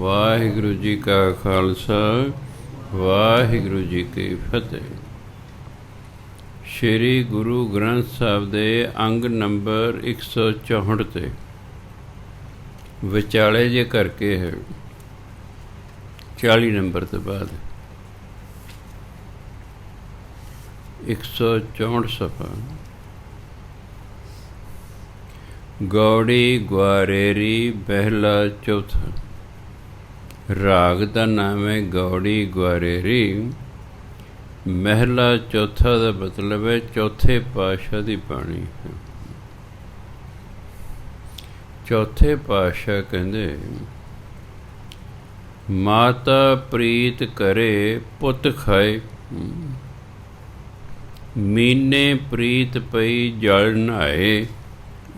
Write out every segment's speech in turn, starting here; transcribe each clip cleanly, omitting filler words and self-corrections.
ਵਾਹਿਗੁਰੂ ਜੀ ਕਾ ਖਾਲਸਾ ਵਾਹਿਗੁਰੂ ਜੀ ਕੀ ਫਤਿਹ। ਸ਼੍ਰੀ ਗੁਰੂ ਗ੍ਰੰਥ ਸਾਹਿਬ ਦੇ ਅੰਗ ਨੰਬਰ 164 ਤੇ ਵਿਚਾਲੇ ਜੇ ਕਰਕੇ ਹੈ 40 ਨੰਬਰ ਤੋਂ ਬਾਅਦ 164 ਸਫਾ। ਗੌੜੀ ਗੁਆਰੇਰੀ ਪਹਿਲਾ ਚੌਥਾ। ਰਾਗ ਦਾ ਨਾਮ ਹੈ ਗੌੜੀ ਗੁਆਰੇਰੀ। ਮਹਿਲਾ ਚੌਥਾ ਦਾ ਮਤਲਬ ਹੈ ਚੌਥੇ ਪਾਤਸ਼ਾਹ ਦੀ ਬਾਣੀ ਹੈ। ਚੌਥੇ ਪਾਤਸ਼ਾਹ ਕਹਿੰਦੇ, ਮਾਤਾ ਪ੍ਰੀਤ ਕਰੇ ਪੁੱਤ ਖਾਏ, ਮੀਨੇ ਪ੍ਰੀਤ ਪਈ ਜਲ ਨਹਾਏ।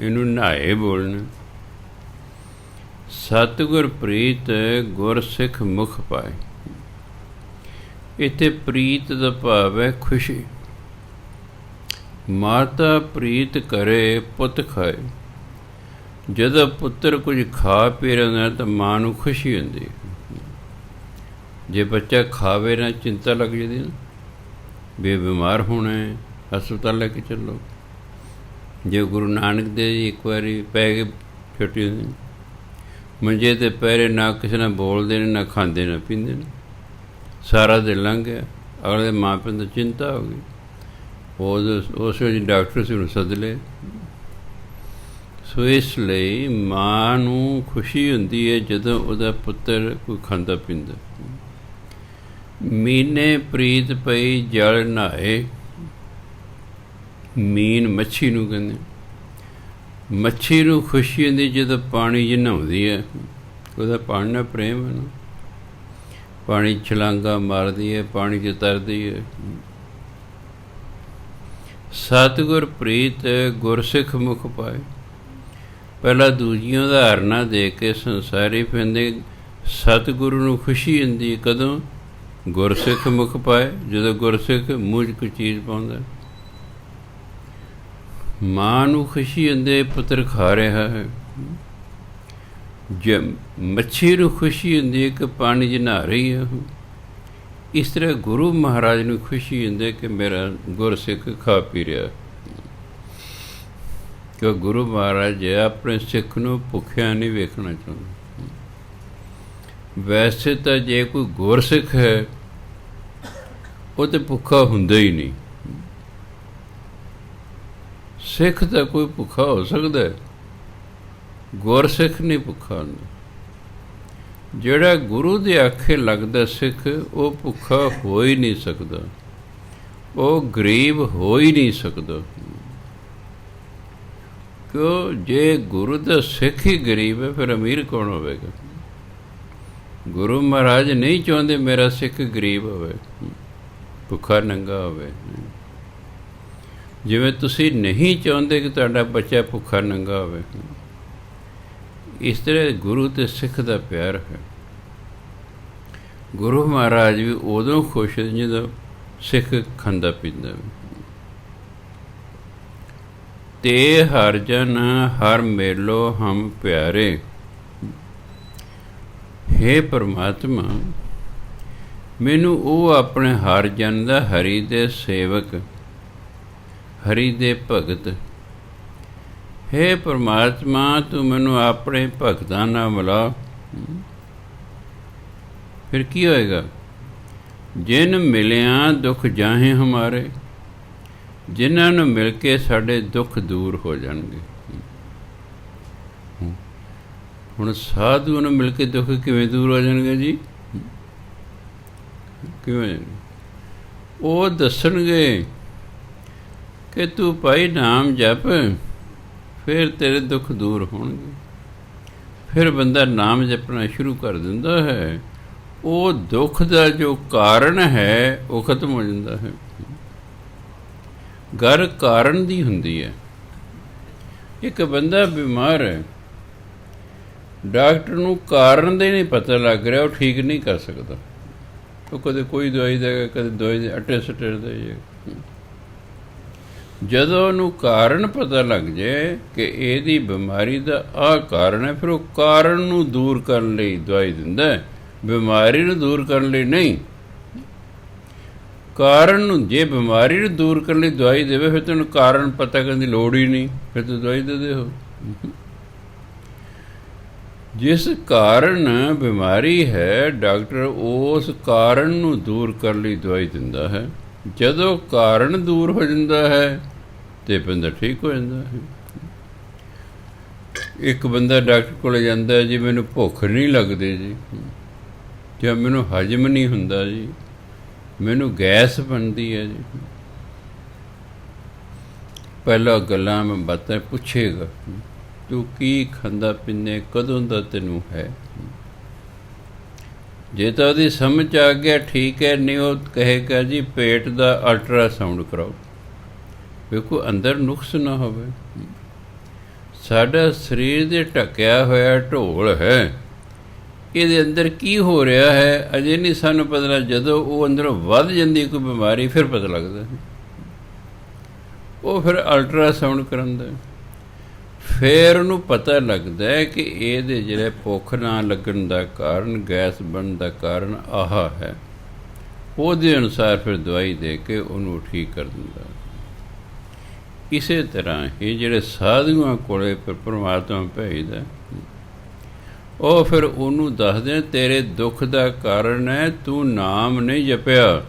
ਇਹਨੂੰ ਨਹਾਏ ਬੋਲਣਾ। ਸਤਿਗੁਰ ਪ੍ਰੀਤ ਗੁਰ ਸਿੱਖ ਮੁਖ ਪਾਏ। ਇੱਥੇ ਪ੍ਰੀਤ ਦਾ ਭਾਵ ਹੈ ਖੁਸ਼ੀ। ਮਾਤਾ ਪ੍ਰੀਤ ਕਰੇ ਪੁੱਤ ਖਾਏ। ਜਦੋਂ ਪੁੱਤਰ ਕੁਝ ਖਾ ਪੀ ਰਿਹਾ ਤਾਂ ਮਾਂ ਨੂੰ ਖੁਸ਼ੀ ਹੁੰਦੀ। ਜੇ ਬੱਚਾ ਖਾਵੇ ਨਾ ਚਿੰਤਾ ਲੱਗ ਜਾਂਦੀ ਨਾ, ਵੀ ਬਿਮਾਰ ਹੋਣਾ ਹੈ, ਹਸਪਤਾਲ ਲੈ ਕੇ ਚੱਲੋ। ਜੇ ਗੁਰੂ ਨਾਨਕ ਦੇਵ ਜੀ ਇੱਕ ਵਾਰੀ ਪੈ ਗਏ ਛੋਟੀ ਹੁੰਦੀ ਮੰਜੇ 'ਤੇ ਪੈਰੇ, ਨਾ ਕਿਸੇ ਨਾਲ ਬੋਲਦੇ ਨੇ, ਨਾ ਖਾਂਦੇ ਨਾ ਪੀਂਦੇ ਨੇ, ਸਾਰਾ ਦਿਨ ਲੰਘ ਗਿਆ। ਅਗਲੇ ਮਾਂ ਪਿਓ ਨੂੰ ਚਿੰਤਾ ਹੋ ਗਈ। ਉਸ ਵੇਲੇ ਡਾਕਟਰ ਸੀ, ਉਹਨੂੰ ਸੱਦ ਲਏ। ਸੋ ਇਸ ਲਈ ਮਾਂ ਨੂੰ ਖੁਸ਼ੀ ਹੁੰਦੀ ਹੈ ਜਦੋਂ ਉਹਦਾ ਪੁੱਤਰ ਕੋਈ ਖਾਂਦਾ ਪੀਂਦਾ। ਮੀਨੇ ਪ੍ਰੀਤ ਪਈ ਜਲ ਨਹਾਏ। ਮੀਨ ਮੱਛੀ ਨੂੰ ਕਹਿੰਦੇ। ਮੱਛੀ ਨੂੰ ਖੁਸ਼ੀ ਹੁੰਦੀ ਜਦੋਂ ਪਾਣੀ 'ਚ ਨਹਾਉਂਦੀ ਹੈ। ਉਹਦਾ ਪਾਣੀ ਨਾਲ ਪ੍ਰੇਮ ਹੈ ਨਾ। ਪਾਣੀ ਛਲਾਂਗਾ ਮਾਰਦੀ ਹੈ, ਪਾਣੀ 'ਚ ਤਰਦੀ ਹੈ। ਸਤਿਗੁਰ ਪ੍ਰੀਤ ਗੁਰਸਿੱਖ ਮੁਖ ਪਾਏ। ਪਹਿਲਾਂ ਦੂਜੀਆਂ ਉਦਾਹਰਨਾਂ ਦੇ ਕੇ ਸੰਸਾਰੀ ਪੈਂਦੇ। ਸਤਿਗੁਰੂ ਨੂੰ ਖੁਸ਼ੀ ਹੁੰਦੀ ਕਦੋਂ? ਗੁਰਸਿੱਖ ਮੁਖ ਪਾਏ, ਜਦੋਂ ਗੁਰਸਿੱਖ ਮੂੰਹ 'ਚ ਕੋਈ ਚੀਜ਼ ਪਾਉਂਦਾ। ਮਾਂ ਨੂੰ ਖੁਸ਼ੀ ਹੁੰਦੀ ਪੁੱਤਰ ਖਾ ਰਿਹਾ ਹੈ। ਮੱਛੀ ਨੂੰ ਖੁਸ਼ੀ ਹੁੰਦੀ ਹੈ ਕਿ ਪਾਣੀ 'ਚ ਨਹਾ ਰਹੀ ਹੈ। ਇਸ ਤਰ੍ਹਾਂ ਗੁਰੂ ਮਹਾਰਾਜ ਨੂੰ ਖੁਸ਼ੀ ਹੁੰਦੀ ਕਿ ਮੇਰਾ ਗੁਰਸਿੱਖ ਖਾ ਪੀ ਰਿਹਾ। ਕਿ ਗੁਰੂ ਮਹਾਰਾਜ ਆਪਣੇ ਸਿੱਖ ਨੂੰ ਭੁੱਖਿਆ ਨਹੀਂ ਵੇਖਣਾ ਚਾਹੁੰਦੇ। ਵੈਸੇ ਤਾਂ ਜੇ ਕੋਈ ਗੁਰਸਿੱਖ ਹੈ ਉਹ ਤਾਂ ਭੁੱਖਾ ਹੁੰਦਾ ਹੀ ਨਹੀਂ। ਸਿੱਖ ਤਾਂ ਕੋਈ ਭੁੱਖਾ ਹੋ ਸਕਦਾ, ਗੁਰਸਿੱਖ ਨਹੀਂ ਭੁੱਖਾ ਹੁੰਦਾ। ਜਿਹੜਾ ਗੁਰੂ ਦੇ ਆਖੇ ਲੱਗਦਾ ਸਿੱਖ, ਉਹ ਭੁੱਖਾ ਹੋ ਹੀ ਨਹੀਂ ਸਕਦਾ, ਉਹ ਗਰੀਬ ਹੋ ਹੀ ਨਹੀਂ ਸਕਦਾ। ਕਿਉਂ? ਜੇ ਗੁਰੂ ਦਾ ਸਿੱਖ ਹੀ ਗਰੀਬ ਹੈ ਫਿਰ ਅਮੀਰ ਕੌਣ ਹੋਵੇਗਾ? ਗੁਰੂ ਮਹਾਰਾਜ ਨਹੀਂ ਚਾਹੁੰਦੇ ਮੇਰਾ ਸਿੱਖ ਗਰੀਬ ਹੋਵੇ, ਭੁੱਖਾ ਨੰਗਾ ਹੋਵੇ। ਜਿਵੇਂ ਤੁਸੀਂ ਨਹੀਂ ਚਾਹੁੰਦੇ ਕਿ ਤੁਹਾਡਾ ਬੱਚਾ ਭੁੱਖਾ ਨੰਗਾ ਹੋਵੇ, ਇਸ ਤਰ੍ਹਾਂ ਗੁਰੂ ਅਤੇ ਸਿੱਖ ਦਾ ਪਿਆਰ ਹੈ। ਗੁਰੂ ਮਹਾਰਾਜ ਵੀ ਉਦੋਂ ਖੁਸ਼ ਜਦੋਂ ਸਿੱਖ ਖਾਂਦਾ ਪੀਂਦਾ। ਤੇ ਹਰ ਜਨ ਹਰ ਮੇਲੋ ਹਮ ਪਿਆਰੇ। ਹੇ ਪਰਮਾਤਮਾ, ਮੈਨੂੰ ਉਹ ਆਪਣੇ ਹਰ ਜਨ ਦਾ, ਹਰੀ ਦੇ ਸੇਵਕ, ਹਰੀ ਦੇ ਭਗਤ। ਹੇ ਪਰਮਾਤਮਾ, ਤੂੰ ਮੈਨੂੰ ਆਪਣੇ ਭਗਤਾਂ ਨਾਲ ਮਿਲਾ। ਫਿਰ ਕੀ ਹੋਏਗਾ? ਜਿਨ ਮਿਲਿਆ ਦੁੱਖ ਜਾਹੇ ਹਮਾਰੇ। ਜਿਨ੍ਹਾਂ ਨੂੰ ਮਿਲ ਕੇ ਸਾਡੇ ਦੁੱਖ ਦੂਰ ਹੋ ਜਾਣਗੇ। ਹੁਣ ਸਾਧੂ ਨੂੰ ਮਿਲ ਕੇ ਦੁੱਖ ਕਿਵੇਂ ਦੂਰ ਹੋ ਜਾਣਗੇ ਜੀ? ਕਿਵੇਂ? ਉਹ ਦੱਸਣਗੇ ਕਿ ਤੂੰ ਭਾਈ ਨਾਮ ਜਪ, ਫਿਰ ਤੇਰੇ ਦੁੱਖ ਦੂਰ ਹੋਣਗੇ। ਫਿਰ ਬੰਦਾ ਨਾਮ ਜਪਣਾ ਸ਼ੁਰੂ ਕਰ ਦਿੰਦਾ ਹੈ। ਉਹ ਦੁੱਖ ਦਾ ਜੋ ਕਾਰਨ ਹੈ ਉਹ ਖਤਮ ਹੋ ਜਾਂਦਾ ਹੈ। ਗੱਲ ਕਾਰਨ ਦੀ ਹੁੰਦੀ ਹੈ। ਇੱਕ ਬੰਦਾ ਬਿਮਾਰ ਹੈ, ਡਾਕਟਰ ਨੂੰ ਕਾਰਨ ਦਾ ਹੀ ਨਹੀਂ ਪਤਾ ਲੱਗ ਰਿਹਾ, ਉਹ ਠੀਕ ਨਹੀਂ ਕਰ ਸਕਦਾ। ਉਹ ਕਦੇ ਕੋਈ ਦਵਾਈ ਦੇਗਾ, ਕਦੇ ਦਵਾਈ ਦੇ ਅੱਟੇ ਸੱਟੇ ਦੇਗਾ। ਜਦੋਂ ਉਹਨੂੰ ਕਾਰਨ ਪਤਾ ਲੱਗ ਜਾਏ ਕਿ ਇਹਦੀ ਬਿਮਾਰੀ ਦਾ ਆਹ ਕਾਰਨ ਹੈ, ਫਿਰ ਉਹ ਕਾਰਨ ਨੂੰ ਦੂਰ ਕਰਨ ਲਈ ਦਵਾਈ ਦਿੰਦਾ ਹੈ, ਬਿਮਾਰੀ ਨੂੰ ਦੂਰ ਕਰਨ ਲਈ ਨਹੀਂ। ਕਾਰਨ ਨੂੰ, ਜੇ ਬਿਮਾਰੀ ਨੂੰ ਦੂਰ ਕਰਨ ਲਈ ਦਵਾਈ ਦੇਵੇ ਫਿਰ ਤੈਨੂੰ ਕਾਰਨ ਪਤਾ ਕਰਨ ਦੀ ਲੋੜ ਹੀ ਨਹੀਂ, ਫਿਰ ਤੂੰ ਦਵਾਈ ਦੇ ਦਿਓ। ਜਿਸ ਕਾਰਨ ਬਿਮਾਰੀ ਹੈ, ਡਾਕਟਰ ਉਸ ਕਾਰਨ ਨੂੰ ਦੂਰ ਕਰਨ ਲਈ ਦਵਾਈ ਦਿੰਦਾ ਹੈ। ਜਦੋਂ ਕਾਰਨ ਦੂਰ ਹੋ ਜਾਂਦਾ ਹੈ ਤੇ ਬੰਦਾ ਠੀਕ ਹੋ ਜਾਂਦਾ ਹੈ। ਇੱਕ ਬੰਦਾ ਡਾਕਟਰ ਕੋਲ ਜਾਂਦਾ ਜੀ, ਮੈਨੂੰ ਭੁੱਖ ਨਹੀਂ ਲੱਗਦੀ ਜੀ, ਜਾਂ ਮੈਨੂੰ ਹਜਮ ਨਹੀਂ ਹੁੰਦਾ ਜੀ, ਮੈਨੂੰ ਗੈਸ ਬਣਦੀ ਹੈ ਜੀ। ਪਹਿਲਾਂ ਗੱਲਾਂ ਮੈਂ ਬਾਤਾਂ ਪੁੱਛੇਗਾ, ਤੂੰ ਕੀ ਖਾਂਦਾ ਪੀਂਦੇ, ਕਦੋਂ ਦਾ ਤੈਨੂੰ ਹੈ। ਜੇ ਤਾਂ ਉਹਦੀ ਸਮਝ ਆ ਗਿਆ ਠੀਕ ਹੈ, ਨਹੀਂ ਉਹ ਕਹੇਗਾ ਜੀ ਪੇਟ ਦਾ ਅਲਟਰਾਸਾਊਂਡ ਕਰਾਓ, ਵੇਖੋ ਅੰਦਰ ਨੁਕਸ ਨਾ ਹੋਵੇ। ਸਾਡਾ ਸਰੀਰ ਦੇ ਢੱਕਿਆ ਹੋਇਆ ਢੋਲ ਹੈ, ਇਹਦੇ ਅੰਦਰ ਕੀ ਹੋ ਰਿਹਾ ਹੈ ਅਜੇ ਨਹੀਂ ਸਾਨੂੰ ਪਤਾ ਲੱਗਦਾ। ਜਦੋਂ ਉਹ ਅੰਦਰੋਂ ਵੱਧ ਜਾਂਦੀ ਕੋਈ ਬਿਮਾਰੀ ਫਿਰ ਪਤਾ ਲੱਗਦਾ, ਉਹ ਫਿਰ ਅਲਟਰਾਸਾਊਂਡ ਕਰਾਉਂਦਾ, ਫਿਰ ਉਹਨੂੰ ਪਤਾ ਲੱਗਦਾ ਹੈ ਕਿ ਇਹਦੇ ਜਿਹੜੇ ਭੁੱਖ ਨਾ ਲੱਗਣ ਦਾ ਕਾਰਨ, ਗੈਸ ਬਣਨ ਦਾ ਕਾਰਨ ਆਹ ਹੈ। ਉਹਦੇ ਅਨੁਸਾਰ ਫਿਰ ਦਵਾਈ ਦੇ ਕੇ ਉਹਨੂੰ ਠੀਕ ਕਰ ਦਿੰਦਾ। ਇਸੇ ਤਰ੍ਹਾਂ ਹੀ ਜਿਹੜੇ ਸਾਧੂਆਂ ਕੋਲੇ ਪਰਮਾਤਮਾ ਭੇਜਦਾ, ਉਹ ਫਿਰ ਉਹਨੂੰ ਦੱਸਦੇ ਤੇਰੇ ਦੁੱਖ ਦਾ ਕਾਰਨ ਹੈ ਤੂੰ ਨਾਮ ਨਹੀਂ ਜਪਿਆ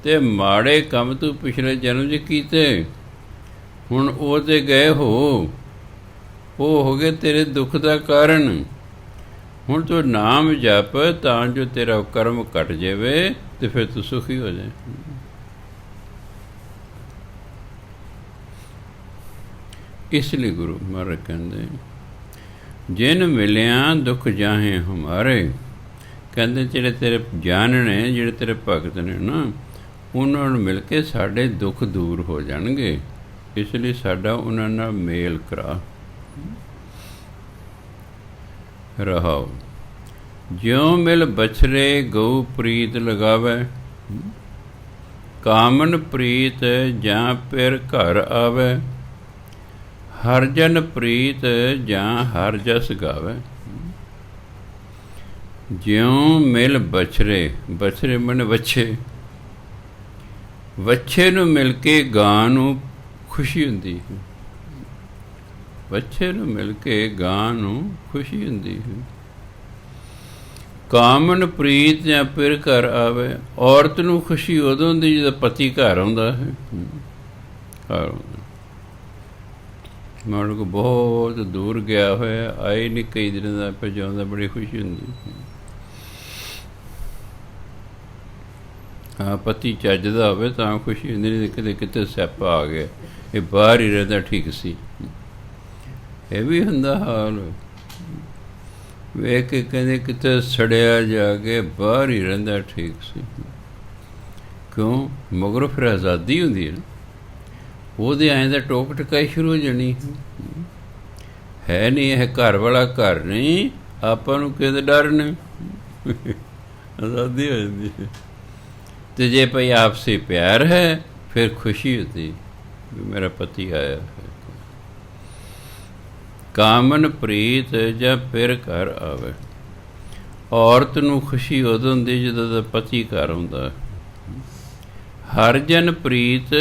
ਤੇ ਮਾੜੇ ਕੰਮ ਤੂੰ ਪਿਛਲੇ ਜਨਮ 'ਚ ਕੀਤੇ, ਹੁਣ ਉਹ ਤੇ ਗਏ ਹੋ, ਉਹ ਹੋ ਗਏ ਤੇਰੇ ਦੁੱਖ ਦਾ ਕਾਰਨ। ਹੁਣ ਤੂੰ ਨਾਮ ਜਪ ਤਾਂ ਜੋ ਤੇਰਾ ਕਰਮ ਘਟ ਜਾਵੇ ਤੇ ਫਿਰ ਤੂੰ ਸੁਖੀ ਹੋ ਜਾਏ। ਇਸ ਲਈ ਗੁਰੂ ਮਹਾਰਾਜ ਕਹਿੰਦੇ, ਜਿਨ ਮਿਲਿਆ ਦੁੱਖ ਜਾਹੇ ਹਮਾਰੇ, ਕਹਿੰਦੇ ਜਿਹੜੇ ਤੇਰੇ ਜਾਣਨੇ, ਜਿਹੜੇ ਤੇਰੇ ਭਗਤ ਨੇ ਨਾ, ਉਹਨਾਂ ਨੂੰ ਮਿਲ ਕੇ ਸਾਡੇ ਦੁੱਖ ਦੂਰ ਹੋ ਜਾਣਗੇ। ਇਸ ਲਈ ਸਾਡਾ ਉਹਨਾਂ ਨਾਲ ਮੇਲ ਕਰਾ। ਰਹਾਓ ਜਿਉ ਮਿਲ ਬਛਰੇ ਗਊ ਪ੍ਰੀਤ ਲਗਾਵੇ, ਕਾਮਨ ਪ੍ਰੀਤ ਜਾਂ ਫਿਰ ਘਰ ਆਵੇ, ਹਰ ਜਨ ਪ੍ਰੀਤ ਜਾਂ ਹਰ ਜਸ ਗਾਵੇ। ਜਿਉ ਮਿਲ ਬਛਰੇ, ਬਛਰੇ ਮਨ ਵੱਛੇ, ਵੱਛੇ ਨੂੰ ਮਿਲ ਕੇ ਗਾਂ ਨੂੰ ਖੁਸ਼ੀ ਹੁੰਦੀ ਹੈ, ਵੱਛੇ ਨੂੰ ਮਿਲ ਕੇ ਗਾਂ ਨੂੰ ਖੁਸ਼ੀ ਹੁੰਦੀ ਹੈ। ਕਾਮਨ ਪ੍ਰੀਤ ਜਾਂ ਫਿਰ ਘਰ ਆਵੇ, ਔਰਤ ਨੂੰ ਖੁਸ਼ੀ ਉਦੋਂ ਹੁੰਦੀ ਜਦੋਂ ਪਤੀ ਘਰ ਆਉਂਦਾ ਹੈ। ਘਰ ਆਉਂਦਾ, ਮਾਨੂੰ ਕੋ ਬਹੁਤ ਦੂਰ ਗਿਆ ਹੋਇਆ, ਆਏ ਨਹੀਂ ਕਈ ਦਿਨਾਂ ਦਾ, ਫਿਰ ਜਾਉਂਦਾ ਬੜੀ ਖੁਸ਼ੀ ਹੁੰਦੀ। ਹਾਂ, ਪਤੀ ਚੱਜਦਾ ਹੋਵੇ ਤਾਂ ਖੁਸ਼ੀ ਹੁੰਦੀ, ਨਹੀਂ ਕਿਤੇ ਕਿਤੇ ਸਿਆਪਾ ਆ ਗਿਆ, ਇਹ ਬਾਹਰ ਹੀ ਰਹਿੰਦਾ ਠੀਕ ਸੀ। ਇਹ ਵੀ ਹੁੰਦਾ ਹਾਲ, ਵੇਖ ਕੇ ਕਹਿੰਦੇ ਕਿਤੇ ਸੜਿਆ ਜਾ ਕੇ ਬਾਹਰ ਹੀ ਰਹਿੰਦਾ ਠੀਕ ਸੀ। ਕਿਉਂ? ਮਗਰੋਂ ਫਿਰ ਆਜ਼ਾਦੀ ਹੁੰਦੀ ਹੈ ਨਾ, ਉਹਦੇ ਐਂ ਦਾ ਟੋਕ ਟਕਾਈ ਸ਼ੁਰੂ ਹੋ ਜਾਣੀ ਹੈ। ਨਹੀਂ ਇਹ ਘਰ ਵਾਲਾ ਘਰ ਨਹੀਂ, ਆਪਾਂ ਨੂੰ ਕਿਹਦੇ ਡਰ ਨੇ, ਆਜ਼ਾਦੀ ਹੋ ਜਾਂਦੀ ਹੈ। ਅਤੇ ਜੇ ਭਈ ਆਪਸੀ ਪਿਆਰ ਹੈ ਫਿਰ ਖੁਸ਼ੀ ਹੁੰਦੀ ਵੀ ਮੇਰਾ ਪਤੀ ਆਇਆ ਹੈ। ਕਾਮਨ ਪ੍ਰੀਤ ਜਾਂ ਫਿਰ ਘਰ ਆਵੇ, ਔਰਤ ਨੂੰ ਖੁਸ਼ੀ ਉਦੋਂ ਹੁੰਦੀ ਜਦੋਂ ਦਾ ਪਤੀ ਘਰ ਆਉਂਦਾ। ਹਰ ਜਨ ਪ੍ਰੀਤ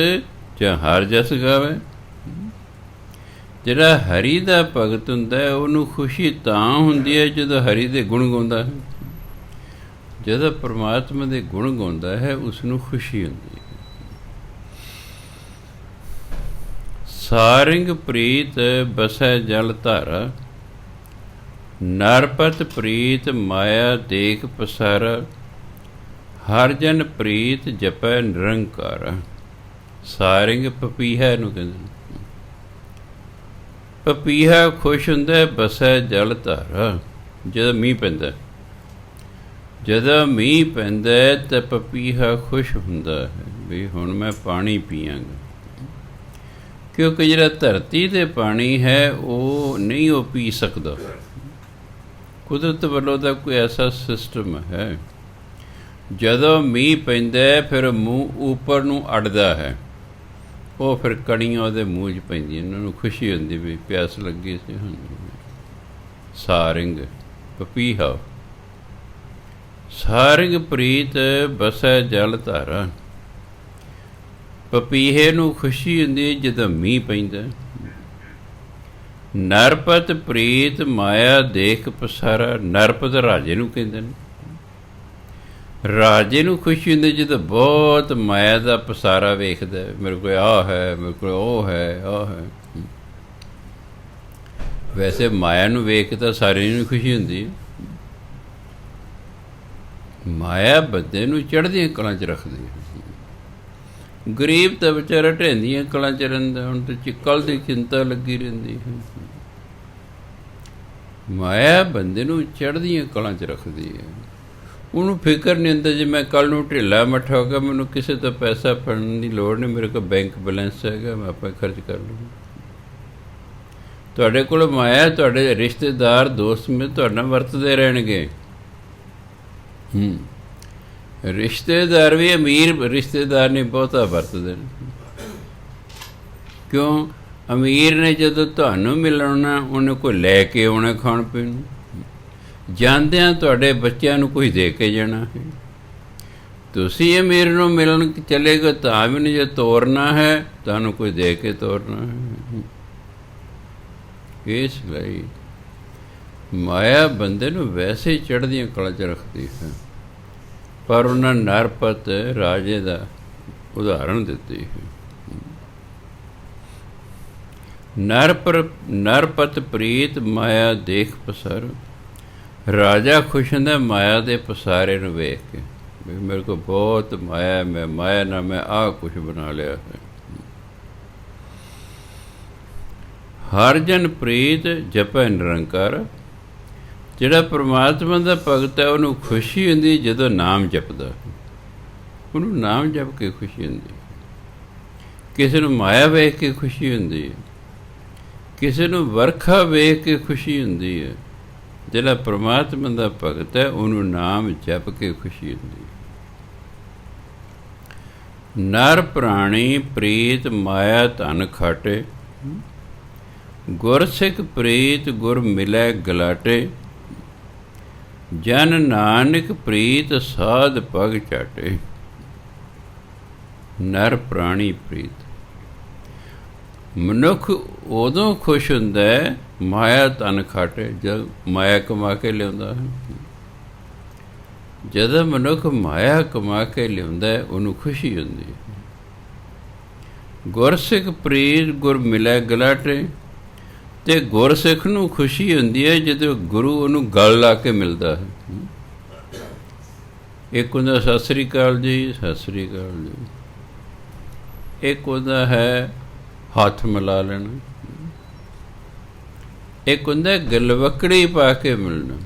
ਜਾਂ ਹਰ ਜਸ ਗਾਵੇ, ਜਿਹੜਾ ਹਰੀ ਦਾ ਭਗਤ ਹੁੰਦਾ ਉਹਨੂੰ ਖੁਸ਼ੀ ਤਾਂ ਹੁੰਦੀ ਹੈ ਜਦੋਂ ਹਰੀ ਦੇ ਗੁਣ ਗਾਉਂਦਾ ਹੈ। ਜਦੋਂ ਪਰਮਾਤਮਾ ਦੇ ਗੁਣ ਗਾਉਂਦਾ ਹੈ ਉਸ ਨੂੰ ਖੁਸ਼ੀ ਹੁੰਦੀ ਹੈ। ਸਾਰਿੰਗ ਪ੍ਰੀਤ ਬਸੈ ਜਲ ਧਾਰਾ, ਨਰਪਤ ਪ੍ਰੀਤ ਮਾਇਆ ਦੇਖ ਪਸਾਰਾ, ਹਰ ਜਨ ਪ੍ਰੀਤ ਜਪੈ ਨਿਰੰਕਾਰ। ਸਾਰਿੰਗ ਪਪੀਹਾ ਨੂੰ ਕਹਿੰਦੇ, ਪਪੀਹਾ ਖੁਸ਼ ਹੁੰਦਾ ਬਸੈ ਜਲ ਧਾਰਾ, ਜਦੋਂ ਮੀਂਹ ਪੈਂਦਾ। ਜਦੋਂ ਮੀਂਹ ਪੈਂਦਾ ਤਾਂ ਪਪੀਹਾ ਖੁਸ਼ ਹੁੰਦਾ ਹੈ ਵੀ ਹੁਣ ਮੈਂ ਪਾਣੀ ਪੀਆਂਗਾ, ਕਿਉਂਕਿ ਜਿਹੜਾ ਧਰਤੀ 'ਤੇ ਪਾਣੀ ਹੈ ਉਹ ਨਹੀਂ ਉਹ ਪੀ ਸਕਦਾ। ਕੁਦਰਤ ਵੱਲੋਂ ਦਾ ਕੋਈ ਐਸਾ ਸਿਸਟਮ ਹੈ, ਜਦੋਂ ਮੀਂਹ ਪੈਂਦਾ ਫਿਰ ਮੂੰਹ ਉੱਪਰ ਨੂੰ ਅੜਦਾ ਹੈ, ਉਹ ਫਿਰ ਕਣੀਆਂ ਉਹਦੇ ਮੂੰਹ 'ਚ ਪੈਂਦੀਆਂ, ਉਹਨਾਂ ਨੂੰ ਖੁਸ਼ੀ ਹੁੰਦੀ ਵੀ ਪਿਆਸ ਲੱਗੀ ਸੀ। ਸਾਰਿੰਗ ਪਪੀਹਾ ਸਾਰਿੰਗ ਪ੍ਰੀਤ ਬਸੈ ਜਲ ਧਾਰਾ। ਪਪੀਹੇ ਨੂੰ ਖੁਸ਼ੀ ਹੁੰਦੀ ਜਦੋਂ ਮੀਂਹ ਪੈਂਦਾ। ਨਰਪਤ ਪ੍ਰੀਤ ਮਾਇਆ ਦੇਖ ਪਸਾਰਾ। ਨਰਪਤ ਰਾਜੇ ਨੂੰ ਕਹਿੰਦੇ ਨੇ। ਰਾਜੇ ਨੂੰ ਖੁਸ਼ੀ ਹੁੰਦੀ ਜਦੋਂ ਬਹੁਤ ਮਾਇਆ ਦਾ ਪਸਾਰਾ ਵੇਖਦਾ, ਮੇਰੇ ਕੋਲ ਆਹ ਹੈ, ਮੇਰੇ ਕੋਲ ਉਹ ਹੈ, ਆਹ ਹੈ। ਵੈਸੇ ਮਾਇਆ ਨੂੰ ਵੇਖ ਕੇ ਤਾਂ ਸਾਰਿਆਂ ਨੂੰ ਖੁਸ਼ੀ ਹੁੰਦੀ ਹੈ। ਮਾਇਆ ਬੰਦੇ ਨੂੰ ਚੜ੍ਹਦੀਆਂ ਕਲਾਂ 'ਚ ਰੱਖਦੀ ਹੈ। ਗਰੀਬ ਤਾਂ ਵਿਚਾਰਾ ਢਹਿੰਦੀਆਂ ਕਲਾਂ 'ਚ ਰਹਿੰਦਾ, ਹੁਣ ਤਾਂ ਚਿੱਕਲ ਦੀ ਚਿੰਤਾ ਲੱਗੀ ਰਹਿੰਦੀ ਹੈ। ਮਾਇਆ ਬੰਦੇ ਨੂੰ ਚੜ੍ਹਦੀਆਂ ਕਲਾਂ 'ਚ ਰੱਖਦੀ ਹੈ। ਉਹਨੂੰ ਫਿਕਰ ਨਹੀਂ ਹੁੰਦਾ ਜੇ ਮੈਂ ਕੱਲ੍ਹ ਨੂੰ ਢਿੱਲਾ ਮੱਠਾ ਹੋ ਗਿਆ, ਮੈਨੂੰ ਕਿਸੇ ਤੋਂ ਪੈਸਾ ਫੜਨ ਦੀ ਲੋੜ ਨਹੀਂ, ਮੇਰੇ ਕੋਲ ਬੈਂਕ ਬੈਲੈਂਸ ਹੈਗਾ, ਮੈਂ ਆਪੇ ਖਰਚ ਕਰ ਲੂੰਗਾ। ਤੁਹਾਡੇ ਕੋਲ ਮਾਇਆ, ਤੁਹਾਡੇ ਰਿਸ਼ਤੇਦਾਰ ਦੋਸਤ ਮਿਲ ਤੁਹਾਡੇ ਨਾਲ ਵਰਤਦੇ ਰਹਿਣਗੇ। ਰਿਸ਼ਤੇਦਾਰ ਵੀ ਅਮੀਰ ਰਿਸ਼ਤੇਦਾਰ ਨਹੀਂ ਬਹੁਤਾ ਵਰਤਦੇ ਨੇ। ਕਿਉਂ? ਅਮੀਰ ਨੇ ਜਦੋਂ ਤੁਹਾਨੂੰ ਮਿਲਣਾ, ਉਹਨੇ ਕੋਈ ਲੈ ਕੇ ਆਉਣਾ ਖਾਣ ਪੀਣ ਨੂੰ। ਜਾਂਦਿਆਂ ਤੁਹਾਡੇ ਬੱਚਿਆਂ ਨੂੰ ਕੁਝ ਦੇ ਕੇ ਜਾਣਾ ਹੈ। ਤੁਸੀਂ ਅਮੀਰ ਨੂੰ ਮਿਲਣ ਚਲੇ ਗਏ ਤਾਂ ਵੀ ਨਹੀਂ, ਜੇ ਤੋਰਨਾ ਹੈ ਤੁਹਾਨੂੰ ਕੁਝ ਦੇ ਕੇ ਤੋਰਨਾ ਹੈ। ਇਸ ਲਈ ਮਾਇਆ ਬੰਦੇ ਨੂੰ ਵੈਸੇ ਹੀ ਚੜ੍ਹਦੀਆਂ ਕਲਾਂ 'ਚ ਰੱਖਦੀ ਹੈ। ਪਰ ਉਹਨਾਂ ਨਰਪਤ ਰਾਜੇ ਦਾ ਉਦਾਹਰਣ ਦਿੱਤੀ ਹੈ। ਨਰਪਤ ਪ੍ਰੀਤ ਮਾਇਆ ਦੇਖ ਪਸਾਰ। ਰਾਜਾ ਖੁਸ਼ ਹੁੰਦਾ ਮਾਇਆ ਦੇ ਪਸਾਰੇ ਨੂੰ ਵੇਖ ਕੇ, ਵੀ ਮੇਰੇ ਕੋਲ ਬਹੁਤ ਮਾਇਆ, ਮੈਂ ਮਾਇਆ ਨਾਲ ਮੈਂ ਆਹ ਕੁਛ ਬਣਾ ਲਿਆ ਹੈ। ਹਰ ਜਨ ਪ੍ਰੀਤ ਜਪੈ ਨਿਰੰਕਾਰ। ਜਿਹੜਾ ਪਰਮਾਤਮਾ ਦਾ ਭਗਤ ਹੈ ਉਹਨੂੰ ਖੁਸ਼ੀ ਹੁੰਦੀ ਜਦੋਂ ਨਾਮ ਜਪਦਾ, ਉਹਨੂੰ ਨਾਮ ਜਪ ਕੇ ਖੁਸ਼ੀ ਹੁੰਦੀ। ਕਿਸੇ ਨੂੰ ਮਾਇਆ ਵੇਖ ਕੇ ਖੁਸ਼ੀ ਹੁੰਦੀ ਹੈ, ਕਿਸੇ ਨੂੰ ਵਰਖਾ ਵੇਖ ਕੇ ਖੁਸ਼ੀ ਹੁੰਦੀ ਹੈ। ਜਿਹੜਾ ਪਰਮਾਤਮਾ ਦਾ ਭਗਤ ਹੈ ਉਹਨੂੰ ਨਾਮ ਜਪ ਕੇ ਖੁਸ਼ੀ ਹੁੰਦੀ। ਨਰ ਪ੍ਰਾਣੀ ਪ੍ਰੀਤ ਮਾਇਆ ਧਨ ਖਾਟੇ। ਗੁਰ ਸਿੱਖ ਪ੍ਰੀਤ ਗੁਰ ਮਿਲੈ ਗਲਾਟੇ। ਜਨ ਨਾਨਕ ਪ੍ਰੀਤ ਸਾਧ ਪਗ ਚਾਟੇ। ਨਰ ਪ੍ਰਾਣੀ ਪ੍ਰੀਤ। ਮਨੁੱਖ ਉਦੋਂ ਖੁਸ਼ ਹੁੰਦਾ ਹੈ ਮਾਇਆ ਧਨ ਖਾਟੇ, ਜਦ ਮਾਇਆ ਕਮਾ ਕੇ ਲਿਆਉਂਦਾ ਹੈ। ਜਦੋਂ ਮਨੁੱਖ ਮਾਇਆ ਕਮਾ ਕੇ ਲਿਆਉਂਦਾ ਹੈ ਉਹਨੂੰ ਖੁਸ਼ੀ ਹੁੰਦੀ ਹੈ। ਗੁਰਸਿੱਖ ਪ੍ਰੀਤ ਗੁਰ ਮਿਲੈ ਗਲਾਟੇ। ਅਤੇ ਗੁਰਸਿੱਖ ਨੂੰ ਖੁਸ਼ੀ ਹੁੰਦੀ ਹੈ ਜਦੋਂ ਗੁਰੂ ਉਹਨੂੰ ਗਲ ਲਾ ਕੇ ਮਿਲਦਾ ਹੈ। ਇੱਕ ਹੁੰਦਾ ਸਤਿ ਸ੍ਰੀ ਅਕਾਲ ਜੀ, ਸਤਿ ਸ੍ਰੀ ਅਕਾਲ ਜੀ। ਇੱਕ ਹੁੰਦਾ ਹੈ ਹੱਥ ਮਿਲਾ ਲੈਣਾ। ਇੱਕ ਹੁੰਦਾ ਗਲਵੱਕੜੀ ਪਾ ਕੇ ਮਿਲਣਾ।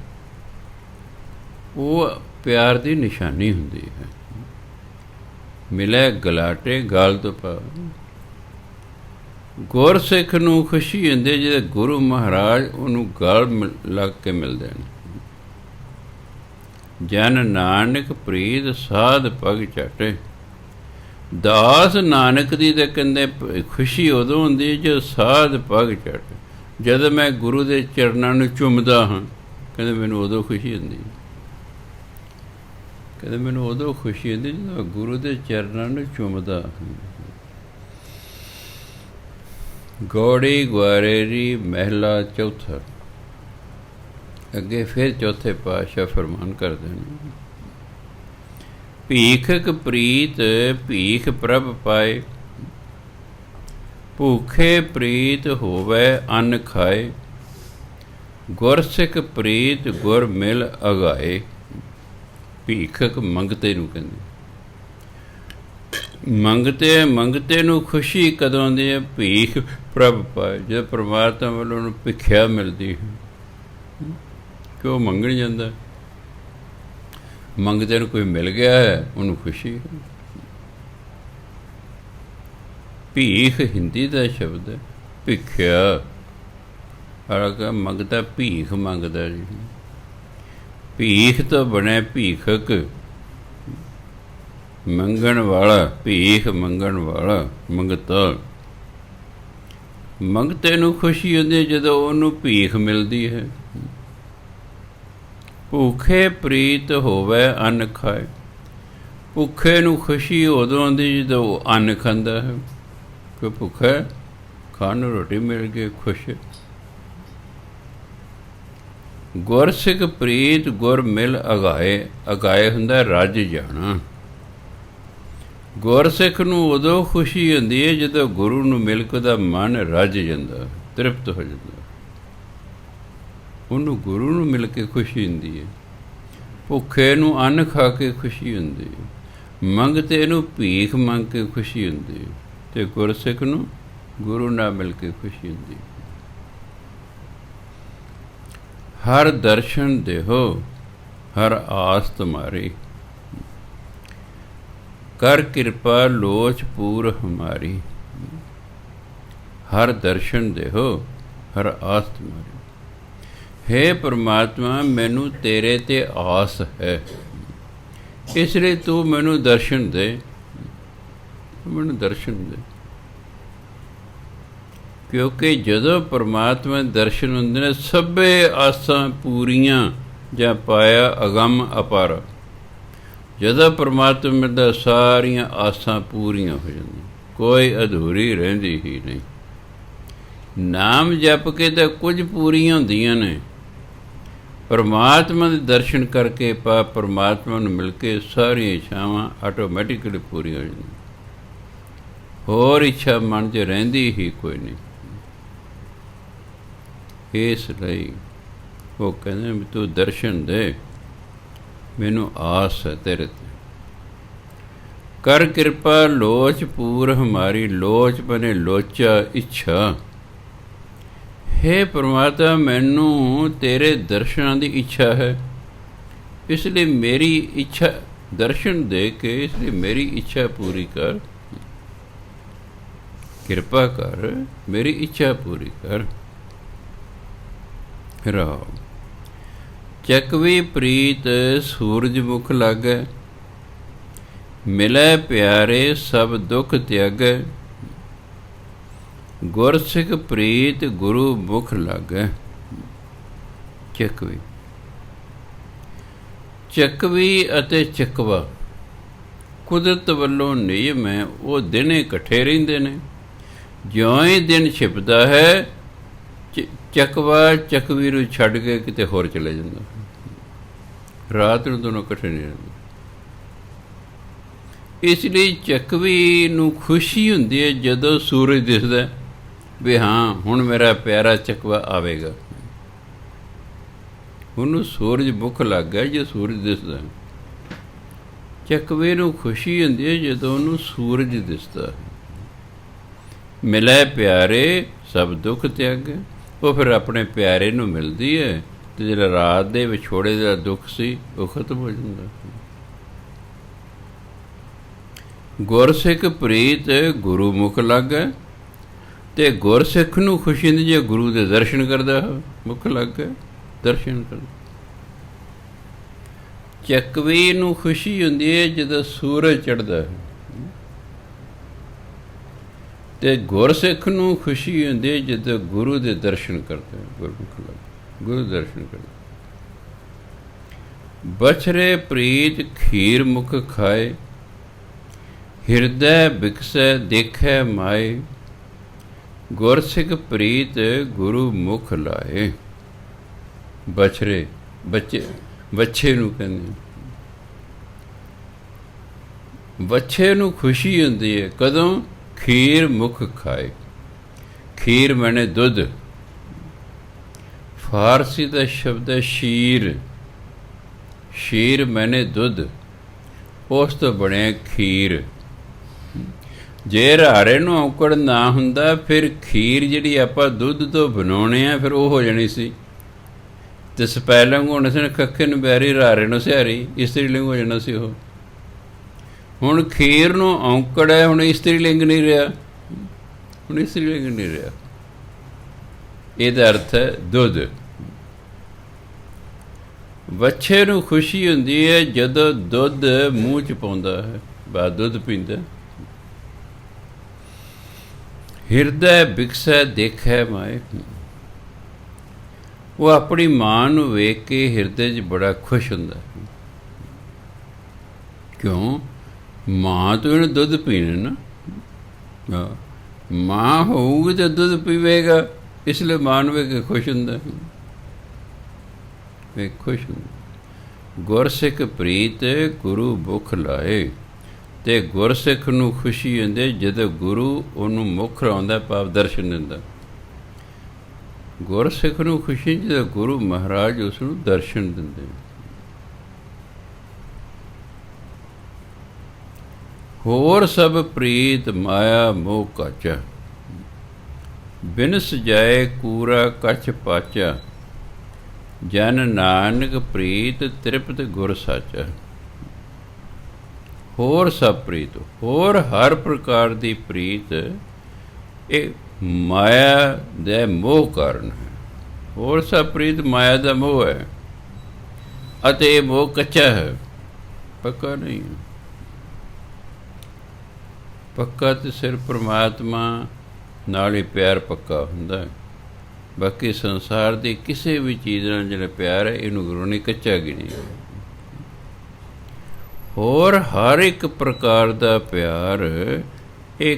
ਉਹ ਪਿਆਰ ਦੀ ਨਿਸ਼ਾਨੀ ਹੁੰਦੀ ਹੈ। ਮਿਲੇ ਗਲਾਟੇ, ਗਲ ਤੋਂ ਪਾ। ਗੁਰਸਿੱਖ ਨੂੰ ਖੁਸ਼ੀ ਹੁੰਦੀ ਜਦੋਂ ਗੁਰੂ ਮਹਾਰਾਜ ਉਹਨੂੰ ਗਲ ਲੱਗ ਕੇ ਮਿਲਦੇ ਨੇ। ਜਨ ਨਾਨਕ ਪ੍ਰੀਤ ਸਾਧ ਪਗ ਚਾਟੇ। ਦਾਸ ਨਾਨਕ ਦੀ ਤਾਂ ਕਹਿੰਦੇ ਖੁਸ਼ੀ ਉਦੋਂ ਹੁੰਦੀ ਜਦੋਂ ਸਾਧ ਪਗ ਚਾਟੇ। ਜਦੋਂ ਮੈਂ ਗੁਰੂ ਦੇ ਚਰਨਾਂ ਨੂੰ ਚੁੰਮਦਾ ਹਾਂ, ਕਹਿੰਦੇ ਮੈਨੂੰ ਉਦੋਂ ਖੁਸ਼ੀ ਹੁੰਦੀ। ਕਹਿੰਦੇ ਮੈਨੂੰ ਉਦੋਂ ਖੁਸ਼ੀ ਹੁੰਦੀ ਜਦੋਂ ਗੁਰੂ ਦੇ ਚਰਨਾਂ ਨੂੰ ਚੁੰਮਦਾ ਹਾਂ। ਗੌੜੀ ਗੁਆਰੇਰੀ ਮਹਿਲਾ ਚੌਥਾ। ਅੱਗੇ ਫਿਰ ਚੌਥੇ ਪਾਤਸ਼ਾਹ ਫਰਮਾਨ ਕਰਦੇ ਨੇ। ਭੀਖਕ ਪ੍ਰੀਤ ਭੀਖ ਪ੍ਰਭ ਪਾਏ। ਭੂਖੇ ਪ੍ਰੀਤ ਹੋਵੇ ਅੰਨ ਖਾਏ। ਗੁਰਸਿੱਖ ਪ੍ਰੀਤ ਗੁਰ ਮਿਲ ਅਗਾਏ। ਭੀਖਕ ਮੰਗਤੇ ਨੂੰ ਕਹਿੰਦੇ। ਮੰਗਤੇ ਨੂੰ ਖੁਸ਼ੀ ਕਦੋਂ ਆਉਂਦੀ ਹੈ? ਭੀਖ ਪ੍ਰਭ ਪਾਏ, ਜਦੋਂ ਪਰਮਾਤਮਾ ਵੱਲੋਂ ਉਹਨੂੰ ਭਿੱਖਿਆ ਮਿਲਦੀ ਹੈ ਕਿ ਉਹ ਮੰਗਣ ਜਾਂਦਾ। ਮੰਗਤੇ ਨੂੰ ਕੋਈ ਮਿਲ ਗਿਆ ਹੈ ਉਹਨੂੰ ਖੁਸ਼ੀ ਹੈ। ਭੀਖ ਹਿੰਦੀ ਦਾ ਸ਼ਬਦ ਹੈ, ਭਿੱਖਿਆ। ਮੰਗਤਾ ਭੀਖ ਮੰਗਦਾ ਜੀ। ਭੀਖ ਤੋਂ ਬਣਿਆ ਭੀਖਕ। ਮੰਗਣ ਵਾਲਾ, ਭੀਖ ਮੰਗਣ ਵਾਲਾ, ਮੰਗਤਾ। ਮੰਗਤੇ ਨੂੰ ਖੁਸ਼ੀ ਹੁੰਦੀ ਹੈ ਜਦੋਂ ਉਹਨੂੰ ਭੀਖ ਮਿਲਦੀ ਹੈ। ਭੁੱਖੇ ਪ੍ਰੀਤ ਹੋਵੇ ਅੰਨ ਖਾਏ। ਭੁੱਖੇ ਨੂੰ ਖੁਸ਼ੀ ਉਦੋਂ ਆਉਂਦੀ ਜਦੋਂ ਉਹ ਅੰਨ ਖਾਂਦਾ ਹੈ। ਕੋਈ ਭੁੱਖਾ ਖਾਣ ਨੂੰ ਰੋਟੀ ਮਿਲ ਗਈ, ਖੁਸ਼। ਗੁਰ ਸਿੱਖ ਪ੍ਰੀਤ ਗੁਰ ਮਿਲ ਅਗਾਏ। ਅਗਾਏ ਹੁੰਦਾ ਰੱਜ ਜਾਣਾ। ਗੁਰ ਸਿੱਖ ਨੂੰ ਉਦੋਂ ਖੁਸ਼ੀ ਹੁੰਦੀ ਹੈ ਜਦੋਂ ਗੁਰੂ ਨੂੰ ਮਿਲ ਕੇ ਉਹਦਾ ਮਨ ਰੱਜ ਜਾਂਦਾ, ਤ੍ਰਿਪਤ ਹੋ ਜਾਂਦਾ। ਉਹਨੂੰ ਗੁਰੂ ਨੂੰ ਮਿਲ ਕੇ ਖੁਸ਼ੀ ਹੁੰਦੀ ਹੈ। ਭੁੱਖੇ ਨੂੰ ਅੰਨ ਖਾ ਕੇ ਖੁਸ਼ੀ ਹੁੰਦੀ ਹੈ। ਮੰਗਤੇ ਨੂੰ ਭੀਖ ਮੰਗ ਕੇ ਖੁਸ਼ੀ ਹੁੰਦੀ ਹੈ। ਅਤੇ ਗੁਰਸਿੱਖ ਨੂੰ ਗੁਰੂ ਨਾਲ ਮਿਲ ਕੇ ਖੁਸ਼ੀ ਹੁੰਦੀ ਹੈ। ਹਰ ਦਰਸ਼ਨ ਦੇਹੋ ਹਰ ਆਸ ਤੁਮਾਰੀ। ਕਰ ਕਿਰਪਾ ਲੋਚ ਪੂਰ ਹਮਾਰੀ। ਹਰ ਦਰਸ਼ਨ ਦੇਹੋ ਹਰ ਆਸ ਤੁਮਾਰੀ। ਹੇ ਪਰਮਾਤਮਾ, ਮੈਨੂੰ ਤੇਰੇ 'ਤੇ ਆਸ ਹੈ, ਇਸ ਲਈ ਤੂੰ ਮੈਨੂੰ ਦਰਸ਼ਨ ਦੇ। ਮੈਨੂੰ ਦਰਸ਼ਨ ਦੇ, ਕਿਉਂਕਿ ਜਦੋਂ ਪਰਮਾਤਮਾ ਦੇ ਦਰਸ਼ਨ ਹੁੰਦੇ ਨੇ ਸਭੇ ਆਸਾਂ ਪੂਰੀਆਂ ਜਾਂ ਪਾਇਆ ਅਗੰਮ ਅਪਾਰ। ਜਦੋਂ ਪਰਮਾਤਮਾ ਮਿਲਦਾ ਸਾਰੀਆਂ ਆਸਾਂ ਪੂਰੀਆਂ ਹੋ ਜਾਂਦੀਆਂ, ਕੋਈ ਅਧੂਰੀ ਰਹਿੰਦੀ ਹੀ ਨਹੀਂ। ਨਾਮ ਜਪ ਕੇ ਤਾਂ ਕੁਝ ਪੂਰੀਆਂ ਹੁੰਦੀਆਂ ਨੇ, ਪਰਮਾਤਮਾ ਦੇ ਦਰਸ਼ਨ ਕਰਕੇ ਪਰਮਾਤਮਾ ਨੂੰ ਮਿਲ ਕੇ ਸਾਰੀਆਂ ਇੱਛਾਵਾਂ ਆਟੋਮੈਟਿਕਲੀ ਪੂਰੀਆਂ ਹੋ ਜਾਂਦੀਆਂ। ਹੋਰ ਇੱਛਾ ਮਨ 'ਚ ਰਹਿੰਦੀ ਹੀ ਕੋਈ ਨਹੀਂ। ਇਸ ਲਈ ਉਹ ਕਹਿੰਦੇ ਵੀ ਤੂੰ ਦਰਸ਼ਨ ਦੇ, ਮੈਨੂੰ ਆਸ ਹੈ ਤੇਰੇ 'ਤੇ। ਕਰ ਕਿਰਪਾ ਲੋਚ ਪੂਰ ਹਮਾਰੀ। ਲੋਚ ਬਣੇ ਲੋਚਾ, ਇੱਛਾ। ਹੇ ਪਰਮਾਤਮਾ, ਮੈਨੂੰ ਤੇਰੇ ਦਰਸ਼ਨਾਂ ਦੀ ਇੱਛਾ ਹੈ, ਇਸ ਲਈ ਮੇਰੀ ਇੱਛਾ ਦਰਸ਼ਨ ਦੇ ਕੇ, ਇਸ ਲਈ ਮੇਰੀ ਇੱਛਾ ਪੂਰੀ ਕਰ। ਕਿਰਪਾ ਕਰ, ਮੇਰੀ ਇੱਛਾ ਪੂਰੀ ਕਰ। ਰਾਮ ਚੱਕਵੀ ਪ੍ਰੀਤ ਸੂਰਜ ਮੁਖ ਲਾਗੈ। ਮਿਲੈ ਪਿਆਰੇ ਸਭ ਦੁੱਖ ਤਿਆਗੈ। ਗੁਰ ਸਿੱਖ ਪ੍ਰੀਤ ਗੁਰੂ ਮੁਖ ਲਾਗੈ। ਚੱਕਵੀ, ਚੱਕਵੀ ਅਤੇ ਚੱਕਵਾ ਕੁਦਰਤ ਵੱਲੋਂ ਨਿਯਮ ਹੈ। ਉਹ ਦਿਨੇ ਇਕੱਠੇ ਰਹਿੰਦੇ ਨੇ। ਜਿਉਂ ਹੀ ਦਿਨ ਛਿਪਦਾ ਹੈ, ਚੱਕਵਾ ਚੱਕਵੀ ਨੂੰ ਛੱਡ ਕੇ ਕਿਤੇ ਹੋਰ ਚਲੇ ਜਾਂਦਾ। ਰਾਤ ਨੂੰ ਦੋਨੋਂ ਇਕੱਠੇ ਨਹੀਂ ਰਹਿੰਦੇ। ਇਸ ਲਈ ਚੱਕਵੀ ਨੂੰ ਖੁਸ਼ੀ ਹੁੰਦੀ ਹੈ ਜਦੋਂ ਸੂਰਜ ਦਿਸਦਾ ਵੀ ਹਾਂ ਹੁਣ ਮੇਰਾ ਪਿਆਰਾ ਚੱਕਵਾ ਆਵੇਗਾ। ਉਹਨੂੰ ਸੂਰਜ ਮੁੱਖ ਲੱਗ ਗਿਆ ਜੇ ਸੂਰਜ ਦਿਸਦਾ। ਚੱਕਵੇ ਨੂੰ ਖੁਸ਼ੀ ਹੁੰਦੀ ਹੈ ਜਦੋਂ ਉਹਨੂੰ ਸੂਰਜ ਦਿਸਦਾ। ਮਿਲੇ ਪਿਆਰੇ ਸਭ ਦੁੱਖ ਤਿਆਗੈ। ਉਹ ਫਿਰ ਆਪਣੇ ਪਿਆਰੇ ਨੂੰ ਮਿਲਦੀ ਹੈ ਅਤੇ ਜਿਹੜਾ ਰਾਤ ਦੇ ਵਿਛੋੜੇ ਦਾ ਦੁੱਖ ਸੀ ਉਹ ਖਤਮ ਹੋ ਜਾਂਦਾ। ਗੁਰਸਿੱਖ ਪ੍ਰੀਤ ਗੁਰੂ ਮੁਖ ਲਾਗੈ। ਅਤੇ ਗੁਰਸਿੱਖ ਨੂੰ ਖੁਸ਼ੀ ਹੁੰਦੀ ਜੇ ਗੁਰੂ ਦੇ ਦਰਸ਼ਨ ਕਰਦਾ ਹੋ, ਮੁਖ ਲਾਗੈ, ਦਰਸ਼ਨ ਕਰਦਾ। ਚੱਕਵੀ ਨੂੰ ਖੁਸ਼ੀ ਹੁੰਦੀ ਹੈ ਜਦੋਂ ਸੂਰਜ ਚੜ੍ਹਦਾ ਹੈ, ਅਤੇ ਗੁਰਸਿੱਖ ਨੂੰ ਖੁਸ਼ੀ ਹੁੰਦੀ ਹੈ ਜਦੋਂ ਗੁਰੂ ਦੇ ਦਰਸ਼ਨ ਕਰਦਾ ਹੈ। ਗੁਰਮੁਖ ਲੱਗ ਗੁਰੂ ਦਰਸ਼ਨ ਕਰਦਾ। ਬਛਰੇ ਪ੍ਰੀਤ ਖੀਰ ਮੁਖ ਖਾਏ। ਹਿਰਦੈ ਬਿਕਸੈ ਦੇਖੈ ਮਾਏ। ਗੁਰਸਿੱਖ ਪ੍ਰੀਤ ਗੁਰੂ ਮੁਖ ਲਾਏ। ਬਛਰੇ ਵੱਛੇ ਨੂੰ ਕਹਿੰਦੇ। ਵੱਛੇ ਨੂੰ ਖੁਸ਼ੀ ਹੁੰਦੀ ਹੈ ਕਦੋਂ? ਖੀਰ ਮੁਖ ਖਾਏ। ਖੀਰ ਮਾਨੇ ਦੁੱਧ। ਫਾਰਸੀ ਦਾ ਸ਼ਬਦ ਹੈ ਸ਼ੀਰ। ਸ਼ੀਰ ਮਾਨੇ ਦੁੱਧ। ਉਸ ਤੋਂ ਬਣਿਆ ਖੀਰ। ਜੇ ਰਾਰੇ ਨੂੰ ਔਕੜ ਨਾ ਹੁੰਦਾ ਫਿਰ ਖੀਰ ਜਿਹੜੀ ਆਪਾਂ ਦੁੱਧ ਤੋਂ ਬਣਾਉਣੇ ਆ ਫਿਰ ਉਹ ਹੋ ਜਾਣੀ ਸੀ। ਅਤੇ ਸਪੈਲਿੰਗ ਹੋਣੇ ਸੀ ਕੱਖੇ ਨੂੰ ਬੈਰੀ, ਰਾਰੇ ਨੂੰ ਸਿਹਾਰੀ, ਇਸਤਰੀ ਲਿੰਗ ਹੋ ਜਾਣਾ ਸੀ ਉਹ। ਹੁਣ ਖੀਰ ਨੂੰ ਔਂਕੜ ਹੈ, ਹੁਣ ਇਸਤਰੀ ਲਿੰਗ ਨਹੀਂ ਰਿਹਾ। ਹੁਣ ਇਸਤਰੀ ਲਿੰਗ ਨਹੀਂ ਰਿਹਾ। ਇਹਦਾ ਅਰਥ ਹੈ ਦੁੱਧ। ਵੱਛੇ ਨੂੰ ਖੁਸ਼ੀ ਹੁੰਦੀ ਹੈ ਜਦੋਂ ਦੁੱਧ ਮੂੰਹ 'ਚ ਪਾਉਂਦਾ ਹੈ। ਬਾਅਦ ਦੁੱਧ ਪੀਂਦਾ। ਹਿਰਦੈ ਬਿਕਸੈ ਦੇਖੈ ਮਾਏ, ਉਹ ਆਪਣੀ ਮਾਂ ਨੂੰ ਵੇਖ ਕੇ ਹਿਰਦੇ 'ਚ ਬੜਾ ਖੁਸ਼ ਹੁੰਦਾ। ਕਿਉਂ? ਮਾਂ ਤੋਂ ਇਹਨੇ ਦੁੱਧ ਪੀਣਾ ਨਾ, ਮਾਂ ਹੋਊਗੀ ਤਾਂ ਦੁੱਧ ਪੀਵੇਗਾ, ਇਸ ਲਈ ਮਾਂ ਨੂੰ ਵੇਖ ਕੇ ਖੁਸ਼ ਹੁੰਦਾ, ਵੇਖ ਖੁਸ਼ ਹੁੰਦਾ। ਗੁਰਸਿੱਖ ਪ੍ਰੀਤ ਗੁਰੂ ਮੁਖ ਲਾਏ, ਅਤੇ ਗੁਰਸਿੱਖ ਨੂੰ ਖੁਸ਼ੀ ਹੁੰਦੀ ਜਦੋਂ ਗੁਰੂ ਉਹਨੂੰ ਮੁੱਖ ਲਾਉਂਦਾ, ਭਾਵ ਦਰਸ਼ਨ ਦਿੰਦਾ। ਗੁਰਸਿੱਖ ਨੂੰ ਖੁਸ਼ੀ ਜਦੋਂ ਗੁਰੂ ਮਹਾਰਾਜ ਉਸ ਨੂੰ ਦਰਸ਼ਨ ਦਿੰਦੇ। ਹੋਰ ਸਭ ਪ੍ਰੀਤ ਮਾਇਆ ਮੋਹ ਕਾਚਾ, ਬਿਨ ਸਜਾਏ ਕੂਰਾ ਕਛ ਪਾਚਾ, ਜਨ ਨਾਨਕ ਪ੍ਰੀਤ ਤ੍ਰਿਪਤ ਗੁਰ ਸਾਚਾ। ਹੋਰ ਸਭ ਪ੍ਰੀਤ, ਹੋਰ ਹਰ ਪ੍ਰਕਾਰ ਦੀ ਪ੍ਰੀਤ ਇਹ ਮਾਇਆ ਦੇ ਮੋਹ ਕਾਰਨ ਹੈ। ਹੋਰ ਸਭ ਪ੍ਰੀਤ ਮਾਇਆ ਦਾ ਮੋਹ ਹੈ, ਅਤੇ ਇਹ ਮੋਹ ਕੱਚਾ ਹੈ, ਪੱਕਾ ਨਹੀਂ। ਪੱਕਾ ਤਾਂ ਸਿਰਫ ਪਰਮਾਤਮਾ ਨਾਲ ਹੀ ਪਿਆਰ ਪੱਕਾ ਹੁੰਦਾ ਹੈ। ਬਾਕੀ ਸੰਸਾਰ ਦੀ ਕਿਸੇ ਵੀ ਚੀਜ਼ ਨਾਲ ਜਿਹੜਾ ਪਿਆਰ ਹੈ, ਇਹਨੂੰ ਗੁਰੂ ਨੇ ਕੱਚਾ ਗਿਣਿਆ। ਹੋਰ ਹਰ ਇੱਕ ਪ੍ਰਕਾਰ ਦਾ ਪਿਆਰ ਇਹ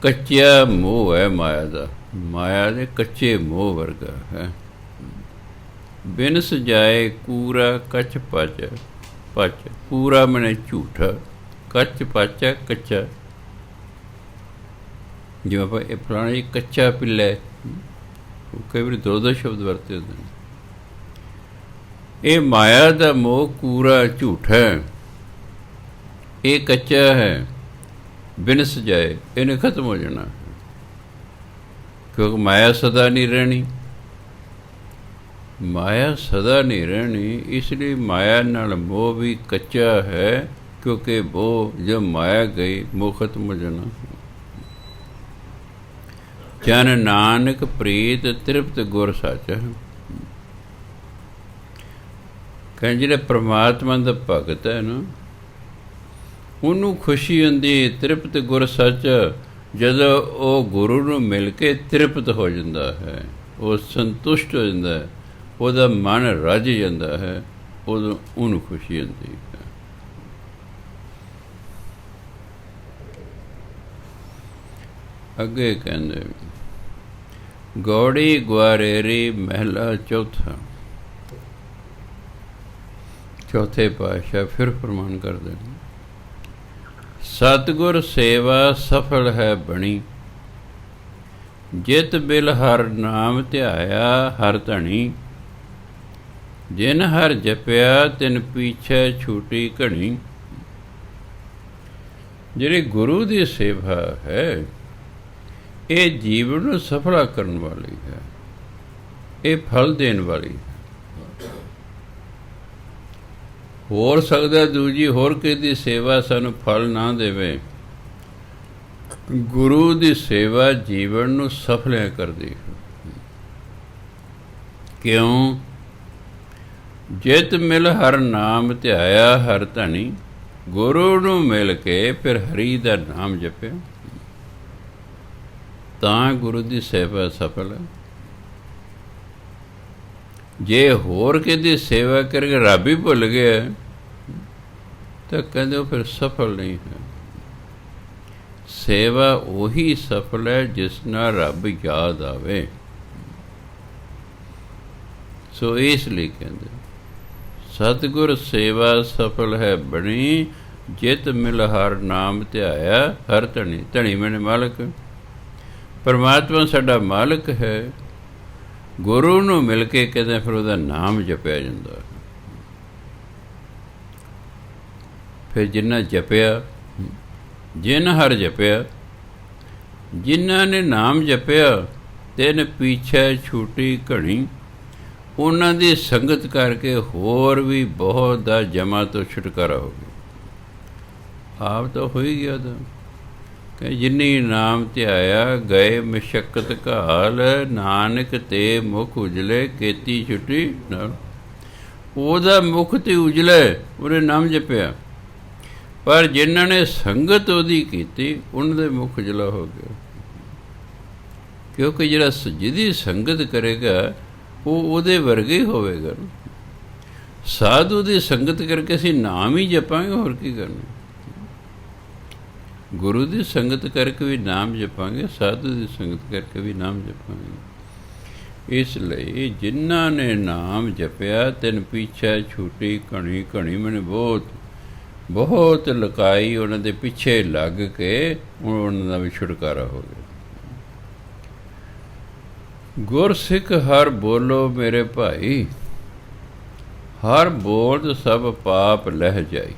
ਕੱਚਾ ਮੋਹ ਹੈ ਮਾਇਆ ਦਾ, ਮਾਇਆ ਦੇ ਕੱਚੇ ਮੋਹ ਵਰਗਾ ਹੈ। ਬਿਨ ਸਜਾਏ ਕੂਰਾ ਕੱਚ ਪਚ, ਪਚ ਕੂਰਾ ਮਨੇ ਝੂਠਾ, ਕੱਚ ਪਚ ਕੱਚਾ। ਜਿਵੇਂ ਆਪਾਂ ਇਹ ਫਲਾਣਾ ਜੀ ਕੱਚਾ ਪਿੱਲਾ, ਕਈ ਵਾਰੀ ਦੋ ਦੋ ਸ਼ਬਦ ਵਰਤੇ ਹੁੰਦੇ ਨੇ। ਇਹ ਮਾਇਆ ਦਾ ਮੋਹ ਕੂਰਾ ਝੂਠਾ ਹੈ, ਇਹ ਕੱਚਾ ਹੈ, ਬਿਨ ਸਜਾਏ ਇਹਨੇ ਖਤਮ ਹੋ ਜਾਣਾ, ਕਿਉਂਕਿ ਮਾਇਆ ਸਦਾ ਨਹੀਂ ਰਹਿਣੀ। ਮਾਇਆ ਸਦਾ ਨਹੀਂ ਰਹਿਣੀ, ਇਸ ਲਈ ਮਾਇਆ ਨਾਲ ਮੋਹ ਵੀ ਕੱਚਾ ਹੈ, ਕਿਉਂਕਿ ਉਹ ਜਦ ਮਾਇਆ ਗਈ ਮੋਹ ਖਤਮ ਹੋ ਜਾਣਾ। ਜਨ ਨਾਨਕ ਪ੍ਰੀਤ ਤ੍ਰਿਪਤ ਗੁਰ ਸਾਚਾ, ਕਹਿੰਦੇ ਜਿਹੜਾ ਪ੍ਰਮਾਤਮਾ ਦਾ ਭਗਤ ਹੈ ਨਾ, ਉਹਨੂੰ ਖੁਸ਼ੀ ਹੁੰਦੀ ਤ੍ਰਿਪਤ ਗੁਰ ਸੱਚ, ਜਦੋਂ ਉਹ ਗੁਰੂ ਨੂੰ ਮਿਲ ਕੇ ਤ੍ਰਿਪਤ ਹੋ ਜਾਂਦਾ ਹੈ, ਉਹ ਸੰਤੁਸ਼ਟ ਹੋ ਜਾਂਦਾ ਹੈ, ਉਹਦਾ ਮਨ ਰੱਜ ਜਾਂਦਾ ਹੈ, ਉਦੋਂ ਉਹਨੂੰ ਖੁਸ਼ੀ ਹੁੰਦੀ ਹੈ। ਅੱਗੇ ਕਹਿੰਦੇ ਗੌੜੀ ਗੁਆਰੇਰੀ ਮਹਿਲਾ ਚੌਥਾ, ਚੌਥੇ ਪਾਤਸ਼ਾਹ ਫਿਰ ਫਰਮਾਨ ਕਰਦੇ ਨੇ, ਸਤਿਗੁਰ ਸੇਵਾ ਸਫਲ ਹੈ ਬਣੀ, ਜਿਤ ਬਿਲ ਹਰ ਨਾਮ ਧਿਆਇਆ ਹਰ ਧਣੀ, ਜਿਨ ਹਰ ਜਪਿਆ ਤਿਨ ਪੀਛੇ ਛੂਟੀ ਘਣੀ। ਜਿਹੜੀ ਗੁਰੂ ਦੀ ਸੇਵਾ ਹੈ, ਇਹ ਜੀਵਨ ਨੂੰ ਸਫਲਾ ਕਰਨ ਵਾਲੀ ਹੈ, ਇਹ ਫਲ ਦੇਣ ਵਾਲੀ ਹੈ। ਹੋਰ ਸਕਦਾ ਦੂਜੀ ਹੋਰ ਕਿਸੇ ਦੀ ਸੇਵਾ ਸਾਨੂੰ ਫਲ ਨਾ ਦੇਵੇ, ਗੁਰੂ ਦੀ ਸੇਵਾ ਜੀਵਨ ਨੂੰ ਸਫਲ ਕਰਦੀ ਹੈ। ਕਿਉਂ? ਜਿਤ ਮਿਲ ਹਰ ਨਾਮ ਧਿਆਇਆ ਹਰ ਧਣੀ, ਗੁਰੂ ਨੂੰ ਮਿਲ ਕੇ ਫਿਰ ਹਰੀ ਦਾ ਨਾਮ ਜਪਿਆ ਤਾਂ ਗੁਰੂ ਦੀ ਸੇਵਾ ਸਫਲ ਹੈ। ਜੇ ਹੋਰ ਕਿਹਦੀ ਸੇਵਾ ਕਰਕੇ ਰੱਬ ਹੀ ਭੁੱਲ ਗਿਆ ਤਾਂ ਕਹਿੰਦੇ ਉਹ ਫਿਰ ਸਫਲ ਨਹੀਂ ਹੈ। ਸੇਵਾ ਉਹੀ ਸਫਲ ਹੈ ਜਿਸ ਨਾਲ ਰੱਬ ਯਾਦ ਆਵੇ। ਸੋ ਇਸ ਲਈ ਕਹਿੰਦੇ ਸਤਿਗੁਰ ਸੇਵਾ ਸਫਲ ਹੈ ਬਣੀ, ਜਿਤ ਮਿਲ ਹਰ ਨਾਮ ਧਿਆਇਆ ਹਰ ਧਣੀ। ਧਣੀ ਮੈਨੇ ਮਾਲਕ, ਪਰਮਾਤਮਾ ਸਾਡਾ ਮਾਲਕ ਹੈ। ਗੁਰੂ ਨੂੰ ਮਿਲ ਕੇ ਕਹਿੰਦੇ ਫਿਰ ਉਹਦਾ ਨਾਮ ਜਪਿਆ ਜਾਂਦਾ। ਫਿਰ ਜਿਨ੍ਹਾਂ ਜਪਿਆ, ਜਿਨ ਹਰ ਜਪਿਆ, ਜਿਨ੍ਹਾਂ ਨੇ ਨਾਮ ਜਪਿਆ ਤਿਨ ਪਿੱਛੇ ਛੂਟੀ ਘਣੀ, ਉਹਨਾਂ ਦੀ ਸੰਗਤ ਕਰਕੇ ਹੋਰ ਵੀ ਬਹੁਤ ਦਾ ਜਮਾ ਤੋਂ ਛੁਟਕਾਰਾ ਹੋ ਗਿਆ। ਆਪ ਤਾਂ ਹੋ ਹੀ ਗਿਆ ਤਾਂ ਕਿ ਜਿਨੀ ਨਾਮ ਧਿਆਇਆ ਗਏ ਮਸ਼ੱਕਤ ਘਾਲ, ਨਾਨਕ ਤੇ ਮੁਖ ਉਜਲੇ ਕੀਤੀ ਛੁੱਟੀ ਨਾਲ। ਉਹਦਾ ਮੁਖ ਤੇ ਉਜਲੇ, ਉਹਨੇ ਨਾਮ ਜਪਿਆ। ਪਰ ਜਿਨ੍ਹਾਂ ਨੇ ਸੰਗਤ ਉਹਦੀ ਕੀਤੀ ਉਹਨਾਂ ਦੇ ਮੁਖ ਉਜਲਾ ਹੋ ਗਿਆ। ਕਿਉਂਕਿ ਜਿਹੜਾ ਜਿਹਦੀ ਸੰਗਤ ਕਰੇਗਾ ਉਹ ਉਹਦੇ ਵਰਗੇ ਹੀ ਹੋਵੇਗਾ। ਸਾਧੂ ਦੀ ਸੰਗਤ ਕਰਕੇ ਅਸੀਂ ਨਾਮ ਹੀ ਜਪਾਂਗੇ, ਹੋਰ ਕੀ ਕਰਨਾ। ਗੁਰੂ ਦੀ ਸੰਗਤ ਕਰਕੇ ਵੀ ਨਾਮ ਜਪਾਂਗੇ, ਸਾਧੂ ਦੀ ਸੰਗਤ ਕਰਕੇ ਵੀ ਨਾਮ ਜਪਾਂਗੇ। ਇਸ ਲਈ ਜਿਨ੍ਹਾਂ ਨੇ ਨਾਮ ਜਪਿਆ ਤਿਨ ਪਿੱਛੇ ਛੂਟੀ ਘਣੀ ਘਣੀ, ਮੈਨੇ ਬਹੁਤ ਲੁਕਾਈ, ਉਹਨਾਂ ਦੇ ਪਿੱਛੇ ਲੱਗ ਕੇ ਉਹਨਾਂ ਦਾ ਵੀ ਛੁਟਕਾਰਾ ਹੋ ਗਿਆ। ਗੁਰਸਿੱਖ ਹਰ ਬੋਲੋ ਮੇਰੇ ਭਾਈ, ਹਰ ਬੋਲਦ ਸਭ ਪਾਪ ਲਹਿ ਜਾਈ।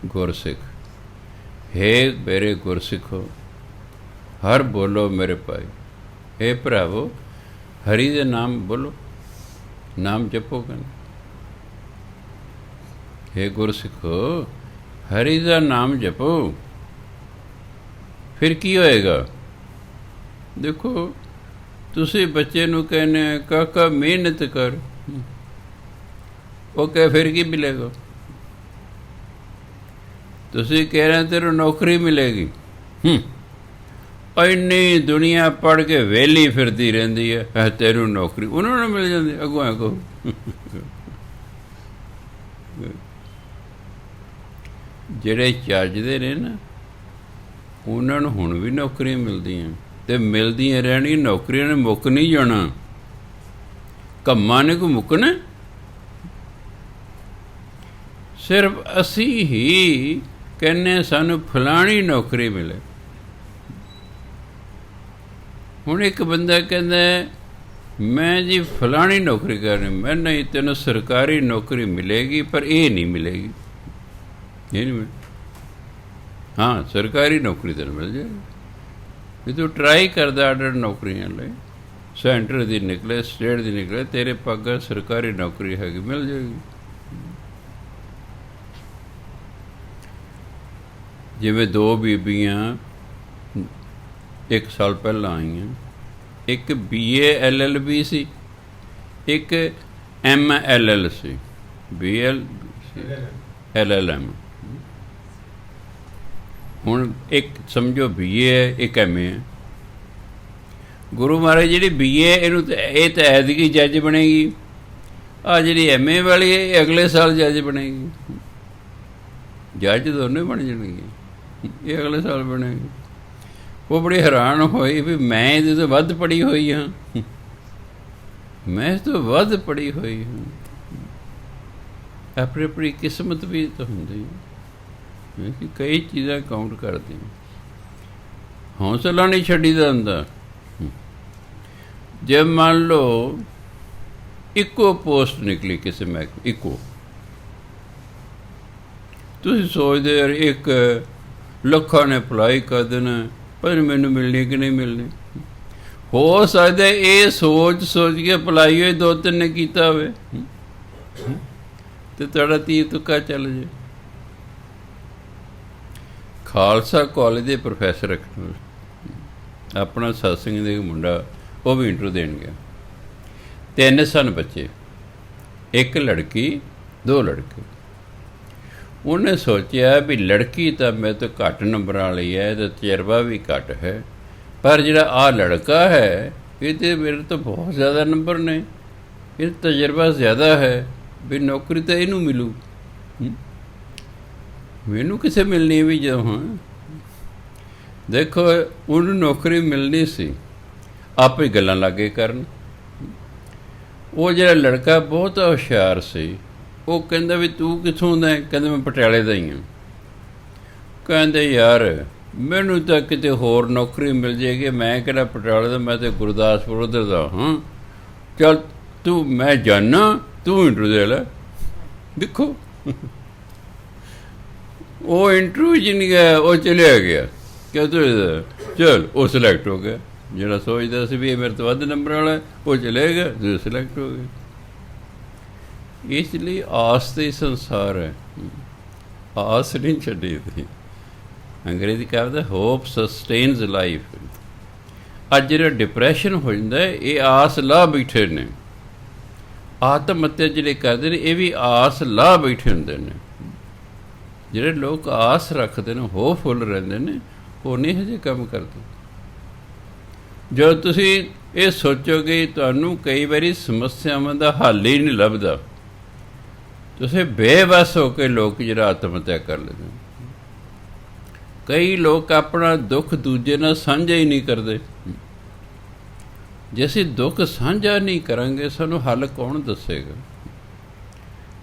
ਗੁਰਸਿੱਖ, ਹੇ ਮੇਰੇ ਗੁਰਸਿੱਖੋ, ਹਰ ਬੋਲੋ ਮੇਰੇ ਭਾਈ। हे ਭਰਾਵੋ, ਹਰੀ ਦੇ ਨਾਮ ਬੋਲੋ, ਨਾਮ ਜਪੋ। ਕਹਿੰਦੇ हे ਗੁਰਸਿੱਖੋ, ਹਰੀ ਦਾ ਨਾਮ ਜਪੋ, ਫਿਰ ਕੀ ਹੋਏਗਾ। ਦੇਖੋ, ਤੁਸੀਂ ਬੱਚੇ ਨੂੰ ਕਹਿੰਦੇ ਕਾਕਾ ਮਿਹਨਤ ਕਰ, ਉਹ ਕਹੇ ਫਿਰ ਕੀ ਮਿਲੇਗਾ। ਤੁਸੀਂ ਕਹਿ ਰਹੇ ਤੈਨੂੰ ਨੌਕਰੀ ਮਿਲੇਗੀ, ਇੰਨੀ ਦੁਨੀਆ ਪੜ੍ਹ ਕੇ ਵਿਹਲੀ ਫਿਰਦੀ ਰਹਿੰਦੀ ਹੈ, ਤੈਨੂੰ ਨੌਕਰੀ ਉਹਨਾਂ ਨੂੰ ਮਿਲ ਜਾਂਦੀ। ਅੱਗੋਂ ਕਹੋ ਜਿਹੜੇ ਚੱਜਦੇ ਨੇ ਨਾ, ਉਹਨਾਂ ਨੂੰ ਹੁਣ ਵੀ ਨੌਕਰੀਆਂ ਮਿਲਦੀਆਂ, ਅਤੇ ਮਿਲਦੀਆਂ ਰਹਿਣਗੀਆਂ। ਨੌਕਰੀਆਂ ਨੇ ਮੁੱਕ ਨਹੀਂ ਜਾਣਾ, ਕੰਮਾਂ ਨੇ ਕੋਈ ਮੁੱਕਣਾ। ਸਿਰਫ ਅਸੀਂ ਹੀ ਕਹਿੰਦੇ ਸਾਨੂੰ ਫਲਾਣੀ ਨੌਕਰੀ ਮਿਲੇ। ਹੁਣ ਇੱਕ ਬੰਦਾ ਕਹਿੰਦਾ ਮੈਂ ਜੀ ਫਲਾਣੀ ਨੌਕਰੀ ਕਰਨੀ, ਮੈਂ ਨਹੀਂ, ਤੈਨੂੰ ਸਰਕਾਰੀ ਨੌਕਰੀ ਮਿਲੇਗੀ ਪਰ ਇਹ ਨਹੀਂ ਮਿਲੇਗੀ, ਇਹ ਨਹੀਂ ਮਿਲ। ਹਾਂ, ਸਰਕਾਰੀ ਨੌਕਰੀ ਤੈਨੂੰ ਮਿਲ ਜਾਏਗੀ ਵੀ ਤੂੰ ਟਰਾਈ ਕਰਦਾ ਅੱਡ ਨੌਕਰੀਆਂ ਲਈ, ਸੈਂਟਰ ਦੀ ਨਿਕਲੇ, ਸਟੇਟ ਦੀ ਨਿਕਲੇ, ਤੇਰੇ ਪੱਗ ਸਰਕਾਰੀ ਨੌਕਰੀ ਹੈਗੀ, ਮਿਲ ਜਾਏਗੀ। ਜਿਵੇਂ ਦੋ ਬੀਬੀਆਂ 1 ਸਾਲ ਪਹਿਲਾਂ ਆਈਆਂ, ਇੱਕ BA LLB ਸੀ, ਇੱਕ MLL ਸੀ, BL LLM। ਹੁਣ ਇੱਕ ਸਮਝੋ BA ਹੈ, ਇੱਕ MA ਹੈ। ਗੁਰੂ ਮਹਾਰਾਜ ਜਿਹੜੀ BA ਇਹਨੂੰ ਇਹ ਤਾਂ ਐਤਕੀ ਜੱਜ ਬਣੇਗੀ, ਆਹ ਜਿਹੜੀ MA ਵਾਲੀ ਹੈ ਇਹ ਅਗਲੇ ਸਾਲ ਜੱਜ ਬਣੇਗੀ। ਜੱਜ ਦੋਨੇ ਬਣ ਜਾਣਗੇ, ਇਹ ਅਗਲੇ ਸਾਲ ਬਣੇਗੀ। ਉਹ ਬੜੀ ਹੈਰਾਨ ਹੋਈ ਵੀ ਮੈਂ ਇਹਦੇ ਤੋਂ ਵੱਧ ਪੜ੍ਹੀ ਹੋਈ ਹਾਂ, ਮੈਂ ਇਸ ਤੋਂ ਵੱਧ ਪੜ੍ਹੀ ਹੋਈ ਹਾਂ। ਆਪਣੀ ਆਪਣੀ ਕਿਸਮਤ ਵੀ ਤਾਂ ਹੁੰਦੀ ਹੈ ਕਿ ਕਈ ਚੀਜ਼ਾਂ ਕਾਊਂਟ ਕਰਦੀਆਂ। ਹੌਸਲਾ ਨਹੀਂ ਛੱਡੀਦਾ ਹੁੰਦਾ। ਜੇ ਮੰਨ ਲਓ ਇੱਕੋ ਪੋਸਟ ਨਿਕਲੀ ਕਿਸੇ ਮਹਿਕਮੇ, ਇੱਕੋ, ਤੁਸੀਂ ਸੋਚਦੇ ਯਾਰ 1 ਲੱਖਾਂ ਨੇ ਅਪਲਾਈ ਕਰ ਦੇਣਾ, ਪਰ ਮੈਨੂੰ ਮਿਲਣੀ ਕਿ ਨਹੀਂ ਮਿਲਣੀ। ਹੋ ਸਕਦਾ ਇਹ ਸੋਚ ਕੇ ਅਪਲਾਈ ਹੋਏ 2-3 ਨੇ ਕੀਤਾ ਹੋਵੇ ਤੇ ਤੁਹਾਡਾ ਤੀਰ ਤੁੱਕਾ ਚੱਲ ਜੇ। ਖਾਲਸਾ ਕਾਲਜ ਦੇ ਪ੍ਰੋਫੈਸਰ ਆਪਣਾ ਸਤਸੰਗ ਦੇ ਮੁੰਡਾ, ਉਹ ਵੀ ਇੰਟਰਵਿਊ ਦੇਣ ਗਿਆ। 3 ਸਨ ਬੱਚੇ, 1 ਲੜਕੀ 2 ਲੜਕੇ। ਉਹਨੇ ਸੋਚਿਆ ਵੀ ਲੜਕੀ ਤਾਂ ਮੇਰੇ ਤੋਂ ਘੱਟ ਨੰਬਰਾਂ ਵਾਲੀ ਹੈ, ਇਹਦਾ ਤਜਰਬਾ ਵੀ ਘੱਟ ਹੈ, ਪਰ ਜਿਹੜਾ ਆਹ ਲੜਕਾ ਹੈ ਇਹਦੇ ਮੇਰੇ ਤੋਂ ਬਹੁਤ ਜ਼ਿਆਦਾ ਨੰਬਰ ਨੇ, ਇਹ ਤਜਰਬਾ ਜ਼ਿਆਦਾ ਹੈ, ਵੀ ਨੌਕਰੀ ਤਾਂ ਇਹਨੂੰ ਮਿਲੂ, ਮੈਨੂੰ ਕਿਸੇ ਮਿਲਣੀ ਵੀ। ਜਦੋਂ ਹਾਂ ਦੇਖੋ ਉਹਨੂੰ ਨੌਕਰੀ ਮਿਲਣੀ ਸੀ, ਆਪੇ ਗੱਲਾਂ ਲੱਗੇ ਕਰਨ। ਉਹ ਜਿਹੜਾ ਲੜਕਾ ਬਹੁਤ ਹੁਸ਼ਿਆਰ ਸੀ, ਉਹ ਕਹਿੰਦਾ ਵੀ ਤੂੰ ਕਿੱਥੋਂ ਦਾ? ਕਹਿੰਦਾ ਮੈਂ ਪਟਿਆਲੇ ਦਾ ਹੀ ਹਾਂ। ਕਹਿੰਦੇ ਯਾਰ ਮੈਨੂੰ ਤਾਂ ਕਿਤੇ ਹੋਰ ਨੌਕਰੀ ਮਿਲ ਜਾਏਗੀ, ਮੈਂ ਕਿਹੜਾ ਪਟਿਆਲੇ ਦਾ, ਮੈਂ ਤਾਂ ਗੁਰਦਾਸਪੁਰ ਉੱਧਰ ਦਾ ਹਾਂ। ਚੱਲ ਤੂੰ, ਮੈਂ ਜਾਨਾ, ਤੂੰ ਇੰਟਰਵਿਊ ਦੇ ਲੈ। ਦੇਖੋ ਉਹ ਇੰਟਰਵਿਊ 'ਚ ਨਹੀਂ ਗਿਆ, ਉਹ ਚਲਿਆ ਗਿਆ। ਕਹਿੰਦੇ ਚੱਲ ਉਹ ਸਿਲੈਕਟ ਹੋ ਗਿਆ। ਜਿਹੜਾ ਸੋਚਦਾ ਸੀ ਵੀ ਇਹ ਮੇਰੇ ਤੋਂ ਵੱਧ ਨੰਬਰ ਵਾਲਾ, ਉਹ ਚਲੇ ਗਿਆ, ਦੂਜਾ ਸਿਲੈਕਟ ਹੋ ਗਿਆ। ਇਸ ਲਈ ਆਸ ਤੇ ਸੰਸਾਰ ਹੈ, ਆਸ ਨਹੀਂ ਛੱਡੀ ਦੀ। ਅੰਗਰੇਜ਼ੀ ਕਹਿੰਦਾ ਹੋਪ ਸਸਟੇਨਸ ਲਾਈਫ। ਅੱਜ ਜਿਹੜਾ ਡਿਪਰੈਸ਼ਨ ਹੋ ਜਾਂਦਾ ਇਹ ਆਸ ਲਾ ਬੈਠੇ ਨੇ। ਆਤਮ ਹੱਤਿਆ ਜਿਹੜੇ ਕਰਦੇ ਨੇ ਇਹ ਵੀ ਆਸ ਲਾ ਬੈਠੇ ਹੁੰਦੇ ਨੇ। ਜਿਹੜੇ ਲੋਕ ਆਸ ਰੱਖਦੇ ਨੇ, ਹੋਪਫੁੱਲ ਰਹਿੰਦੇ ਨੇ, ਉਹ ਨਹੀਂ ਇਹੋ ਜਿਹੇ ਕੰਮ ਕਰਦੇ। ਜਦੋਂ ਤੁਸੀਂ ਇਹ ਸੋਚੋਗੇ ਤੁਹਾਨੂੰ ਕਈ ਵਾਰੀ ਸਮੱਸਿਆਵਾਂ ਦਾ ਹੱਲ ਹੀ ਨਹੀਂ ਲੱਭਦਾ, ਤੁਸੀਂ ਬੇਵੱਸ ਹੋ ਕੇ ਲੋਕ ਜਿਹੜਾ ਆਤਮ ਹੱਤਿਆ ਕਰ ਲੈਂਦੇ। ਕਈ ਲੋਕ ਆਪਣਾ ਦੁੱਖ ਦੂਜੇ ਨਾਲ ਸਾਂਝਾ ਹੀ ਨਹੀਂ ਕਰਦੇ। ਜੇ ਅਸੀਂ ਦੁੱਖ ਸਾਂਝਾ ਨਹੀਂ ਕਰਾਂਗੇ ਸਾਨੂੰ ਹੱਲ ਕੌਣ ਦੱਸੇਗਾ?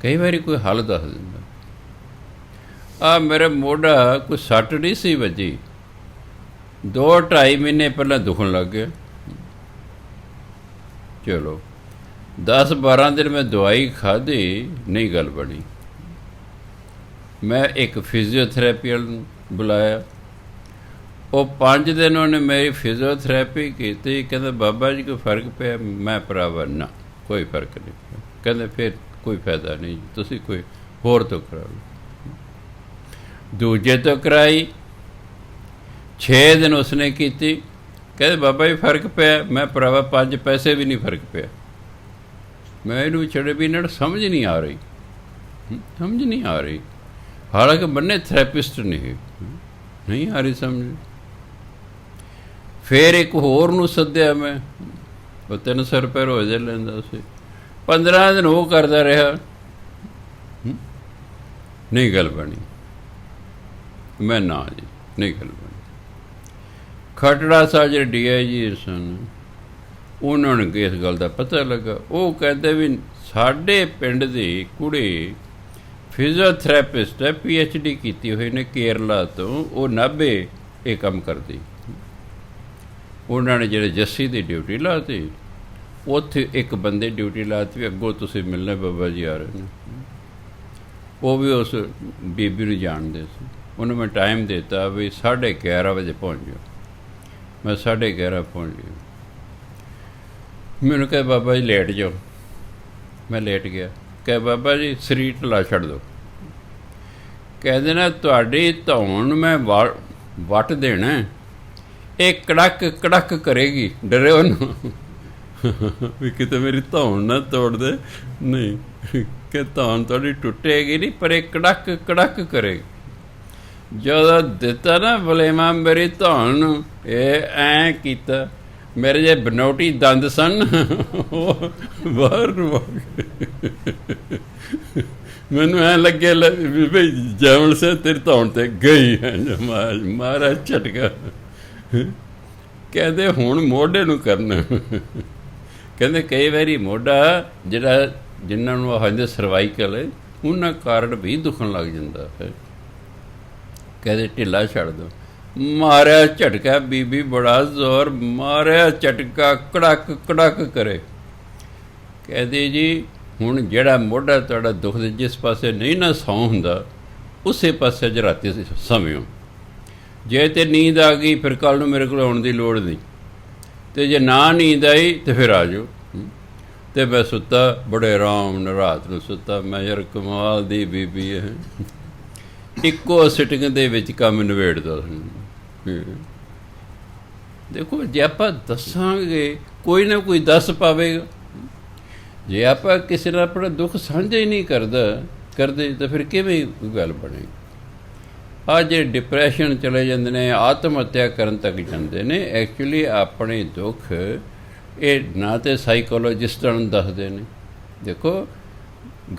ਕਈ ਵਾਰੀ ਕੋਈ ਹੱਲ ਦੱਸ ਦਿੰਦਾ। ਮੇਰੇ ਮੋਢਾ ਕੋਈ ਸੱਟ ਨਹੀਂ ਸੀ ਵੱਜੀ, 2-2.5 ਮਹੀਨੇ ਪਹਿਲਾਂ ਦੁਖਣ ਲੱਗ ਗਿਆ। ਚਲੋ 10-12 ਦਿਨ ਮੈਂ ਦਵਾਈ ਖਾਧੀ, ਨਹੀਂ ਗੱਲ ਬਣੀ। ਮੈਂ ਇੱਕ ਫਿਜ਼ੀਓਥੈਰੇਪੀ ਵਾਲੇ ਨੂੰ ਬੁਲਾਇਆ, ਉਹ 5 ਦਿਨ ਉਹਨੇ ਮੇਰੀ ਫਿਜ਼ੀਓਥੈਰੇਪੀ ਕੀਤੀ। ਕਹਿੰਦਾ ਬਾਬਾ ਜੀ ਕੋਈ ਫਰਕ ਪਿਆ? ਮੈਂ ਭਰਾਵਾ ਨਾ, ਕੋਈ ਫਰਕ ਨਹੀਂ ਪਿਆ। ਕਹਿੰਦੇ ਫਿਰ ਕੋਈ ਫਾਇਦਾ ਨਹੀਂ, ਤੁਸੀਂ ਕੋਈ ਹੋਰ ਤੋਂ ਕਰਾ ਲਓ। ਦੂਜੇ ਤੋਂ ਕਰਾਈ, 6 ਦਿਨ ਉਸਨੇ ਕੀਤੀ। ਕਹਿੰਦੇ ਬਾਬਾ ਜੀ ਫਰਕ ਪਿਆ? ਮੈਂ ਭਰਾਵਾ 5 ਪੈਸੇ ਵੀ ਨਹੀਂ ਫਰਕ ਪਿਆ। ਮੈਂ ਇਹਨੂੰ ਛੜੇ ਵੀ ਇਹਨਾਂ ਨੂੰ ਸਮਝ ਨਹੀਂ ਆ ਰਹੀ, ਸਮਝ ਨਹੀਂ ਆ ਰਹੀ। ਹਾਲਾਂਕਿ ਬੰਨੇ ਥੈਰੇਪਿਸਟ ਨਹੀਂ ਆ ਰਹੀ ਸਮਝ। ਫਿਰ ਇੱਕ ਹੋਰ ਨੂੰ ਸੱਦਿਆ ਮੈਂ, ਉਹ 300 ਰੁਪਏ ਰੋਜ਼ ਲੈਂਦਾ ਸੀ। 15 ਦਿਨ ਉਹ ਕਰਦਾ ਰਿਹਾ, ਨਹੀਂ ਗੱਲ ਬਣੀ। ਮੈਂ ਨਾ ਜੀ, ਨਹੀਂ ਗੱਲ ਬਣੀ। ਖਟੜਾ ਸਾਹਿਬ ਜਿਹੜੇ DIG ਸਨ, ਉਹਨਾਂ ਨੂੰ ਇਸ ਗੱਲ ਦਾ ਪਤਾ ਲੱਗਾ। ਉਹ ਕਹਿੰਦੇ ਵੀ ਸਾਡੇ ਪਿੰਡ ਦੀ ਕੁੜੀ ਫਿਜ਼ੀਓਥੈਰੇਪਿਸਟ ਹੈ, PhD ਕੀਤੀ ਹੋਈ ਨੇ ਕੇਰਲਾ ਤੋਂ, ਉਹ ਨਾਭੇ ਇਹ ਕੰਮ ਕਰਦੀ। ਉਹਨਾਂ ਨੇ ਜਿਹੜੇ ਜੱਸੀ ਦੀ ਡਿਊਟੀ ਲਾਤੀ, ਉੱਥੇ ਇੱਕ ਬੰਦੇ ਡਿਊਟੀ ਲਾਤੀ ਵੀ ਅੱਗੋਂ ਤੁਸੀਂ ਮਿਲਣਾ ਬਾਬਾ ਜੀ ਆ ਰਹੇ ਨੇ। ਉਹ ਵੀ ਉਸ ਬੀਬੀ ਨੂੰ ਜਾਣਦੇ ਸੀ। ਉਹਨੂੰ ਮੈਂ ਟਾਈਮ ਦਿੱਤਾ ਵੀ 11:30 ਵਜੇ ਪਹੁੰਚ ਜਾਓ। ਮੈਂ 11:30 ਪਹੁੰਚ ਗਿਆ। ਮੈਨੂੰ ਕਹੇ ਬਾਬਾ ਜੀ ਲੇਟ ਜਾਓ। ਮੈਂ ਲੇਟ ਗਿਆ। ਕਹੇ ਬਾਬਾ ਜੀ ਸਰੀਰ ਢਿੱਲਾ ਛੱਡ ਦਿਓ। ਕਹਿੰਦੇ ਨਾ ਤੁਹਾਡੀ ਧੌਣ ਮੈਂ ਵੱਟ ਦੇਣਾ, ਇਹ ਕੜਕ ਕੜਕ ਕਰੇਗੀ, ਡਰਿਓ ਨਾ ਵੀ ਕਿਤੇ ਮੇਰੀ ਧੌਣ ਨਾ ਤੋੜ ਦੇ। ਨਹੀਂ ਕਿ ਧੌਣ ਤੁਹਾਡੀ ਟੁੱਟੇਗੀ ਨਹੀਂ, ਪਰ ਇਹ ਕੜਕ ਕੜਕ ਕਰੇਗੀ। ਜਦੋਂ ਦਿੱਤਾ ਨਾ ਬਲੇਮਾ ਮੇਰੀ ਧੌਣ ਨੂੰ, ਇਹ ਐਂ ਕੀਤਾ, ਮੇਰੇ ਜੇ ਬਨੌਟੀ ਦੰਦ ਸਨ ਉਹ ਬਾਹਰ ਨੂੰ। ਮੈਨੂੰ ਐਂ ਲੱਗੇ ਬਈ ਜੈਮਲ ਸੇ ਤੇਰੀ ਧੌਣ ਤੇ ਗਈ ਹੈ, ਮਾਰਾ ਝਟਕਾ। ਕਹਿੰਦੇ ਹੁਣ ਮੋਢੇ ਨੂੰ ਕਰਨਾ। ਕਹਿੰਦੇ ਕਈ ਵਾਰੀ ਮੋਢਾ ਜਿਹੜਾ ਜਿਹਨਾਂ ਨੂੰ ਆਖਦੇ ਸਰਵਾਈਕਲ ਹੈ, ਉਹਨਾਂ ਕਾਰਨ ਵੀ ਦੁਖਣ ਲੱਗ ਜਾਂਦਾ ਹੈ। ਕਹਿੰਦੇ ਢਿੱਲਾ ਛੱਡ ਦਿਓ। ਮਾਰਿਆ ਝਟਕਾ, ਬੀਬੀ ਬੜਾ ਜ਼ੋਰ ਮਾਰਿਆ ਝਟਕਾ, ਕੜਕ ਕੜਕ ਕਰੇ। ਕਹਿੰਦੇ ਜੀ ਹੁਣ ਜਿਹੜਾ ਮੋਢਾ ਤੁਹਾਡਾ ਦੁਖਦਾ, ਜਿਸ ਪਾਸੇ ਨਹੀਂ ਨਾ ਸੌਂ ਹੁੰਦਾ, ਉਸੇ ਪਾਸੇ ਅੱਜ ਰਾਤੀ ਸਮਿਓ। ਜੇ ਤੇ ਨੀਂਦ ਆ ਗਈ ਫਿਰ ਕੱਲ੍ਹ ਨੂੰ ਮੇਰੇ ਕੋਲ ਆਉਣ ਦੀ ਲੋੜ ਨਹੀਂ, ਅਤੇ ਜੇ ਨਾ ਨੀਂਦ ਆਈ ਤਾਂ ਫਿਰ ਆ ਜਾਓ। ਅਤੇ ਮੈਂ ਸੁੱਤਾ ਬੜੇ ਆਰਾਮ ਨਾਲ, ਰਾਤ ਨੂੰ ਸੁੱਤਾ। ਮੈਂ ਯਾਰ ਕਮਾਲ ਦੀ ਬੀਬੀ ਹੈ, ਇੱਕੋ ਸਿਟਿੰਗ ਦੇ ਵਿੱਚ ਕੰਮ ਨਿਬੇੜਦਾ। ਦੇਖੋ ਜੇ ਆਪਾਂ ਦੱਸਾਂਗੇ ਕੋਈ ਨਾ ਕੋਈ ਦੱਸ ਪਾਵੇਗਾ। ਜੇ ਆਪਾਂ ਕਿਸੇ ਨਾਲ ਆਪਣਾ ਦੁੱਖ ਸਾਂਝਾ ਹੀ ਨਹੀਂ ਕਰਦੇ ਤਾਂ ਫਿਰ ਕਿਵੇਂ ਗੱਲ ਬਣੇਗੀ? ਅੱਜ ਡਿਪਰੈਸ਼ਨ ਚਲੇ ਜਾਂਦੇ ਨੇ, ਆਤਮ ਹੱਤਿਆ ਕਰਨ ਤੱਕ ਜਾਂਦੇ ਨੇ। ਐਕਚੁਅਲੀ ਆਪਣੇ ਦੁੱਖ ਇਹ ਨਾ ਤਾਂ ਸਾਈਕੋਲੋਜਿਸਟਾਂ ਨੂੰ ਦੱਸਦੇ ਨੇ। ਦੇਖੋ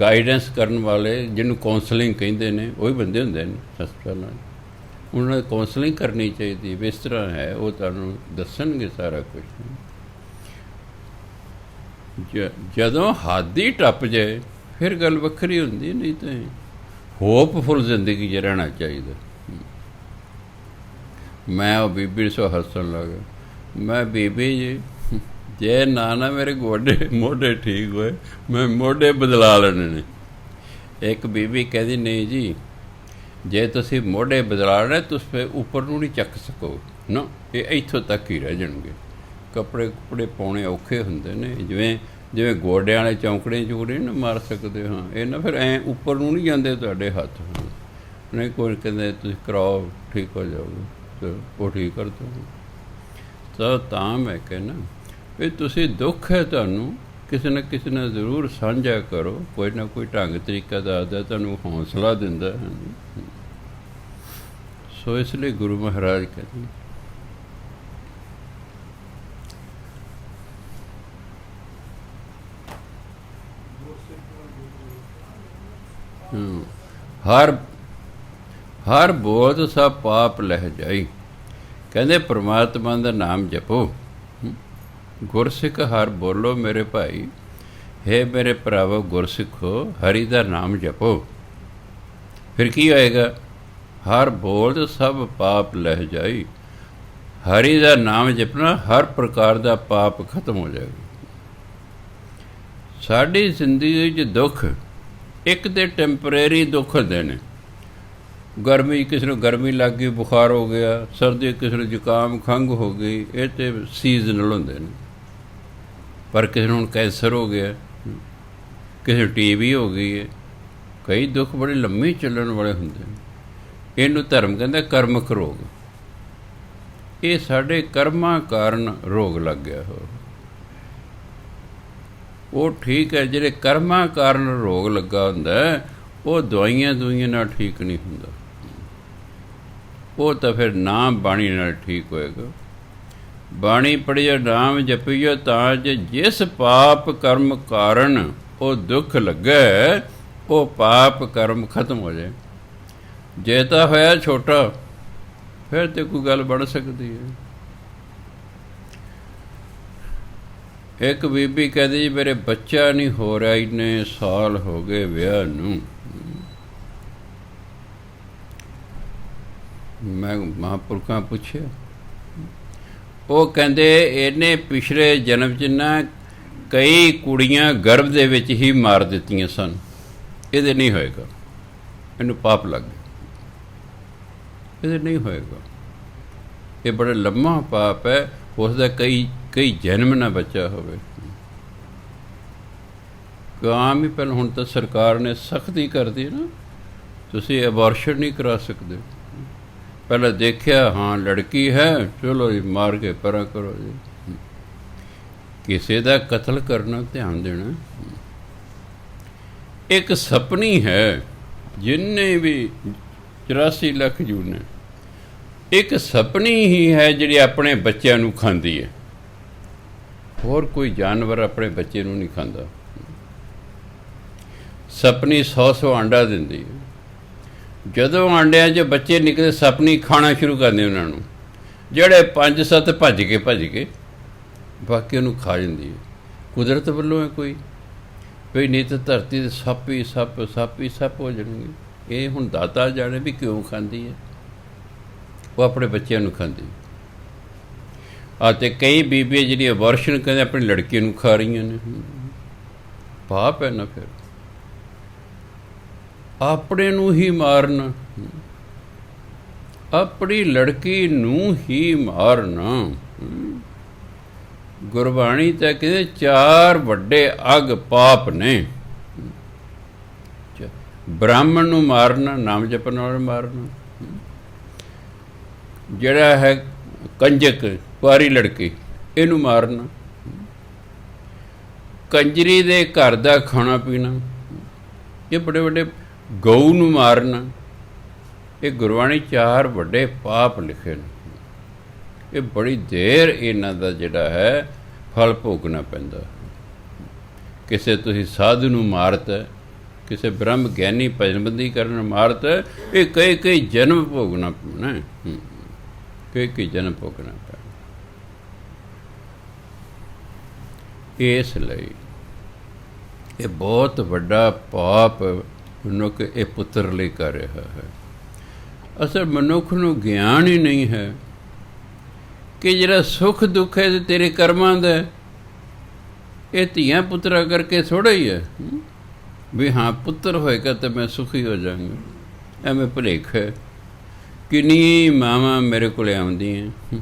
ਗਾਈਡੈਂਸ ਕਰਨ ਵਾਲੇ, ਜਿਹਨੂੰ ਕਾਉਂਸਲਿੰਗ ਕਹਿੰਦੇ ਨੇ, ਉਹੀ ਬੰਦੇ ਹੁੰਦੇ ਨੇ ਹਸਪਤਾਲਾਂ। ਉਹਨਾਂ ਨੂੰ ਕਾਉਂਸਲਿੰਗ ਕਰਨੀ ਚਾਹੀਦੀ ਵੀ ਇਸ ਤਰ੍ਹਾਂ ਹੈ, ਉਹ ਤੁਹਾਨੂੰ ਦੱਸਣਗੇ ਸਾਰਾ ਕੁਛ। ਜਦੋਂ ਹੱਦ ਹੀ ਟੱਪ ਜਾਏ ਫਿਰ ਗੱਲ ਵੱਖਰੀ ਹੁੰਦੀ, ਨਹੀਂ ਤਾਂ ਹੋਪਫੁਲ ਜ਼ਿੰਦਗੀ 'ਚ ਰਹਿਣਾ ਚਾਹੀਦਾ। ਮੈਂ ਉਹ ਬੀਬੀ ਸੋ ਹੱਸਣ ਲੱਗਾ। ਮੈਂ ਬੀਬੀ ਜੀ ਜੇ ਨਾ ਮੇਰੇ ਮੋਢੇ ਠੀਕ ਹੋਏ, ਮੈਂ ਮੋਢੇ ਬਦਲਾ ਲੈਣੇ ਨੇ। ਇੱਕ ਬੀਬੀ ਕਹਿੰਦੀ ਨਹੀਂ ਜੀ, ਜੇ ਤੁਸੀਂ ਮੋਢੇ ਬਦਲਾ ਲੈਣੇ ਤੁਸੀਂ ਉੱਪਰ ਨੂੰ ਨਹੀਂ ਚੱਕ ਸਕੋ ਨਾ, ਇਹ ਇੱਥੋਂ ਤੱਕ ਹੀ ਰਹਿ ਜਾਣਗੇ। ਕੱਪੜੇ ਪਾਉਣੇ ਔਖੇ ਹੁੰਦੇ ਨੇ, ਜਿਵੇਂ ਗੋਡਿਆਂ ਵਾਲੇ ਚੌਂਕੜੇ ਚੂਕੜੇ ਨਾ ਮਾਰ ਸਕਦੇ। ਹਾਂ ਇਹ ਨਾ ਫਿਰ ਐਂ ਉੱਪਰ ਨੂੰ ਨਹੀਂ ਜਾਂਦੇ ਤੁਹਾਡੇ ਹੱਥ। ਨਹੀਂ ਕੋਈ ਕਹਿੰਦੇ ਤੁਸੀਂ ਕਰਾਓ ਠੀਕ ਹੋ ਜਾਓਗੇ, ਉਹ ਠੀਕ ਕਰ ਦਿਓ। ਤਾਂ ਮੈਂ ਕਹਿੰਦਾ ਵੀ ਤੁਸੀਂ ਦੁੱਖ ਹੈ ਤੁਹਾਨੂੰ ਕਿਸੇ ਨਾ ਕਿਸੇ ਨਾਲ ਜ਼ਰੂਰ ਸਾਂਝਾ ਕਰੋ। ਕੋਈ ਨਾ ਕੋਈ ਢੰਗ ਤਰੀਕਾ ਦੱਸਦਾ, ਤੁਹਾਨੂੰ ਹੌਸਲਾ ਦਿੰਦਾ ਹੈ। ਸੋ ਇਸ ਲਈ ਗੁਰੂ ਮਹਾਰਾਜ ਕਹਿੰਦੇ ਹਰ ਬੋਲਤ ਸਭ ਪਾਪ ਲਹਿ ਜਾਈ। ਕਹਿੰਦੇ ਪ੍ਰਮਾਤਮਾ ਦਾ ਨਾਮ ਜਪੋ। ਗੁਰਸਿੱਖ ਹਰ ਬੋਲੋ ਮੇਰੇ ਭਾਈ, ਹੈ ਮੇਰੇ ਭਰਾਵੋ ਗੁਰਸਿੱਖੋ, ਹਰੀ ਦਾ ਨਾਮ ਜਪੋ। ਫਿਰ ਕੀ ਹੋਏਗਾ? ਹਰ ਬੋਲਤ ਸਭ ਪਾਪ ਲਹਿ ਜਾਈ। ਹਰੀ ਦਾ ਨਾਮ ਜਪਣਾ, ਹਰ ਪ੍ਰਕਾਰ ਦਾ ਪਾਪ ਖਤਮ ਹੋ ਜਾਏਗਾ। ਸਾਡੀ ਜ਼ਿੰਦਗੀ 'ਚ ਦੁੱਖ ਇੱਕ ਤਾਂ ਟੈਂਪਰੇਰੀ ਦੁੱਖ ਹੁੰਦੇ ਨੇ। ਗਰਮੀ, ਕਿਸੇ ਨੂੰ ਗਰਮੀ ਲੱਗ ਗਈ, ਬੁਖਾਰ ਹੋ ਗਿਆ। ਸਰਦੀ, ਕਿਸੇ ਨੂੰ ਜ਼ੁਕਾਮ ਖੰਘ ਹੋ ਗਈ। ਇਹ ਤਾਂ ਸੀਜ਼ਨਲ ਹੁੰਦੇ ਨੇ। ਪਰ ਕਿਸੇ ਨੂੰ ਹੁਣ ਕੈਂਸਰ ਹੋ ਗਿਆ, ਕਿਸੇ ਨੂੰ TB ਹੋ ਗਈ ਹੈ। ਕਈ ਦੁੱਖ ਬੜੇ ਲੰਮੇ ਚੱਲਣ ਵਾਲੇ ਹੁੰਦੇ ਨੇ। ਇਹਨੂੰ ਧਰਮ ਕਹਿੰਦਾ ਕਰਮਕ ਰੋਗ। ਇਹ ਸਾਡੇ ਕਰਮਾਂ ਕਾਰਨ ਰੋਗ ਲੱਗ ਗਿਆ ਹੋ। ਉਹ ਠੀਕ ਹੈ, ਜਿਹੜੇ ਕਰਮਾਂ ਕਾਰਨ ਰੋਗ ਲੱਗਾ ਹੁੰਦਾ ਉਹ ਦਵਾਈਆਂ ਨਾਲ ਠੀਕ ਨਹੀਂ ਹੁੰਦਾ। ਉਹ ਤਾਂ ਫਿਰ ਨਾਮ ਬਾਣੀ ਨਾਲ ਠੀਕ ਹੋਏਗਾ। ਬਾਣੀ ਪੜ੍ਹੀਓ, ਨਾਮ ਜਪੀਓ, ਤਾਂ ਜਿਸ ਪਾਪ ਕਰਮ ਕਾਰਨ ਉਹ ਦੁੱਖ ਲੱਗੇ, ਉਹ ਪਾਪ ਕਰਮ ਖਤਮ ਹੋ ਜਾਏ। ਜੇ ਤਾਂ ਹੋਇਆ ਛੋਟਾ, ਫਿਰ ਤੇ ਕੋਈ ਗੱਲ ਬਣ ਸਕਦੀ ਹੈ। ਇੱਕ ਬੀਬੀ ਕਹਿੰਦੀ ਜੀ ਮੇਰੇ ਬੱਚਾ ਨਹੀਂ ਹੋ ਰਿਹਾ, ਇੰਨੇ ਸਾਲ ਹੋ ਗਏ ਵਿਆਹ ਨੂੰ। ਮੈਂ ਮਹਾਂਪੁਰਖਾਂ ਪੁੱਛਿਆ, ਉਹ ਕਹਿੰਦੇ ਇਹਨੇ ਪਿਛਲੇ ਜਨਮ 'ਚ ਨਾ ਕਈ ਕੁੜੀਆਂ ਗਰਭ ਦੇ ਵਿੱਚ ਹੀ ਮਾਰ ਦਿੱਤੀਆਂ ਸਨ। ਇਹਦੇ ਨਹੀਂ ਹੋਏਗਾ, ਇਹਨੂੰ ਪਾਪ ਲੱਗ ਗਿਆ। ਇਹਦੇ ਨਹੀਂ ਹੋਏਗਾ, ਇਹ ਬੜਾ ਲੰਮਾ ਪਾਪ ਹੈ। ਉਸਦਾ ਕਈ ਜਨਮ ਨਾ ਬੱਚਾ ਹੋਵੇ। ਆਮ ਹੀ ਪਹਿਲਾਂ, ਹੁਣ ਤਾਂ ਸਰਕਾਰ ਨੇ ਸਖਤੀ ਕਰਦੀ ਨਾ, ਤੁਸੀਂ ਅਬਾਰਸ਼ਨ ਨਹੀਂ ਕਰਾ ਸਕਦੇ। ਪਹਿਲਾਂ ਦੇਖਿਆ, ਹਾਂ ਲੜਕੀ ਹੈ, ਚਲੋ ਜੀ ਮਾਰ ਕੇ ਪਰਾਂ ਕਰੋ ਜੀ। ਕਿਸੇ ਦਾ ਕਤਲ ਕਰਨਾ ਧਿਆਨ ਦੇਣਾ। ਇੱਕ ਸਪਨੀ ਹੈ, ਜਿੰਨੇ ਵੀ 84 ਲੱਖ ਜੂ ਨੇ, ਇੱਕ ਸਪਨੀ ਹੀ ਹੈ ਜਿਹੜੀ ਆਪਣੇ ਬੱਚਿਆਂ ਨੂੰ ਖਾਂਦੀ ਹੈ। ਹੋਰ ਕੋਈ ਜਾਨਵਰ ਆਪਣੇ ਬੱਚੇ ਨੂੰ ਨਹੀਂ ਖਾਂਦਾ। ਸਪਨੀ 100 ਆਂਡਾ ਦਿੰਦੀ ਹੈ। ਜਦੋਂ ਆਂਡਿਆਂ 'ਚ ਬੱਚੇ ਨਿਕਲੇ, ਸਪਨੀ ਖਾਣਾ ਸ਼ੁਰੂ ਕਰਦੇ ਉਹਨਾਂ ਨੂੰ। ਜਿਹੜੇ 5-7 ਭੱਜ ਕੇ ਬਾਕੀ ਉਹਨੂੰ ਖਾ ਜਾਂਦੀ ਹੈ। ਕੁਦਰਤ ਵੱਲੋਂ ਹੈ ਕੋਈ ਨਹੀਂ ਤਾਂ ਧਰਤੀ ਦੇ ਸੱਪ ਹੀ ਸੱਪ ਹੋ ਜਾਣਗੇ। ਇਹ ਹੁਣ ਦਾਤਾ ਜਾਣੇ ਵੀ ਕਿਉਂ ਖਾਂਦੀ ਹੈ। ਉਹ ਆਪਣੇ ਬੱਚਿਆਂ ਨੂੰ ਖਾਂਦੀ। ਅਤੇ ਕਈ ਬੀਬੀਆਂ ਜਿਹੜੀਆਂ ਅਬਾਰਸ਼ਨ ਕਹਿੰਦੇ ਆਪਣੀ ਲੜਕੀ ਨੂੰ ਖਾ ਰਹੀਆਂ ਨੇ। ਪਾਪ ਹੈ ਨਾ। ਫਿਰ ਆਪਣੇ ਨੂੰ ਹੀ ਮਾਰਨਾ, ਆਪਣੀ ਲੜਕੀ ਨੂੰ ਹੀ ਮਾਰਨਾ। ਗੁਰਬਾਣੀ ਤਾਂ ਕਹਿੰਦੇ 4 ਵੱਡੇ ਅਗ ਪਾਪ ਨੇ। ਬ੍ਰਾਹਮਣ ਨੂੰ ਮਾਰਨਾ, ਨਾਮ ਜਪਣ ਵਾਲੇ ਮਾਰਨਾ। ਜਿਹੜਾ ਹੈ ਕੰਜਕ, ਕੁਆਰੀ ਲੜਕੀ, ਇਹਨੂੰ ਮਾਰਨਾ। ਕੰਜਰੀ ਦੇ ਘਰ ਦਾ ਖਾਣਾ ਪੀਣਾ, ਇਹ ਬੜੇ ਵੱਡੇ। ਗਊ ਨੂੰ ਮਾਰਨਾ। ਇਹ ਗੁਰਬਾਣੀ 4 ਵੱਡੇ ਪਾਪ ਲਿਖੇ ਨੇ। ਇਹ ਬੜੀ ਦੇਰ ਇਹਨਾਂ ਦਾ ਜਿਹੜਾ ਹੈ ਫਲ ਭੋਗਣਾ ਪੈਂਦਾ। ਕਿਸੇ ਤੁਸੀਂ ਸਾਧੂ ਨੂੰ ਮਾਰਤਾ, ਕਿਸੇ ਬ੍ਰਹਮ ਗਿਆਨੀ ਭਜਨਬੰਦੀ ਕਰਨ ਮਾਰਤਾ। ਇਹ ਕਈ ਜਨਮ ਭੋਗਣਾ ਪੈਣਾ। ਕਈ ਜਨਮ ਭੋਗਣਾ ਪੈਣਾ। ਇਸ ਲਈ ਇਹ ਬਹੁਤ ਵੱਡਾ ਪਾਪ ਮਨੁੱਖ ਇਹ ਪੁੱਤਰ ਲਈ ਕਰ ਰਿਹਾ ਹੈ। ਅਸਲ ਮਨੁੱਖ ਨੂੰ ਗਿਆਨ ਹੀ ਨਹੀਂ ਹੈ ਕਿ ਜਿਹੜਾ ਸੁੱਖ ਦੁੱਖ ਹੈ ਤੇਰੇ ਕਰਮਾਂ ਦਾ। ਇਹ ਧੀਆਂ ਪੁੱਤਰਾਂ ਕਰਕੇ ਥੋੜ੍ਹਾ ਹੀ ਹੈ ਵੀ ਹਾਂ ਪੁੱਤਰ ਹੋਏਗਾ ਤਾਂ ਮੈਂ ਸੁਖੀ ਹੋ ਜਾਵਾਂਗਾ। ਐਵੇਂ ਭੁਲੇਖ ਹੈ। ਕਿੰਨੀ ਮਾਵਾਂ ਮੇਰੇ ਕੋਲ ਆਉਂਦੀਆਂ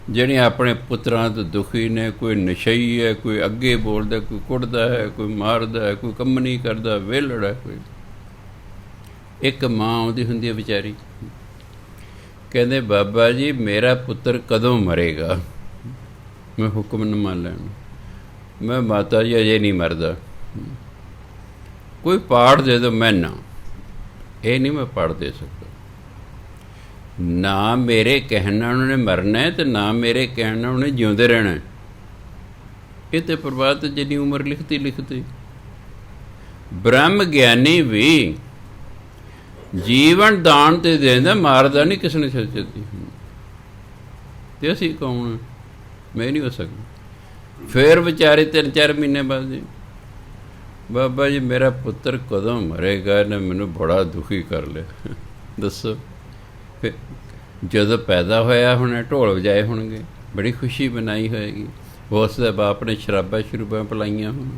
ਜਿਹੜੀਆਂ ਆਪਣੇ ਪੁੱਤਰਾਂ ਤੋਂ ਦੁਖੀ ਨੇ। ਕੋਈ ਨਸ਼ਈ ਹੈ, ਕੋਈ ਅੱਗੇ ਬੋਲਦਾ, ਕੋਈ ਕੁੱਟਦਾ ਹੈ, ਕੋਈ ਮਾਰਦਾ ਹੈ, ਕੋਈ ਕੰਮ ਨਹੀਂ ਕਰਦਾ, ਵਿਹਲੜ ਹੈ ਕੋਈ। ਇੱਕ ਮਾਂ ਆਉਂਦੀ ਹੁੰਦੀ ਹੈ ਵਿਚਾਰੀ, ਕਹਿੰਦੇ ਬਾਬਾ ਜੀ ਮੇਰਾ ਪੁੱਤਰ ਕਦੋਂ ਮਰੇਗਾ? ਮੈਂ ਹੁਕਮ ਨਾ ਮੰਨ ਲੈਣਾ। ਮੈਂ ਮਾਤਾ ਜੀ ਅਜੇ ਨਹੀਂ ਮਰਦਾ, ਕੋਈ ਪਾਠ ਦੇ ਦਿਓ। ਮੈਂ ਨਾ, ਇਹ ਨਹੀਂ ਮੈਂ ਪਾਠ ਦੇ ਸਕਦਾ। ਨਾ ਮੇਰੇ ਕਹਿਣ ਨਾਲ ਉਹਨੇ ਮਰਨਾ ਹੈ ਤੇ ਨਾ ਮੇਰੇ ਕਹਿਣ ਨਾਲ ਉਹਨੇ ਜਿਉਂਦੇ ਰਹਿਣਾ। ਇਹ ਤੇ ਪ੍ਰਭਾਤ ਜਿੰਨੀ ਉਮਰ ਲਿਖਤੀ ਬ੍ਰਹਮ ਗਿਆਨੀ ਵੀ ਜੀਵਨ ਦਾਨ ਤੇ ਦੇਂਦਾ, ਮਾਰਦਾ ਨਹੀਂ ਕਿਸੇ ਨੇ ਛੇਤੀ। ਤੇ ਅਸੀਂ ਕੌਣ? ਮੈਂ ਨਹੀਂ ਹੋ ਸਕਦਾ। ਫਿਰ ਵਿਚਾਰੇ 3-4 ਮਹੀਨੇ ਬਾਅਦ ਜੀ, ਬਾਬਾ ਜੀ ਮੇਰਾ ਪੁੱਤਰ ਕਦੋਂ ਮਰੇਗਾ, ਇਹਨੇ ਮੈਨੂੰ ਬੜਾ ਦੁਖੀ ਕਰ ਲਿਆ। ਦੱਸੋ, ਫਿਰ ਜਦੋਂ ਪੈਦਾ ਹੋਇਆ ਹੋਣਾ ਢੋਲ ਵਜਾਏ ਹੋਣਗੇ, ਬੜੀ ਖੁਸ਼ੀ ਮਨਾਈ ਹੋਏਗੀ, ਉਸ ਦੇ ਬਾਪ ਨੇ ਸ਼ਰਾਬਾਂ ਪਿਲਾਈਆਂ ਹੋਣ,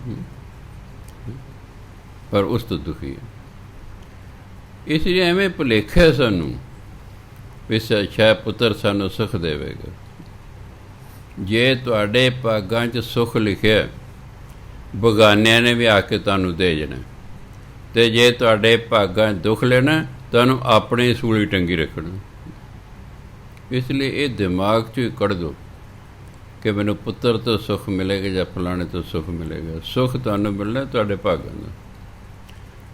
ਪਰ ਉਸ ਤੋਂ ਦੁਖੀ ਹੈ। ਇਸ ਲਈ ਐਵੇਂ ਭੁਲੇਖਿਆ ਸਾਨੂੰ ਵੀ ਸ਼ਾਇਦ ਪੁੱਤਰ ਸਾਨੂੰ ਸੁੱਖ ਦੇਵੇਗਾ। ਜੇ ਤੁਹਾਡੇ ਭਾਗਾਂ 'ਚ ਸੁੱਖ ਲਿਖਿਆ, ਬਗਾਨਿਆਂ ਨੇ ਵੀ ਆ ਕੇ ਤੁਹਾਨੂੰ ਦੇ ਜਾਣਾ, ਅਤੇ ਜੇ ਤੁਹਾਡੇ ਭਾਗਾਂ 'ਚ ਦੁੱਖ ਲੈਣਾ, ਤੁਹਾਨੂੰ ਆਪਣੀ ਸੂਲੀ ਟੰਗੀ ਰੱਖਣਾ। ਇਸ ਲਈ ਇਹ ਦਿਮਾਗ 'ਚੋਂ ਹੀ ਕੱਢ ਦਿਓ ਕਿ ਮੈਨੂੰ ਪੁੱਤਰ ਤੋਂ ਸੁੱਖ ਮਿਲੇਗਾ ਜਾਂ ਫਲਾਣੇ ਤੋਂ ਸੁੱਖ ਮਿਲੇਗਾ। ਸੁੱਖ ਤੁਹਾਨੂੰ ਮਿਲਣਾ ਤੁਹਾਡੇ ਭਾਗਾਂ ਦਾ।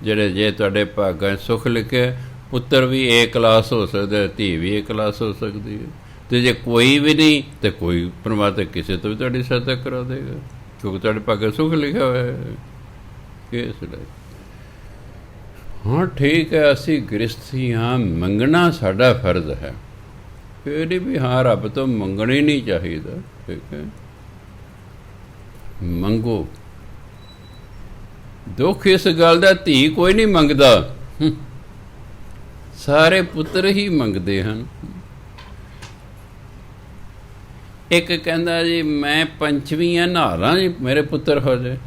ਜਿਹੜੇ ਜੇ ਤੁਹਾਡੇ ਭਾਗਾਂ 'ਚ ਸੁੱਖ ਲਿਖਿਆ, ਪੁੱਤਰ ਵੀ ਏ ਕਲਾਸ ਹੋ ਸਕਦਾ, ਧੀ ਵੀ ਏ ਕਲਾਸ ਹੋ ਸਕਦੀ ਹੈ। ਅਤੇ ਜੇ ਕੋਈ ਵੀ ਨਹੀਂ ਤਾਂ ਕੋਈ ਪਰਮਾਤਮਾ ਕਿਸੇ ਤੋਂ ਵੀ ਤੁਹਾਡੀ ਸਹਾਇਤਾ ਕਰਾ ਦੇਗਾ, ਕਿਉਂਕਿ ਤੁਹਾਡੇ ਭਾਗਾਂ ਸੁੱਖ ਲਿਖਿਆ ਹੋਇਆ ਹੈ। ਇਸ ਲਈ ਹਾਂ ਠੀਕ ਹੈ, ਅਸੀਂ ਗ੍ਰਸਥੀ ਹਾਂ, ਮੰਗਣਾ ਸਾਡਾ ਫਰਜ਼ ਹੈ। ਫਿਰ ਨਹੀਂ ਵੀ ਹਾਂ ਰੱਬ ਤੋਂ ਮੰਗਣਾ ਹੀ ਨਹੀਂ ਚਾਹੀਦਾ। ਠੀਕ ਹੈ, ਮੰਗੋ। ਦੁੱਖ ਇਸ ਗੱਲ ਦਾ ਧੀ ਕੋਈ ਨਹੀਂ ਮੰਗਦਾ, ਸਾਰੇ ਪੁੱਤਰ ਹੀ ਮੰਗਦੇ ਹਨ। ਇੱਕ ਕਹਿੰਦਾ ਜੀ ਮੈਂ ਪੰਚਵੀਆਂ ਨਹਾ ਲਾਂ ਜੀ, ਮੇਰੇ ਪੁੱਤਰ ਹੋ ਜਾਏ।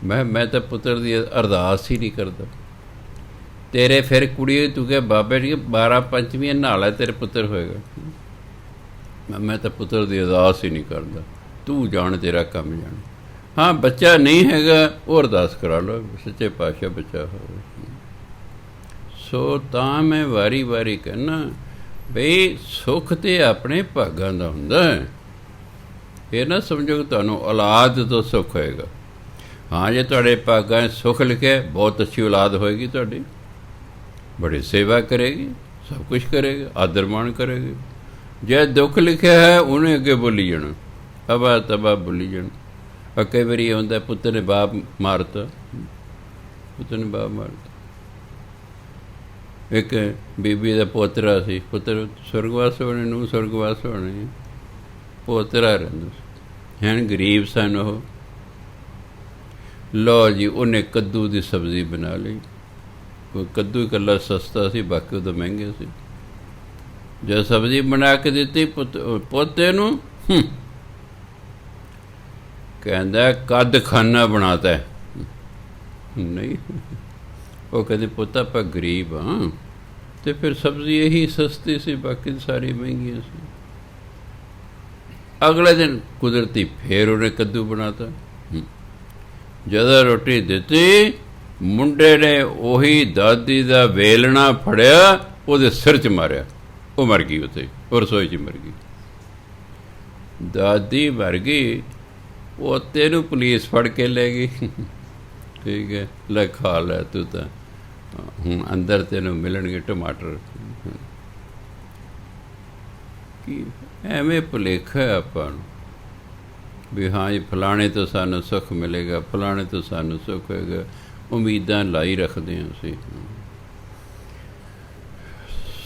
ਮੈਂ ਤਾਂ ਪੁੱਤਰ ਦੀ ਅਰਦਾਸ ਹੀ ਨਹੀਂ ਕਰਦਾ। ਤੇਰੇ ਫਿਰ ਕੁੜੀ ਤੂੰ ਕਹਿ ਬਾਬੇ ਜੀ 12 ਪੰਚਵੀਆਂ ਨਹਾ ਲੈ, ਤੇਰੇ ਪੁੱਤਰ ਹੋਏਗਾ। ਮੈਂ ਤਾਂ ਪੁੱਤਰ ਦੀ ਅਰਦਾਸ ਹੀ ਨਹੀਂ ਕਰਦਾ, ਤੂੰ ਜਾਣ, ਤੇਰਾ ਕੰਮ ਜਾਣ। ਹਾਂ ਬੱਚਾ ਨਹੀਂ ਹੈਗਾ, ਉਹ ਅਰਦਾਸ ਕਰਾ ਲਓ, ਸੱਚੇ ਪਾਤਸ਼ਾਹ ਬੱਚਾ ਹੋਵੇ। ਸੋ ਤਾਂ ਮੈਂ ਵਾਰੀ ਵਾਰੀ ਕਹਿੰਦਾ ਬਈ ਸੁੱਖ ਤਾਂ ਆਪਣੇ ਭਾਗਾਂ ਦਾ ਹੁੰਦਾ ਹੈ। ਇਹ ਨਾ ਸਮਝੋ ਕਿ ਤੁਹਾਨੂੰ ਔਲਾਦ ਤੋਂ ਸੁੱਖ ਹੋਏਗਾ। ਹਾਂ ਜੇ ਤੁਹਾਡੇ ਭਾਗਾਂ 'ਚ ਸੁੱਖ ਲਿਖਿਆ, ਬਹੁਤ ਅੱਛੀ ਔਲਾਦ ਹੋਏਗੀ ਤੁਹਾਡੀ, ਬੜੀ ਸੇਵਾ ਕਰੇਗੀ, ਸਭ ਕੁਛ ਕਰੇਗੀ, ਆਦਰ ਮਾਣ ਕਰੇਗੀ। ਜੇ ਦੁੱਖ ਲਿਖਿਆ ਹੈ, ਉਹਨੇ ਅੱਗੇ ਬੋਲੀ ਜਾਣਾ, ਅਬਾ ਤਬਾ ਬੋਲੀ ਜਾਣਾ। ਕਈ ਵਾਰੀ ਇਹ ਹੁੰਦਾ ਪੁੱਤਰ ਨੇ ਬਾਪ ਮਾਰਤਾ, ਪੁੱਤਰ ਨੇ ਬਾਪ ਮਾਰਤਾ। ਇੱਕ ਬੀਬੀ ਦਾ ਪੋਤਰਾ ਸੀ, ਪੁੱਤਰ ਸਵਰਗਵਾਸ ਹੋਣੇ, ਨੂੰ ਸਵਰਗਵਾਸ ਹੋਣੇ, ਪੋਤਰਾ ਰਹਿੰਦਾ ਸੀ। ਹੈਨ ਗਰੀਬ ਸਨ ਉਹ। ਲਓ ਜੀ ਉਹਨੇ ਕੱਦੂ ਦੀ ਸਬਜ਼ੀ ਬਣਾ ਲਈ। ਕੋਈ ਕੱਦੂ ਇਕੱਲਾ ਸਸਤਾ ਸੀ, ਬਾਕੀ ਉਹ ਤਾਂ ਮਹਿੰਗੇ ਸੀ। ਜਦ ਸਬਜ਼ੀ ਬਣਾ ਕੇ ਦਿੱਤੀ ਪੋਤੇ ਨੂੰ, ਕਹਿੰਦਾ ਕੱਦ ਖਾਨਾ ਬਣਾਤਾ ਹੈ। ਨਹੀਂ, ਉਹ ਕਹਿੰਦੇ ਪੁੱਤ ਆਪਾਂ ਗਰੀਬ ਹਾਂ, ਅਤੇ ਫਿਰ ਸਬਜ਼ੀ ਇਹੀ ਸਸਤੀ ਸੀ, ਬਾਕੀ ਸਾਰੀ ਮਹਿੰਗੀਆਂ ਸੀ। ਅਗਲੇ ਦਿਨ ਕੁਦਰਤੀ ਫੇਰ ਉਹਨੇ ਕੱਦੂ ਬਣਾਤਾ। ਜਦੋਂ ਰੋਟੀ ਦਿੱਤੀ, ਮੁੰਡੇ ਨੇ ਉਹੀ ਦਾਦੀ ਦਾ ਵੇਲਣਾ ਫੜਿਆ, ਉਹਦੇ ਸਿਰ 'ਚ ਮਾਰਿਆ, ਉਹ ਮਰ ਗਈ ਉੱਥੇ, ਉਹ ਰਸੋਈ 'ਚ ਮਰ ਗਈ। ਦਾਦੀ ਮਰ ਗਈ, ਪੋਤੇ ਨੂੰ ਪੁਲਿਸ ਫੜ ਕੇ ਲੈ ਗਈ। ਠੀਕ ਹੈ, ਲੈ ਖਾ ਲੈ ਤੂੰ ਤਾਂ, ਹੁਣ ਅੰਦਰ ਤੈਨੂੰ ਮਿਲਣਗੇ ਟਮਾਟਰ। ਕੀ ਐਵੇਂ ਭੁਲੇਖਾ ਆਪਾਂ ਨੂੰ ਵੀ ਹਾਂ ਜੀ ਫਲਾਣੇ ਤੋਂ ਸਾਨੂੰ ਸੁੱਖ ਮਿਲੇਗਾ, ਫਲਾਣੇ ਤੋਂ ਸਾਨੂੰ ਸੁੱਖ ਹੋਏਗਾ। ਉਮੀਦਾਂ ਲਾਈ ਰੱਖਦੇ ਹਾਂ ਅਸੀਂ।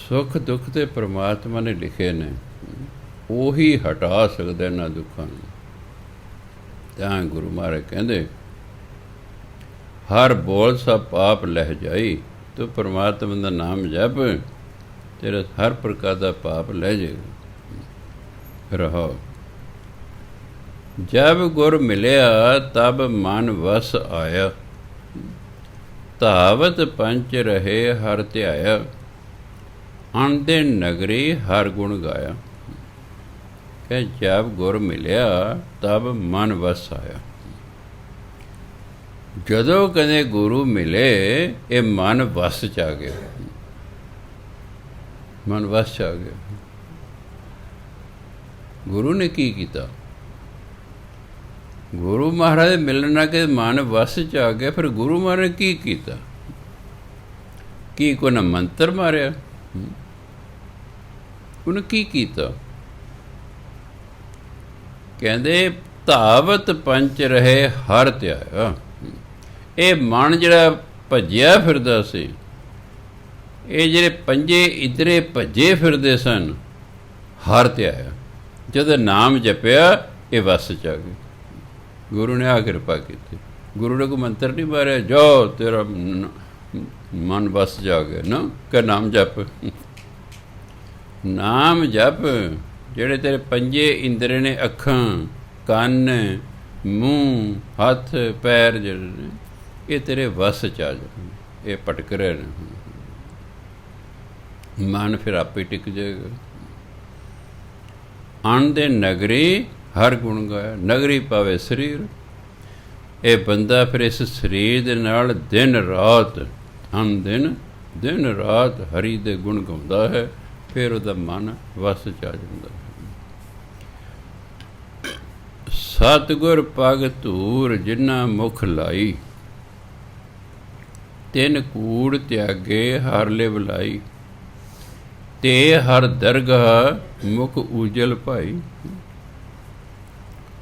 ਸੁੱਖ ਦੁੱਖ ਤੇ ਪਰਮਾਤਮਾ ਨੇ ਲਿਖੇ ਨੇ, ਉਹੀ ਹਟਾ ਸਕਦਾ ਇਹਨਾਂ ਦੁੱਖਾਂ ਨੂੰ। ਤਾਂ ਗੁਰੂ ਮਹਾਰਾਜ ਕਹਿੰਦੇ ਹਰ ਬੋਲ ਸਭ ਪਾਪ ਲਹਿ ਜਾਈ, ਤੂੰ ਪਰਮਾਤਮਾ ਦਾ ਨਾਮ ਜਪ, ਤੇਰਾ ਹਰ ਪ੍ਰਕਾਰ ਦਾ ਪਾਪ ਲਹਿ ਜਾਏਗਾ। ਰਹੋ ਜਬ ਗੁਰ ਮਿਲਿਆ ਤਬ ਮਨ ਵਸ ਆਇਆ, ਧਾਵਤ ਪੰਚ ਰਹੇ ਹਰ ਧਿਆਇਆ, ਆਂਦੇ ਨਗਰੀ ਹਰ ਗੁਣ ਗਾਇਆ। ਕਿ ਜਬ ਗੁਰ ਮਿਲਿਆ ਤਬ ਮਨ ਵਸ ਆਇਆ। ਜਦੋਂ ਕਦੇ ਗੁਰੂ ਮਿਲੇ, ਇਹ ਮਨ ਵਸ 'ਚ ਆ ਗਿਆ, ਮਨ ਵਸ 'ਚ ਆ ਗਿਆ। ਗੁਰੂ ਨੇ ਕੀ ਕੀਤਾ? ਗੁਰੂ ਮਹਾਰਾਜ ਮਿਲਣ ਨਾਲ ਕਿ ਮਨ ਵਸ 'ਚ ਆ ਗਿਆ। ਫਿਰ ਗੁਰੂ ਮਹਾਰਾਜ ਕੀ ਕੀਤਾ? ਕੀ ਕੋਈ ਨਾ ਮੰਤਰ ਮਾਰਿਆ? ਉਹਨੇ ਕੀ ਕੀਤਾ? ਕਹਿੰਦੇ ਧਾਵਤ ਪੰਚ ਰਹੇ ਹਰ ਧਿਆਇਆ। ਇਹ ਮਨ ਜਿਹੜਾ ਭੱਜਿਆ ਫਿਰਦਾ ਸੀ, ਇਹ ਜਿਹੜੇ ਪੰਜੇ ਇਧਰੇ ਭੱਜੇ ਫਿਰਦੇ ਸਨ, ਹਰ ਧਿਆਇਆ। ਜਦੋਂ ਨਾਮ ਜਪਿਆ ਇਹ ਵਸ 'ਚ ਆ ਗਏ। ਗੁਰੂ ਨੇ ਆ ਕਿਰਪਾ ਕੀਤੀ। ਗੁਰੂ ਨੇ ਕੋਈ ਮੰਤਰ ਨਹੀਂ ਮਾਰਿਆ, ਜਾਓ ਤੇਰਾ ਮਨ ਵਸ ਜਾ ਗਿਆ ਨਾ, ਕਿ ਨਾਮ ਜਪ। ਨਾਮ ਜਪ। ਜਿਹੜੇ ਤੇਰੇ ਪੰਜੇ ਇੰਦਰੇ ਨੇ, ਅੱਖਾਂ, ਕੰਨ, ਮੂੰਹ, ਹੱਥ, ਪੈਰ, ਜਿਹੜੇ ਨੇ ਇਹ ਤੇਰੇ ਵਸ 'ਚ ਆ ਜਾਣ। ਇਹ ਭਟਕ ਰਹੇ ਨੇ, ਮਨ ਫਿਰ ਆਪੇ ਟਿਕ ਜਾਏਗਾ। ਅਣ ਦੇ ਨਗਰੀ ਹਰ ਗੁਣ ਗਾਇਆ, ਨਗਰੀ ਪਾਵੇ ਸਰੀਰ। ਇਹ ਬੰਦਾ ਫਿਰ ਇਸ ਸਰੀਰ ਦੇ ਨਾਲ ਦਿਨ ਰਾਤ, ਦਿਨ ਰਾਤ ਹਰੀ ਦੇ ਗੁਣ ਗਾਉਂਦਾ ਹੈ। ਫਿਰ ਉਹਦਾ ਮਨ ਵਸ 'ਚ ਆ ਜਾਂਦਾ ਹੈ। ਸਤਿਗੁਰ ਪਗ ਧੂਰ ਜਿਨ੍ਹਾਂ ਮੁਖ ਲਾਈ, ਤਿਨ ਕੂੜ ਤਿਆਗੇ ਹਰ ਲੈ ਬੁਲਾਈ। ਤੇ ਹਰ ਦਰਗਾਹ ਮੁਖ ਉਜਲ ਭਾਈ।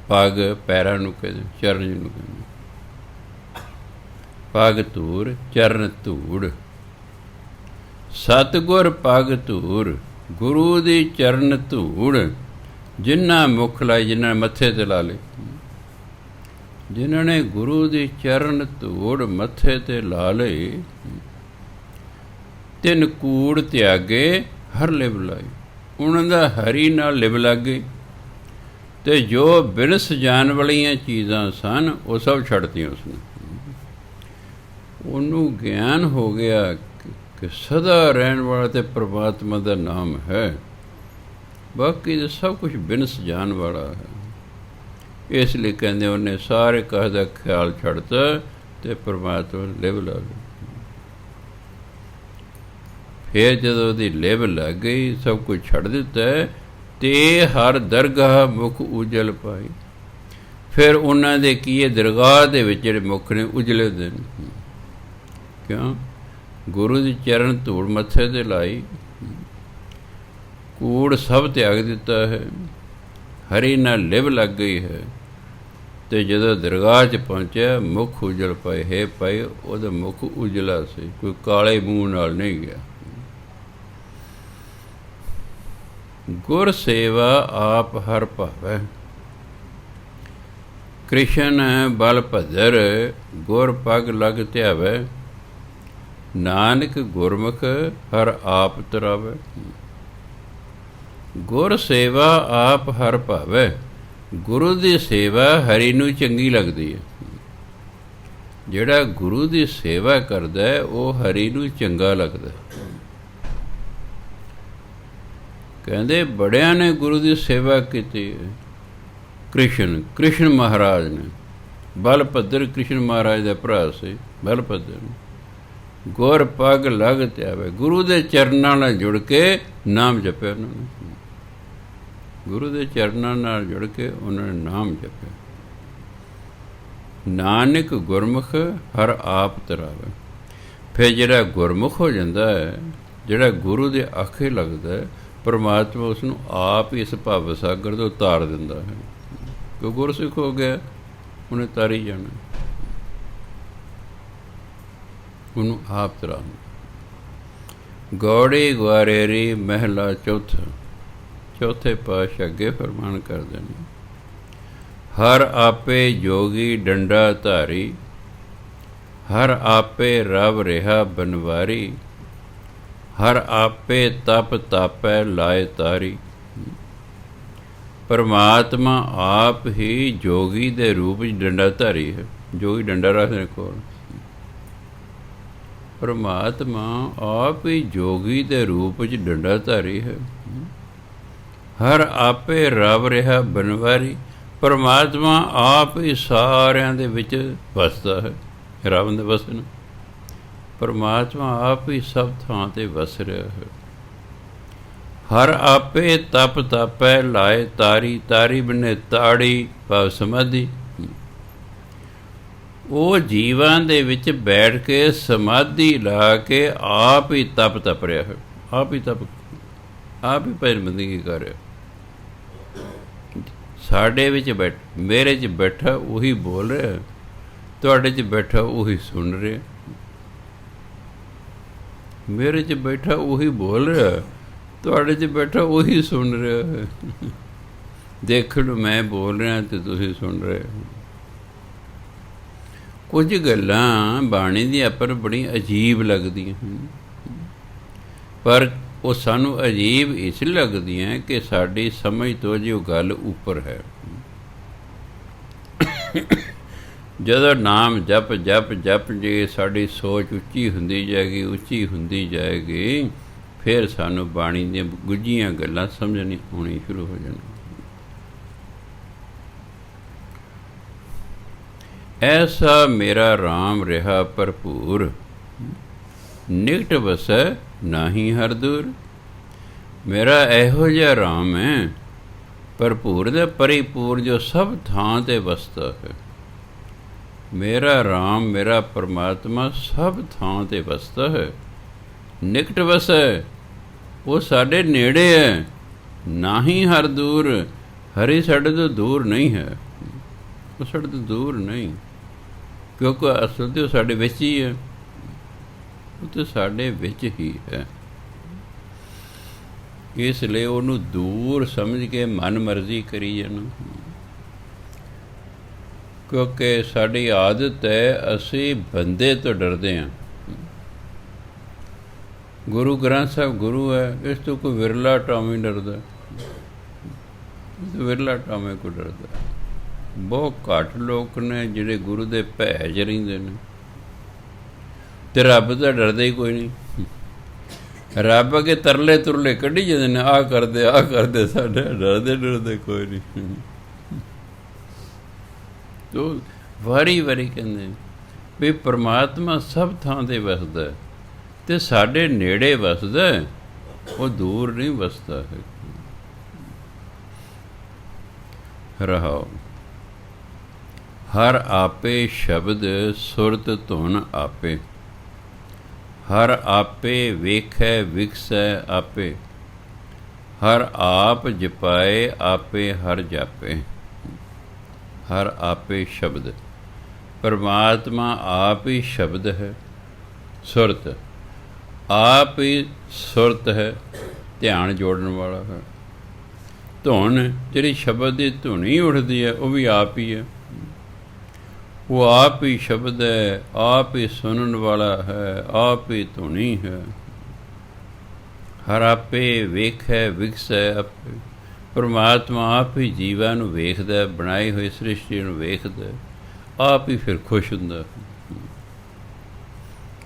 ਪਗ ਪੈਰਾਂ ਨੂੰ ਕਹਿੰਦੇ, ਚਰਨ ਨੂੰ ਕਹਿੰਦੇ। ਪਗ ਧੂਰ ਚਰਨ ਧੂੜ। ਸਤਿਗੁਰ ਪਗ ਧੂਰ, ਗੁਰੂ ਦੀ ਚਰਨ ਧੂੜ। ਜਿਨ੍ਹਾਂ ਮੁਖ ਲਾਈ, ਜਿਨ੍ਹਾਂ ਮੱਥੇ 'ਤੇ ਲਾ ਲਏ, ਜਿਨ੍ਹਾਂ ਨੇ ਗੁਰੂ ਦੀ ਚਰਨ ਧੂੜ ਮੱਥੇ 'ਤੇ ਲਾ ਲਈ। ਤਿੰਨ ਕੂੜ ਤਿਆਗੇ ਹਰ ਲਿਵ ਲਾਈ। ਉਹਨਾਂ ਦਾ ਹਰੀ ਨਾਲ ਲਿਵ ਲੱਗ ਗਈ, ਅਤੇ ਜੋ ਬਿਨਸ ਜਾਣ ਵਾਲੀਆਂ ਚੀਜ਼ਾਂ ਸਨ ਉਹ ਸਭ ਛੱਡਤੀਆਂ ਉਸਨੇ। ਉਹਨੂੰ ਗਿਆਨ ਹੋ ਗਿਆ ਕਿ ਸਦਾ ਰਹਿਣ ਵਾਲਾ ਤੇ ਪ੍ਰਮਾਤਮਾ ਦਾ ਨਾਮ ਹੈ, ਬਾਕੀ ਤਾਂ ਸਭ ਕੁਛ ਬਿਨਸ ਜਾਣ ਵਾਲਾ ਹੈ। ਇਸ ਲਈ ਕਹਿੰਦੇ ਉਹਨੇ ਸਾਰੇ ਕਾਹ ਦਾ ਖਿਆਲ ਛੱਡਤਾ ਅਤੇ ਪ੍ਰਮਾਤਮਾ ਲਿਵ ਲਾ ਗਈ। ਫਿਰ ਜਦੋਂ ਉਹਦੀ ਲਿਵ ਲੱਗ ਗਈ, ਸਭ ਕੁਝ ਛੱਡ ਦਿੱਤਾ, ਤੇ ਹਰ ਦਰਗਾਹ ਮੁਖ ਉਜਲ ਪਾਈ। ਫਿਰ ਉਹਨਾਂ ਦੇ ਕੀ ਹੈ, ਦਰਗਾਹ ਦੇ ਵਿੱਚ ਜਿਹੜੇ ਮੁਖ ਨੇ ਉਜਲੇ ਦੇ ਨੇ। ਕਿਉਂ? ਗੁਰੂ ਦੀ ਚਰਨ ਧੂੜ ਮੱਥੇ 'ਤੇ ਲਾਈ, ਕੂੜ ਸਭ ਤਿਆਗ ਦਿੱਤਾ ਹੈ, ਹਰੀ ਨਾਲ ਲਿਵ ਲੱਗ ਗਈ ਹੈ, ਅਤੇ ਜਦੋਂ ਦਰਗਾਹ 'ਚ ਪਹੁੰਚਿਆ ਮੁਖ ਉਜਲ ਪਾਏ। ਹੈ ਪਾਏ ਉਹਦਾ ਮੁਖ ਉਜਲਾ ਸੀ, ਕੋਈ ਕਾਲੇ ਮੂੰਹ ਨਾਲ ਨਹੀਂ ਗਿਆ। ਗੁਰ ਸੇਵਾ ਆਪ ਹਰ ਭਾਵੈ। ਕ੍ਰਿਸ਼ਨ ਬਲ ਭਦਰ, ਗੁਰ ਪਗ ਲਗ ਧਿਆਵੈ। ਨਾਨਕ ਗੁਰਮੁਖ ਹਰ ਆਪ ਤਰਾਵੈ। ਗੁਰ ਸੇਵਾ ਆਪ ਹਰ ਭਾਵੈ। ਗੁਰੂ ਦੀ ਸੇਵਾ ਹਰੀ ਨੂੰ ਚੰਗੀ ਲੱਗਦੀ ਹੈ। ਜਿਹੜਾ ਗੁਰੂ ਦੀ ਸੇਵਾ ਕਰਦਾ ਉਹ ਹਰੀ ਨੂੰ ਚੰਗਾ ਲੱਗਦਾ। ਕਹਿੰਦੇ ਬੜਿਆਂ ਨੇ ਗੁਰੂ ਦੀ ਸੇਵਾ ਕੀਤੀ ਹੈ। ਕ੍ਰਿਸ਼ਨ ਮਹਾਰਾਜ ਨੇ, ਬਲਭੱਦਰ ਕ੍ਰਿਸ਼ਨ ਮਹਾਰਾਜ ਦਾ ਭਰਾ ਸੀ ਬਲਭੱਦਰ। ਗੁਰ ਪਗ ਲਗ ਧਿਆਵੇ, ਗੁਰੂ ਦੇ ਚਰਨਾਂ ਨਾਲ ਜੁੜ ਕੇ ਨਾਮ ਜਪਿਆ ਉਹਨਾਂ ਨੇ। ਗੁਰੂ ਦੇ ਚਰਨਾਂ ਨਾਲ ਜੁੜ ਕੇ ਉਹਨਾਂ ਨੇ ਨਾਮ ਜਪਿਆ। ਨਾਨਕ ਗੁਰਮੁਖ ਹਰ ਆਪ ਤਰਾਵੇ। ਫਿਰ ਜਿਹੜਾ ਗੁਰਮੁਖ ਹੋ ਜਾਂਦਾ ਹੈ, ਜਿਹੜਾ ਗੁਰੂ ਦੇ ਆਖੇ ਲੱਗਦਾ, ਪਰਮਾਤਮਾ ਉਸ ਨੂੰ ਆਪ ਹੀ ਇਸ ਭਵ ਸਾਗਰ ਤੋਂ ਉਤਾਰ ਦਿੰਦਾ ਹੈ। ਕਿਉਂ? ਗੁਰਸਿੱਖ ਹੋ ਗਿਆ, ਉਹਨੇ ਤਾਰੀ ਜਾਣਾ, ਉਹਨੂੰ ਆਪ ਤਰਾਉਣਾ। ਗੌੜੀ ਗਵਾਰੇਰੀ ਮਹਿਲਾ ਚੌਥਾ। ਚੌਥੇ ਪਾਤਸ਼ਾਹ ਅੱਗੇ ਫਰਮਾਨ ਕਰਦੇ ਨੇ, ਹਰ ਆਪੇ ਜੋਗੀ ਡੰਡਾ ਧਾਰੀ, ਹਰ ਆਪੇ ਰਵ ਰਿਹਾ ਬਨਵਾਰੀ, ਹਰ ਆਪੇ ਤਪ ਤਾਪੈ ਲਾਏ ਤਾਰੀ। ਪਰਮਾਤਮਾ ਆਪ ਹੀ ਜੋਗੀ ਦੇ ਰੂਪ ਵਿੱਚ ਡੰਡਾ ਧਾਰੀ ਹੈ। ਜੋਗੀ ਡੰਡਾ ਰੱਖਦੇ ਕੋਲ। ਪਰਮਾਤਮਾ ਆਪ ਹੀ ਜੋਗੀ ਦੇ ਰੂਪ ਵਿੱਚ ਡੰਡਾ ਧਾਰੀ ਹੈ। ਹਰ ਆਪੇ ਰਵ ਰਿਹਾ ਬਨਵਾਰੀ। ਪਰਮਾਤਮਾ ਆਪ ਹੀ ਸਾਰਿਆਂ ਦੇ ਵਿੱਚ ਵਸਦਾ ਹੈ। ਰਵ ਦੇ ਵਸਣ, ਪਰਮਾਤਮਾ ਆਪ ਹੀ ਸਭ ਥਾਂ 'ਤੇ ਵਸ ਰਿਹਾ ਹੈ। ਹਰ ਆਪੇ ਤਪ ਤਾਪੈ ਲਾਏ ਤਾਰੀ। ਤਾਰੀ ਬਨੇ ਤਾੜੀ ਭਾਵ ਸਮਾਧੀ। ਉਹ ਜੀਵਾਂ ਦੇ ਵਿੱਚ ਬੈਠ ਕੇ ਸਮਾਧੀ ਲਾ ਕੇ ਆਪ ਹੀ ਤਪ ਤਪ ਰਿਹਾ ਹੈ। ਆਪ ਹੀ ਤਪ। ਆਪ ਹੀ ਭਜਨ ਬੰਦਗੀ ਕਰ ਰਿਹਾ। ਸਾਡੇ ਵਿੱਚ ਮੇਰੇ 'ਚ ਬੈਠਾ ਉਹੀ ਬੋਲ ਰਿਹਾ, ਤੁਹਾਡੇ 'ਚ ਬੈਠਾ ਉਹੀ ਸੁਣ ਰਿਹਾ। ਮੇਰੇ 'ਚ ਬੈਠਾ ਉਹੀ ਬੋਲ ਰਿਹਾ, ਤੁਹਾਡੇ 'ਚ ਬੈਠਾ ਉਹੀ ਸੁਣ ਰਿਹਾ ਹੈ। ਦੇਖਣ ਨੂੰ ਮੈਂ ਬੋਲ ਰਿਹਾ ਅਤੇ ਤੁਸੀਂ ਸੁਣ ਰਹੇ ਹੋ। ਕੁਝ ਗੱਲਾਂ ਬਾਣੀ ਦੀਆਂ ਆਪਾਂ ਨੂੰ ਬੜੀ ਅਜੀਬ ਲੱਗਦੀਆਂ ਹਨ, ਪਰ ਉਹ ਸਾਨੂੰ ਅਜੀਬ ਇਸ ਲੱਗਦੀਆਂ ਕਿ ਸਾਡੀ ਸਮਝ ਤੋਂ ਜੀ ਉਹ ਗੱਲ ਉੱਪਰ ਹੈ। ਜਦੋਂ ਨਾਮ ਜਪ ਜਪ ਜਪ ਜੇ ਸਾਡੀ ਸੋਚ ਉੱਚੀ ਹੁੰਦੀ ਜਾਏਗੀ, ਉੱਚੀ ਹੁੰਦੀ ਜਾਏਗੀ, ਫਿਰ ਸਾਨੂੰ ਬਾਣੀ ਦੀਆਂ ਗੁੱਝੀਆਂ ਗੱਲਾਂ ਸਮਝਣੀ ਆਉਣੀ ਸ਼ੁਰੂ ਹੋ ਜਾਣ। ਐਸਾ ਮੇਰਾ ਰਾਮ ਰਿਹਾ ਭਰਪੂਰ, ਨਿਕਟ ਵਸੈ ਨਾਹੀ ਹਰ ਦੂਰ। ਮੇਰਾ ਇਹੋ ਜਿਹਾ ਰਾਮ ਹੈ ਭਰਪੂਰ ਦੇ ਪਰਿਪੂਰ, ਜੋ ਸਭ ਥਾਂ 'ਤੇ ਵਸਦਾ ਹੈ। ਮੇਰਾ ਰਾਮ, ਮੇਰਾ ਪਰਮਾਤਮਾ ਸਭ ਥਾਂ 'ਤੇ ਵਸਦਾ ਹੈ। ਨਿਕਟ ਵਸੈ, ਉਹ ਸਾਡੇ ਨੇੜੇ ਹੈ। ਨਾਹੀ ਹਰ ਦੂਰ, ਹਰੀ ਸਾਡੇ ਤੋਂ ਦੂਰ ਨਹੀਂ ਹੈ। ਉਹ ਸਾਡੇ ਤੋਂ ਦੂਰ ਨਹੀਂ, ਕਿਉਂਕਿ ਅਸਲ 'ਤੇ ਉਹ ਸਾਡੇ ਵਿੱਚ ਹੀ ਹੈ। ਉਹ ਤਾਂ ਸਾਡੇ ਵਿੱਚ ਹੀ ਹੈ। ਇਸ ਲਈ ਉਹਨੂੰ ਦੂਰ ਸਮਝ ਕੇ ਮਨ ਮਰਜ਼ੀ ਕਰੀ ਜਾਣਾ, ਕਿਉਂਕਿ ਸਾਡੀ ਆਦਤ ਹੈ ਅਸੀਂ ਬੰਦੇ ਤੋਂ ਡਰਦੇ ਹਾਂ। ਗੁਰੂ ਗ੍ਰੰਥ ਸਾਹਿਬ ਗੁਰੂ ਹੈ, ਇਸ ਤੋਂ ਕੋਈ ਵਿਰਲਾ ਟਾਵੇਂ ਡਰਦਾ, ਵਿਰਲਾ ਟਾਵੇਂ ਕੋਈ ਡਰਦਾ। ਬਹੁਤ ਘੱਟ ਲੋਕ ਨੇ ਜਿਹੜੇ ਗੁਰੂ ਦੇ ਭੈ 'ਚ ਰਹਿੰਦੇ ਨੇ, ਅਤੇ ਰੱਬ ਤਾਂ ਡਰਦਾ ਹੀ ਕੋਈ ਨਹੀਂ। ਰੱਬ ਅੱਗੇ ਤਰਲੇ ਤੁਰਲੇ ਕੱਢੀ ਜਾਂਦੇ ਨੇ, ਆਹ ਕਰਦੇ ਆਹ ਕਰਦੇ, ਸਾਡੇ ਡਰਦੇ ਕੋਈ ਨਹੀਂ। ਤੋ ਵਾਰੀ ਵਾਰੀ ਕਹਿੰਦੇ ਵੀ ਪਰਮਾਤਮਾ ਸਭ ਥਾਂ 'ਤੇ ਵਸਦਾ ਅਤੇ ਸਾਡੇ ਨੇੜੇ ਵਸਦਾ, ਉਹ ਦੂਰ ਨਹੀਂ ਵਸਦਾ ਹੈ। ਰਹਾਓ। ਹਰ ਆਪੇ ਸ਼ਬਦ ਸੁਰਤ ਧੁਨ ਆਪੇ, ਹਰ ਆਪੇ ਵੇਖੈ ਵਿਖਸੈ ਆਪੇ, ਹਰ ਆਪ ਜਪਾਏ ਆਪੇ ਹਰ ਜਾਪੇ। ਹਰ ਆਪੇ ਸ਼ਬਦ, ਪਰਮਾਤਮਾ ਆਪ ਹੀ ਸ਼ਬਦ ਹੈ। ਸੁਰਤ, ਆਪ ਹੀ ਸੁਰਤ ਹੈ, ਧਿਆਨ ਜੋੜਨ ਵਾਲਾ ਹੈ। ਧੁਨ, ਜਿਹੜੀ ਸ਼ਬਦ ਦੀ ਧੁਨੀ ਉੱਠਦੀ ਹੈ, ਉਹ ਵੀ ਆਪ ਹੀ ਹੈ। ਉਹ ਆਪ ਹੀ ਸ਼ਬਦ ਹੈ, ਆਪ ਹੀ ਸੁਣਨ ਵਾਲਾ ਹੈ, ਆਪ ਹੀ ਧੁਨੀ ਹੈ। ਹਰ ਆਪੇ ਵੇਖੈ ਵਿਖਸੈ ਆਪੇ, ਪਰਮਾਤਮਾ ਆਪ ਹੀ ਜੀਵਾਂ ਨੂੰ ਵੇਖਦਾ, ਬਣਾਈ ਹੋਈ ਸ੍ਰਿਸ਼ਟੀ ਨੂੰ ਵੇਖਦਾ, ਆਪ ਹੀ ਫਿਰ ਖੁਸ਼ ਹੁੰਦਾ।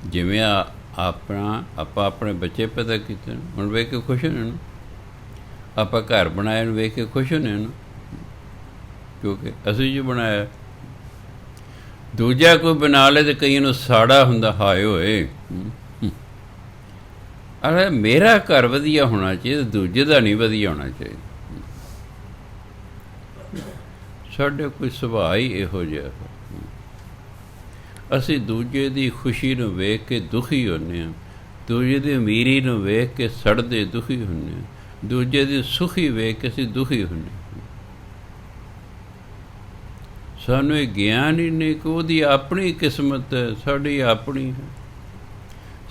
ਜਿਵੇਂ ਆਪਾਂ ਆਪਣੇ ਬੱਚੇ ਪੈਦਾ ਕੀਤੇ, ਹੁਣ ਵੇਖ ਕੇ ਖੁਸ਼ ਹੋਣੇ ਨੂੰ, ਆਪਾਂ ਘਰ ਬਣਾਇਆ ਨੂੰ ਵੇਖ ਕੇ ਖੁਸ਼ ਹੋਣੇ ਨੂੰ, ਕਿਉਂਕਿ ਅਸੀਂ ਜੋ ਬਣਾਇਆ। ਦੂਜਾ ਕੋਈ ਬਣਾ ਲੇ ਤਾਂ ਕਈਆਂ ਨੂੰ ਸਾੜਾ ਹੁੰਦਾ, ਹਾਏ ਹੋਏ। ਅਰੇ ਮੇਰਾ ਘਰ ਵਧੀਆ ਹੋਣਾ ਚਾਹੀਦਾ, ਦੂਜੇ ਦਾ ਨਹੀਂ ਵਧੀਆ ਹੋਣਾ ਚਾਹੀਦਾ। ਸਾਡੇ ਕੋਈ ਸੁਭਾਅ ਹੀ ਇਹੋ ਜਿਹਾ ਹੈ। ਅਸੀਂ ਦੂਜੇ ਦੀ ਖੁਸ਼ੀ ਨੂੰ ਵੇਖ ਕੇ ਦੁਖੀ ਹੁੰਦੇ ਹਾਂ, ਦੂਜੇ ਦੀ ਅਮੀਰੀ ਨੂੰ ਵੇਖ ਕੇ ਸੜਦੇ ਦੁਖੀ ਹੁੰਦੇ ਹਾਂ, ਦੂਜੇ ਦੀ ਸੁਖੀ ਵੇਖ ਕੇ ਅਸੀਂ ਦੁਖੀ ਹੁੰਦੇ ਹਾਂ। ਸਾਨੂੰ ਇਹ ਗਿਆਨ ਹੀ ਨਹੀਂ ਕਿ ਉਹਦੀ ਆਪਣੀ ਕਿਸਮਤ ਹੈ, ਸਾਡੀ ਆਪਣੀ ਹੈ।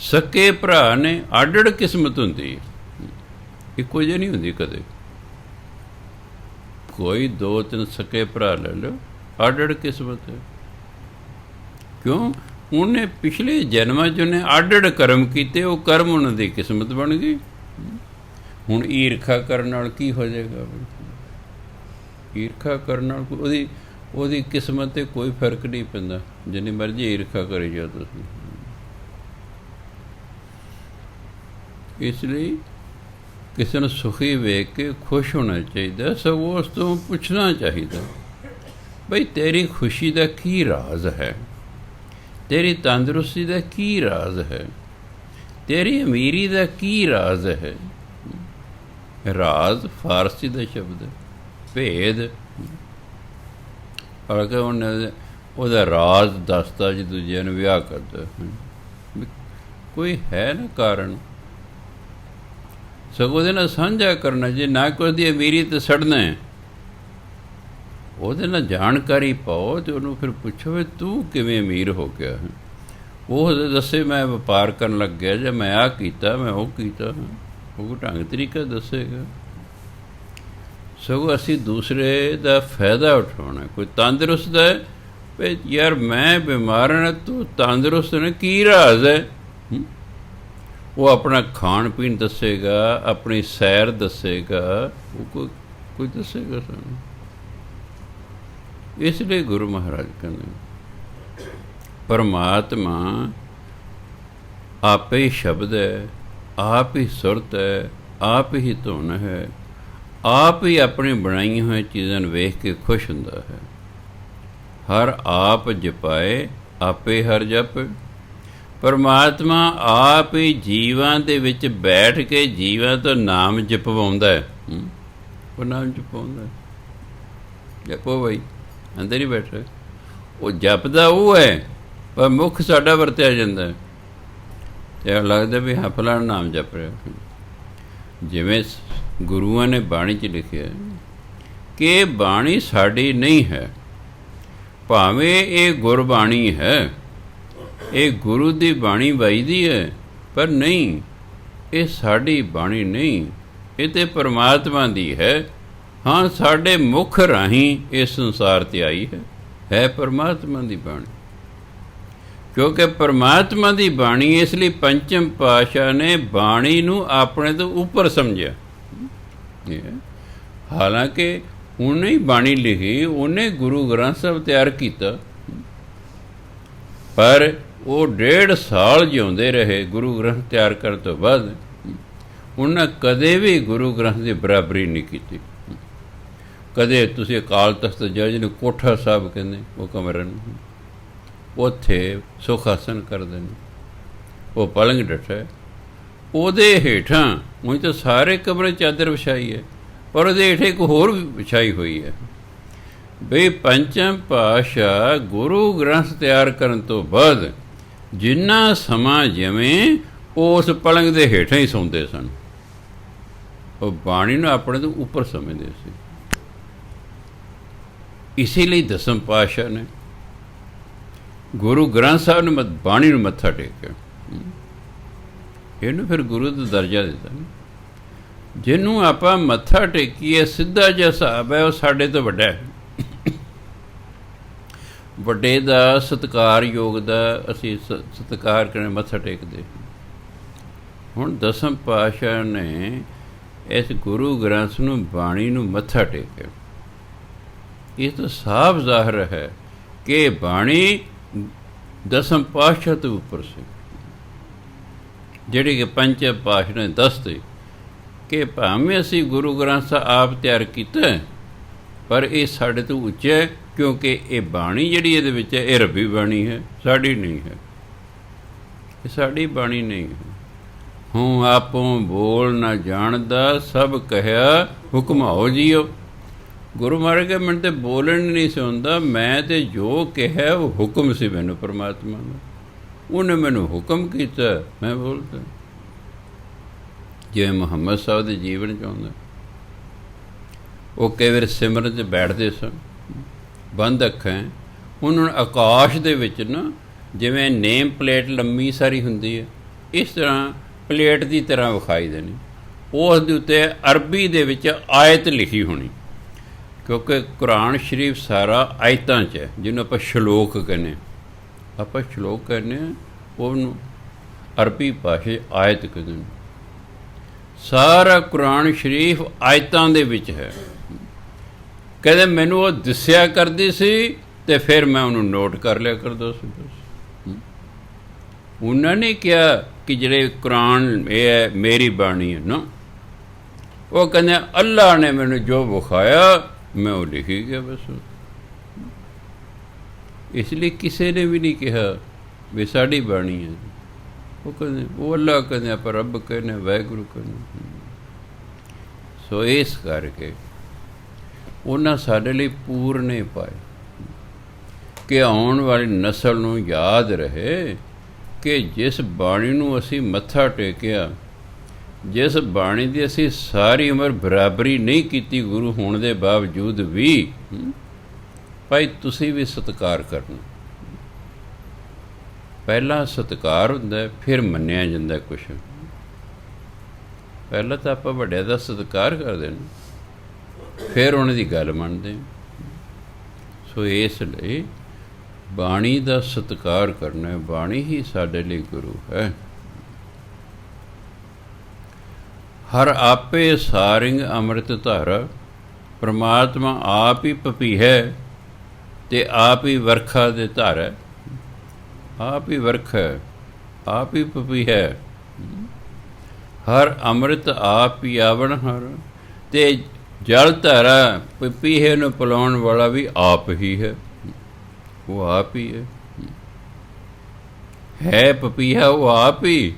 ਸਕੇ ਭਰਾ ਨੇ ਅੱਡ ਅੱਡ ਕਿਸਮਤ ਹੁੰਦੀ ਹੈ, ਇੱਕੋ ਜਿਹੀ ਨਹੀਂ ਹੁੰਦੀ ਕਦੇ। ਕੋਈ 2-3 ਸਕੇ ਭਰਾ ਲੈ ਲਓ, ਅੱਡ ਅੱਡ ਕਿਸਮਤ ਹੈ। ਕਿਉਂ? ਉਹਨੇ ਪਿਛਲੇ ਜਨਮਾਂ 'ਚ ਉਹਨੇ ਅੱਡ ਅੱਡ ਕਰਮ ਕੀਤੇ, ਉਹ ਕਰਮ ਉਹਨਾਂ ਦੀ ਕਿਸਮਤ ਬਣ ਗਈ। ਹੁਣ ਈਰਖਾ ਕਰਨ ਨਾਲ ਕੀ ਹੋ ਜਾਏਗਾ? ਈਰਖਾ ਕਰਨ ਨਾਲ ਉਹਦੀ ਕਿਸਮਤ 'ਤੇ ਕੋਈ ਫਰਕ ਨਹੀਂ ਪੈਂਦਾ, ਜਿੰਨੀ ਮਰਜ਼ੀ ਈਰਖਾ ਕਰੀ ਜਾਓ ਤੁਸੀਂ। ਇਸ ਲਈ ਕਿਸੇ ਨੂੰ ਸੁਖੀ ਵੇਖ ਕੇ ਖੁਸ਼ ਹੋਣਾ ਚਾਹੀਦਾ, ਸਗੋਂ ਉਸ ਤੋਂ ਪੁੱਛਣਾ ਚਾਹੀਦਾ, ਬਈ ਤੇਰੀ ਖੁਸ਼ੀ ਦਾ ਕੀ ਰਾਜ਼ ਹੈ? ਤੇਰੀ ਤੰਦਰੁਸਤੀ ਦਾ ਕੀ ਰਾਜ਼ ਹੈ? ਤੇਰੀ ਅਮੀਰੀ ਦਾ ਕੀ ਰਾਜ਼ ਹੈ? ਰਾਜ਼ ਫਾਰਸੀ ਦਾ ਸ਼ਬਦ ਹੈ, ਭੇਦ। ਅਗਰ ਉਹਦਾ ਰਾਜ਼ ਦੱਸਦਾ ਜੀ ਦੂਜਿਆਂ ਨੂੰ ਵਿਆਹ ਕਰਦਾ, ਕੋਈ ਹੈ ਨਾ ਕਾਰਨ। ਸਗੋਂ ਉਹਦੇ ਨਾਲ ਸਾਂਝਾ ਕਰਨਾ। ਜੇ ਨਾ ਕੋਈ ਦੀ ਅਮੀਰੀ ਤੇ ਸੜਨਾ, ਉਹਦੇ ਨਾਲ ਜਾਣਕਾਰੀ ਪਾਓ ਅਤੇ ਉਹਨੂੰ ਫਿਰ ਪੁੱਛੋ ਵੀ ਤੂੰ ਕਿਵੇਂ ਅਮੀਰ ਹੋ ਗਿਆ। ਉਹ ਦੱਸੇ ਮੈਂ ਵਪਾਰ ਕਰਨ ਲੱਗ ਗਿਆ, ਜਾਂ ਮੈਂ ਆਹ ਕੀਤਾ, ਮੈਂ ਉਹ ਕੀਤਾ, ਉਹ ਢੰਗ ਤਰੀਕਾ ਦੱਸੇਗਾ। ਸਗੋਂ ਅਸੀਂ ਦੂਸਰੇ ਦਾ ਫਾਇਦਾ ਉਠਾਉਣਾ। ਕੋਈ ਤੰਦਰੁਸਤ ਹੈ ਵੀ ਯਾਰ ਮੈਂ ਬਿਮਾਰ ਹਾਂ, ਤੂੰ ਤੰਦਰੁਸਤ ਨੇ, ਕੀ ਰਾਜ਼ ਹੈ? ਉਹ ਆਪਣਾ ਖਾਣ ਪੀਣ ਦੱਸੇਗਾ, ਆਪਣੀ ਸੈਰ ਦੱਸੇਗਾ, ਉਹ ਕੋਈ ਦੱਸੇਗਾ ਸਾਨੂੰ। ਇਸ ਲਈ ਗੁਰੂ ਮਹਾਰਾਜ ਕਹਿੰਦੇ ਪਰਮਾਤਮਾ ਆਪੇ ਹੀ ਸ਼ਬਦ ਹੈ, ਆਪ ਹੀ ਸੁਰਤ ਹੈ, ਆਪ ਹੀ ਧੁਨ ਹੈ, ਆਪ ਹੀ ਆਪਣੀ ਬਣਾਈਆਂ ਹੋਈਆਂ ਚੀਜ਼ਾਂ ਨੂੰ ਵੇਖ ਕੇ ਖੁਸ਼ ਹੁੰਦਾ ਹੈ। ਹਰ ਆਪ ਜਪਾਏ ਆਪੇ ਹਰ ਜਪ। ਪਰਮਾਤਮਾ ਆਪ ਹੀ ਜੀਵਾਂ ਦੇ ਵਿੱਚ ਬੈਠ ਕੇ ਜੀਵਾਂ ਤੋਂ ਨਾਮ ਜਪਵਾਉਂਦਾ ਹੈ। ਉਹ ਨਾਮ ਜਪਾਉਂਦਾ, ਜਪੋ ਬਈ, ਅੰਦਰ ਹੀ ਬੈਠਾ। ਉਹ ਜਪਦਾ ਉਹ ਹੈ, ਪਰ ਮੁੱਖ ਸਾਡਾ ਵਰਤਿਆ ਜਾਂਦਾ ਅਤੇ ਲੱਗਦਾ ਵੀ ਹਾਂ ਫਲਾਣਾ ਨਾਮ ਜਪ ਰਿਹਾ। ਜਿਵੇਂ ਗੁਰੂਆਂ ਨੇ ਬਾਣੀ 'ਚ ਲਿਖਿਆ ਕਿ ਬਾਣੀ ਸਾਡੀ ਨਹੀਂ ਹੈ, ਭਾਵੇਂ ਇਹ ਗੁਰਬਾਣੀ ਹੈ, ਇਹ ਗੁਰੂ ਦੀ ਬਾਣੀ ਵੱਜਦੀ ਹੈ, ਪਰ ਨਹੀਂ, ਇਹ ਸਾਡੀ ਬਾਣੀ ਨਹੀਂ, ਇਹ ਤਾਂ ਪਰਮਾਤਮਾ ਦੀ ਹੈ। ਹਾਂ, ਸਾਡੇ ਮੁੱਖ ਰਾਹੀਂ ਇਸ ਸੰਸਾਰ 'ਤੇ ਆਈ ਹੈ ਪਰਮਾਤਮਾ ਦੀ ਬਾਣੀ। ਕਿਉਂਕਿ ਪਰਮਾਤਮਾ ਦੀ ਬਾਣੀ, ਇਸ ਲਈ ਪੰਚਮ ਪਾਤਸ਼ਾਹ ਨੇ ਬਾਣੀ ਨੂੰ ਆਪਣੇ ਤੋਂ ਉੱਪਰ ਸਮਝਿਆ। ਹਾਲਾਂਕਿ ਉਹਨੇ ਹੀ ਬਾਣੀ ਲਿਖੀ, ਉਹਨੇ ਗੁਰੂ ਗ੍ਰੰਥ ਸਾਹਿਬ ਤਿਆਰ ਕੀਤਾ, ਪਰ ਉਹ 1.5 ਸਾਲ ਜਿਉਂਦੇ ਰਹੇ ਗੁਰੂ ਗ੍ਰੰਥ ਤਿਆਰ ਕਰਨ ਤੋਂ ਬਾਅਦ। ਉਹਨਾਂ ਕਦੇ ਵੀ ਗੁਰੂ ਗ੍ਰੰਥ ਦੀ ਬਰਾਬਰੀ ਨਹੀਂ ਕੀਤੀ। ਕਦੇ ਤੁਸੀਂ ਅਕਾਲ ਤਖਤ ਜੱਜ ਨੂੰ ਕੋਠਾ ਸਾਹਿਬ ਕਹਿੰਦੇ, ਉਹ ਕਮਰਾ ਨੂੰ, ਉੱਥੇ ਸੁਖ ਆਸਨ ਕਰਦੇ ਨੇ, ਉਹ ਪਲੰਘ ਡੱਠਾ, ਉਹਦੇ ਹੇਠਾਂ ਉਂਝ ਤਾਂ ਸਾਰੇ ਕਮਰੇ ਚਾਦਰ ਵਿਛਾਈ ਹੈ, ਪਰ ਉਹਦੇ ਹੇਠ ਇੱਕ ਹੋਰ ਵਿਛਾਈ ਹੋਈ ਹੈ। ਬਈ ਪੰਚਮ ਪਾਤਸ਼ਾਹ ਗੁਰੂ ਗ੍ਰੰਥ ਤਿਆਰ ਕਰਨ ਤੋਂ ਬਾਅਦ ਜਿੰਨਾ ਸਮਾਂ ਜਿਵੇਂ ਉਸ ਪਲੰਘ ਦੇ ਹੇਠਾਂ ਹੀ ਸੌਂਦੇ ਸਨ। ਉਹ ਬਾਣੀ ਨੂੰ ਆਪਣੇ ਤੋਂ ਉੱਪਰ ਸਮਝਦੇ ਸੀ। ਇਸੇ ਲਈ ਦਸਮ ਪਾਤਸ਼ਾਹ ਨੇ ਗੁਰੂ ਗ੍ਰੰਥ ਸਾਹਿਬ ਨੂੰ ਬਾਣੀ ਨੂੰ ਮੱਥਾ ਟੇਕਿਆ, ਇਹਨੂੰ ਫਿਰ ਗੁਰੂ ਦਾ ਦਰਜਾ ਦਿੱਤਾ। ਜਿਹਨੂੰ ਆਪਾਂ ਮੱਥਾ ਟੇਕੀਏ, ਸਿੱਧਾ ਜਿਹਾ ਹਿਸਾਬ ਹੈ, ਉਹ ਸਾਡੇ ਤੋਂ ਵੱਡਾ ਹੈ। ਵੱਡੇ ਦਾ ਸਤਿਕਾਰਯੋਗ ਦਾ ਅਸੀਂ ਸਤਿਕਾਰ ਕਰਨ ਮੱਥਾ ਟੇਕਦੇ। ਹੁਣ ਦਸਮ ਪਾਤਸ਼ਾਹ ਨੇ ਇਸ ਗੁਰੂ ਗ੍ਰੰਥ ਨੂੰ ਬਾਣੀ ਨੂੰ ਮੱਥਾ ਟੇਕਿਆ। ਇਹ ਤਾਂ ਸਾਫ਼ ਜ਼ਾਹਰ ਹੈ ਕਿ ਬਾਣੀ ਦਸਮ ਪਾਤਸ਼ਾਹ ਤੋਂ ਉੱਪਰ ਸੀ, ਜਿਹੜੀ ਕਿ ਪੰਚਮ ਪਾਤਸ਼ਾਹ ਨੇ ਦੱਸਦੇ ਕਿ ਭਾਵੇਂ ਅਸੀਂ ਗੁਰੂ ਗ੍ਰੰਥ ਸਾਹਿਬ ਆਪ ਤਿਆਰ ਕੀਤਾ, ਪਰ ਇਹ ਸਾਡੇ ਤੋਂ ਉੱਚਾ ਹੈ, ਕਿਉਂਕਿ ਇਹ ਬਾਣੀ ਜਿਹੜੀ ਇਹਦੇ ਵਿੱਚ ਹੈ, ਇਹ ਰੱਬੀ ਬਾਣੀ ਹੈ, ਸਾਡੀ ਨਹੀਂ ਹੈ। ਇਹ ਸਾਡੀ ਬਾਣੀ ਨਹੀਂ ਹੈ। ਹੂੰ ਆਪੋਂ ਬੋਲ ਨਾ ਜਾਣਦਾ, ਸਭ ਕਹਿਆ ਹੁਕਮਾਓ ਜੀਓ। ਗੁਰੂ ਮਹਾਰਾਜ ਕੇ ਮੈਨੂੰ ਤਾਂ ਬੋਲਣ ਨਹੀਂ ਸੀ ਹੁੰਦਾ, ਮੈਂ ਤਾਂ ਜੋ ਕਿਹਾ ਉਹ ਹੁਕਮ ਸੀ ਮੈਨੂੰ ਪਰਮਾਤਮਾ ਦਾ, ਉਹਨੇ ਮੈਨੂੰ ਹੁਕਮ ਕੀਤਾ, ਮੈਂ ਬੋਲਦਾ। ਜਿਵੇਂ ਮੁਹੰਮਦ ਸਾਹਿਬ ਦੇ ਜੀਵਨ 'ਚ ਆਉਂਦਾ, ਉਹ ਕਈ ਵਾਰ ਸਿਮਰਨ 'ਚ ਬੈਠਦੇ ਸਨ ਬੰਦ ਅੱਖਾਂ, ਉਹਨਾਂ ਨੂੰ ਆਕਾਸ਼ ਦੇ ਵਿੱਚ ਨਾ ਜਿਵੇਂ ਨੇਮ ਪਲੇਟ ਲੰਮੀ ਸਾਰੀ ਹੁੰਦੀ ਹੈ, ਇਸ ਤਰ੍ਹਾਂ ਪਲੇਟ ਦੀ ਤਰ੍ਹਾਂ ਵਿਖਾਈ ਦੇਣੀ। ਉਸ ਦੇ ਉੱਤੇ ਅਰਬੀ ਦੇ ਵਿੱਚ ਆਇਤ ਲਿਖੀ ਹੋਣੀ, ਕਿਉਂਕਿ ਕੁਰਾਨ ਸ਼ਰੀਫ ਸਾਰਾ ਆਇਤਾਂ 'ਚ ਹੈ, ਜਿਹਨੂੰ ਆਪਾਂ ਸ਼ਲੋਕ ਕਹਿੰਦੇ ਹਾਂ। ਆਪਾਂ ਸ਼ਲੋਕ ਕਹਿੰਦੇ ਹਾਂ, ਉਹਨੂੰ ਅਰਬੀ ਭਾਸ਼ਾ ਆਇਤ ਕਹਿੰਦੇ ਨੇ। ਸਾਰਾ ਕੁਰਾਨ ਸ਼ਰੀਫ ਆਇਤਾਂ ਦੇ ਵਿੱਚ ਹੈ। ਕਹਿੰਦੇ ਮੈਨੂੰ ਉਹ ਦੱਸਿਆ ਕਰਦੀ ਸੀ ਅਤੇ ਫਿਰ ਮੈਂ ਉਹਨੂੰ ਨੋਟ ਕਰ ਲਿਆ ਕਰਦਾ ਸੀ। ਬਸ ਉਹਨਾਂ ਨੇ ਕਿਹਾ ਕਿ ਜਿਹੜੇ ਕੁਰਾਨ ਇਹ ਹੈ ਮੇਰੀ ਬਾਣੀ ਹੈ ਨਾ, ਉਹ ਕਹਿੰਦੇ ਅੱਲਾ ਨੇ ਮੈਨੂੰ ਜੋ ਵਿਖਾਇਆ ਮੈਂ ਉਹ ਲਿਖੀ ਗਿਆ ਬਸ। ਇਸ ਲਈ ਕਿਸੇ ਨੇ ਵੀ ਨਹੀਂ ਕਿਹਾ ਵੀ ਸਾਡੀ ਬਾਣੀ ਹੈ। ਉਹ ਕਹਿੰਦੇ ਉਹ ਅੱਲਾ ਕਹਿੰਦੇ, ਆਪਾਂ ਰੱਬ ਕਹਿੰਦੇ, ਵਾਹਿਗੁਰੂ ਕਹਿੰਦੇ। ਸੋ ਇਸ ਕਰਕੇ ਉਹਨਾਂ ਸਾਡੇ ਲਈ ਪੂਰਨੇ ਪਾਏ ਕਿ ਆਉਣ ਵਾਲੀ ਨਸਲ ਨੂੰ ਯਾਦ ਰਹੇ ਕਿ ਜਿਸ ਬਾਣੀ ਨੂੰ ਅਸੀਂ ਮੱਥਾ ਟੇਕਿਆ, ਜਿਸ ਬਾਣੀ ਦੀ ਅਸੀਂ ਸਾਰੀ ਉਮਰ ਬਰਾਬਰੀ ਨਹੀਂ ਕੀਤੀ ਗੁਰੂ ਹੋਣ ਦੇ ਬਾਵਜੂਦ ਵੀ, ਭਾਈ ਤੁਸੀਂ ਵੀ ਸਤਿਕਾਰ ਕਰਨਾ। ਪਹਿਲਾਂ ਸਤਿਕਾਰ ਹੁੰਦਾ, ਫਿਰ ਮੰਨਿਆ ਜਾਂਦਾ ਕੁਛ। ਪਹਿਲਾਂ ਤਾਂ ਆਪਾਂ ਵੱਡਿਆਂ ਦਾ ਸਤਿਕਾਰ ਕਰਦੇ ਨੇ, ਫਿਰ ਉਹਨਾਂ ਦੀ ਗੱਲ ਮੰਨਦੇ। ਸੋ ਇਸ ਲਈ ਬਾਣੀ ਦਾ ਸਤਿਕਾਰ ਕਰਨਾ, ਬਾਣੀ ਹੀ ਸਾਡੇ ਲਈ ਗੁਰੂ ਹੈ। ਹਰ ਆਪੇ ਸਾਰਿੰਗ ਅੰਮ੍ਰਿਤ ਧਾਰਾ, ਪਰਮਾਤਮਾ ਆਪ ਹੀ ਪਪੀਹੈ ਤੇ ਆਪ ਹੀ ਵਰਖਾ ਦੇ ਧਾਰਾ। ਆਪ ਹੀ ਵਰਖਾ, ਆਪ ਹੀ ਪਪੀਹੈ। ਹਰ ਅੰਮ੍ਰਿਤ ਆਪ ਪਿਆਵਣ ਹਰ, ਤੇ ਜਲ ਧਾਰਾ ਪਪੀਹੇ ਨੂੰ ਪਿਲਾਉਣ ਵਾਲਾ ਵੀ ਆਪ ਹੀ ਹੈ। ਉਹ ਆਪ ਹੀ ਹੈ ਪਪੀਹਾ, ਉਹ ਆਪ ਹੀ,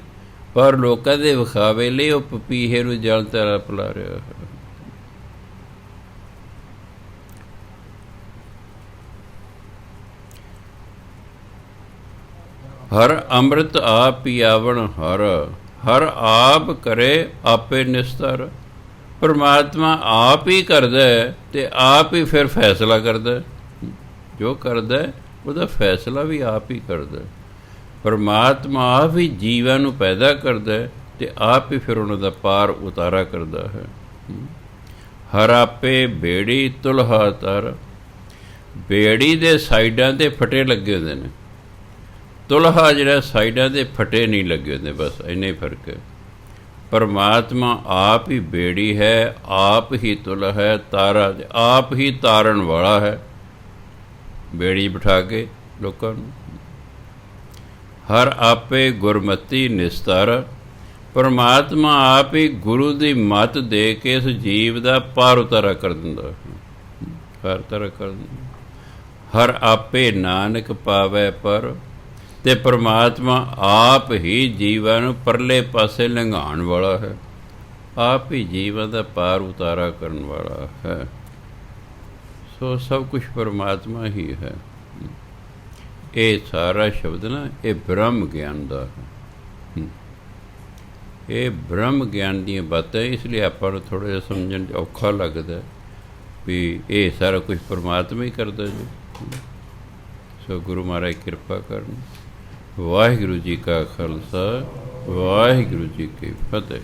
ਪਰ ਲੋਕਾਂ ਦੇ ਵਿਖਾਵੇ ਲਈ ਉਹ ਪਪੀਹੇ ਨੂੰ ਜਲ ਧਾਰਾ ਪਿਲਾ ਰਿਹਾ ਹੈ। ਹਰ ਅੰਮ੍ਰਿਤ ਆਪ ਪਿਆਵਣ ਹਰ, ਹਰ ਆਪ ਕਰੇ ਆਪੇ ਨਿਸਤਰ। ਪਰਮਾਤਮਾ ਆਪ ਹੀ ਕਰਦਾ ਤੇ ਆਪ ਹੀ ਫਿਰ ਫੈਸਲਾ ਕਰਦਾ। ਜੋ ਕਰਦਾ ਉਹਦਾ ਫੈਸਲਾ ਵੀ ਆਪ ਹੀ ਕਰਦਾ। ਪਰਮਾਤਮਾ ਆਪ ਹੀ ਜੀਵਾਂ ਨੂੰ ਪੈਦਾ ਕਰਦਾ ਤੇ ਆਪ ਹੀ ਫਿਰ ਉਹਨਾਂ ਦਾ ਪਾਰ ਉਤਾਰਾ ਕਰਦਾ ਹੈ। ਹਰ ਆਪੇ ਬੇੜੀ ਤੁਲਹਾ ਤਰ। ਬੇੜੀ ਦੇ ਸਾਈਡਾਂ 'ਤੇ ਫਟੇ ਲੱਗੇ ਹੁੰਦੇ ਨੇ, ਤੁਲਹਾ ਜਿਹੜਾ ਸਾਈਡਾਂ 'ਤੇ ਫਟੇ ਨਹੀਂ ਲੱਗੇ ਹੁੰਦੇ, ਬਸ ਇੰਨਾ ਹੀ ਫਰਕ ਹੈ। ਪਰਮਾਤਮਾ ਆਪ ਹੀ ਬੇੜੀ ਹੈ, ਆਪ ਹੀ ਤੁਲ ਹੈ, ਤਾਰਾ ਆਪ ਹੀ ਤਾਰਨ ਵਾਲਾ ਹੈ, ਬੇੜੀ ਬਿਠਾ ਕੇ ਲੋਕਾਂ ਨੂੰ। ਹਰ ਆਪੇ ਗੁਰਮਤੀ ਨਿਸਤਾਰ। ਪਰਮਾਤਮਾ ਆਪ ਹੀ ਗੁਰੂ ਦੀ ਮੱਤ ਦੇ ਕੇ ਇਸ ਜੀਵ ਦਾ ਪਾਰ ਉਤਾਰਾ ਕਰ ਦਿੰਦਾ, ਪਾਰ ਉਤਾਰਾ ਕਰ ਦਿੰਦਾ। ਹਰ ਆਪੇ ਨਾਨਕ ਪਾਵੈ ਪਰ, ਤੇ ਪਰਮਾਤਮਾ ਆਪ ਹੀ ਜੀਵਾਂ ਨੂੰ ਪਰਲੇ ਪਾਸੇ ਲੰਘਾਉਣ ਵਾਲਾ ਹੈ, ਆਪ ਹੀ ਜੀਵਾਂ ਦਾ ਪਾਰ ਉਤਾਰਾ ਕਰਨ ਵਾਲਾ ਹੈ। ਸੋ ਸਭ ਕੁਛ ਪਰਮਾਤਮਾ ਹੀ ਹੈ। ਇਹ ਸਾਰਾ ਸ਼ਬਦ ਨਾ, ਇਹ ਬ੍ਰਹਮ ਗਿਆਨ ਦਾ ਹੈ। ਇਹ ਬ੍ਰਹਮ ਗਿਆਨ ਦੀਆਂ ਬਾਤਾਂ, ਇਸ ਲਈ ਆਪਾਂ ਨੂੰ ਥੋੜ੍ਹਾ ਜਿਹਾ ਸਮਝਣ 'ਚ ਔਖਾ ਲੱਗਦਾ ਵੀ ਇਹ ਸਾਰਾ ਕੁਛ ਪਰਮਾਤਮਾ ਹੀ ਕਰਦਾ ਜੀ। ਸੋ ਗੁਰੂ ਮਹਾਰਾਜ ਕਿਰਪਾ ਕਰਨ। ਵਾਹਿਗੁਰੂ ਜੀ ਕਾ ਖਾਲਸਾ, ਵਾਹਿਗੁਰੂ ਜੀ ਕੀ ਫਤਿਹ।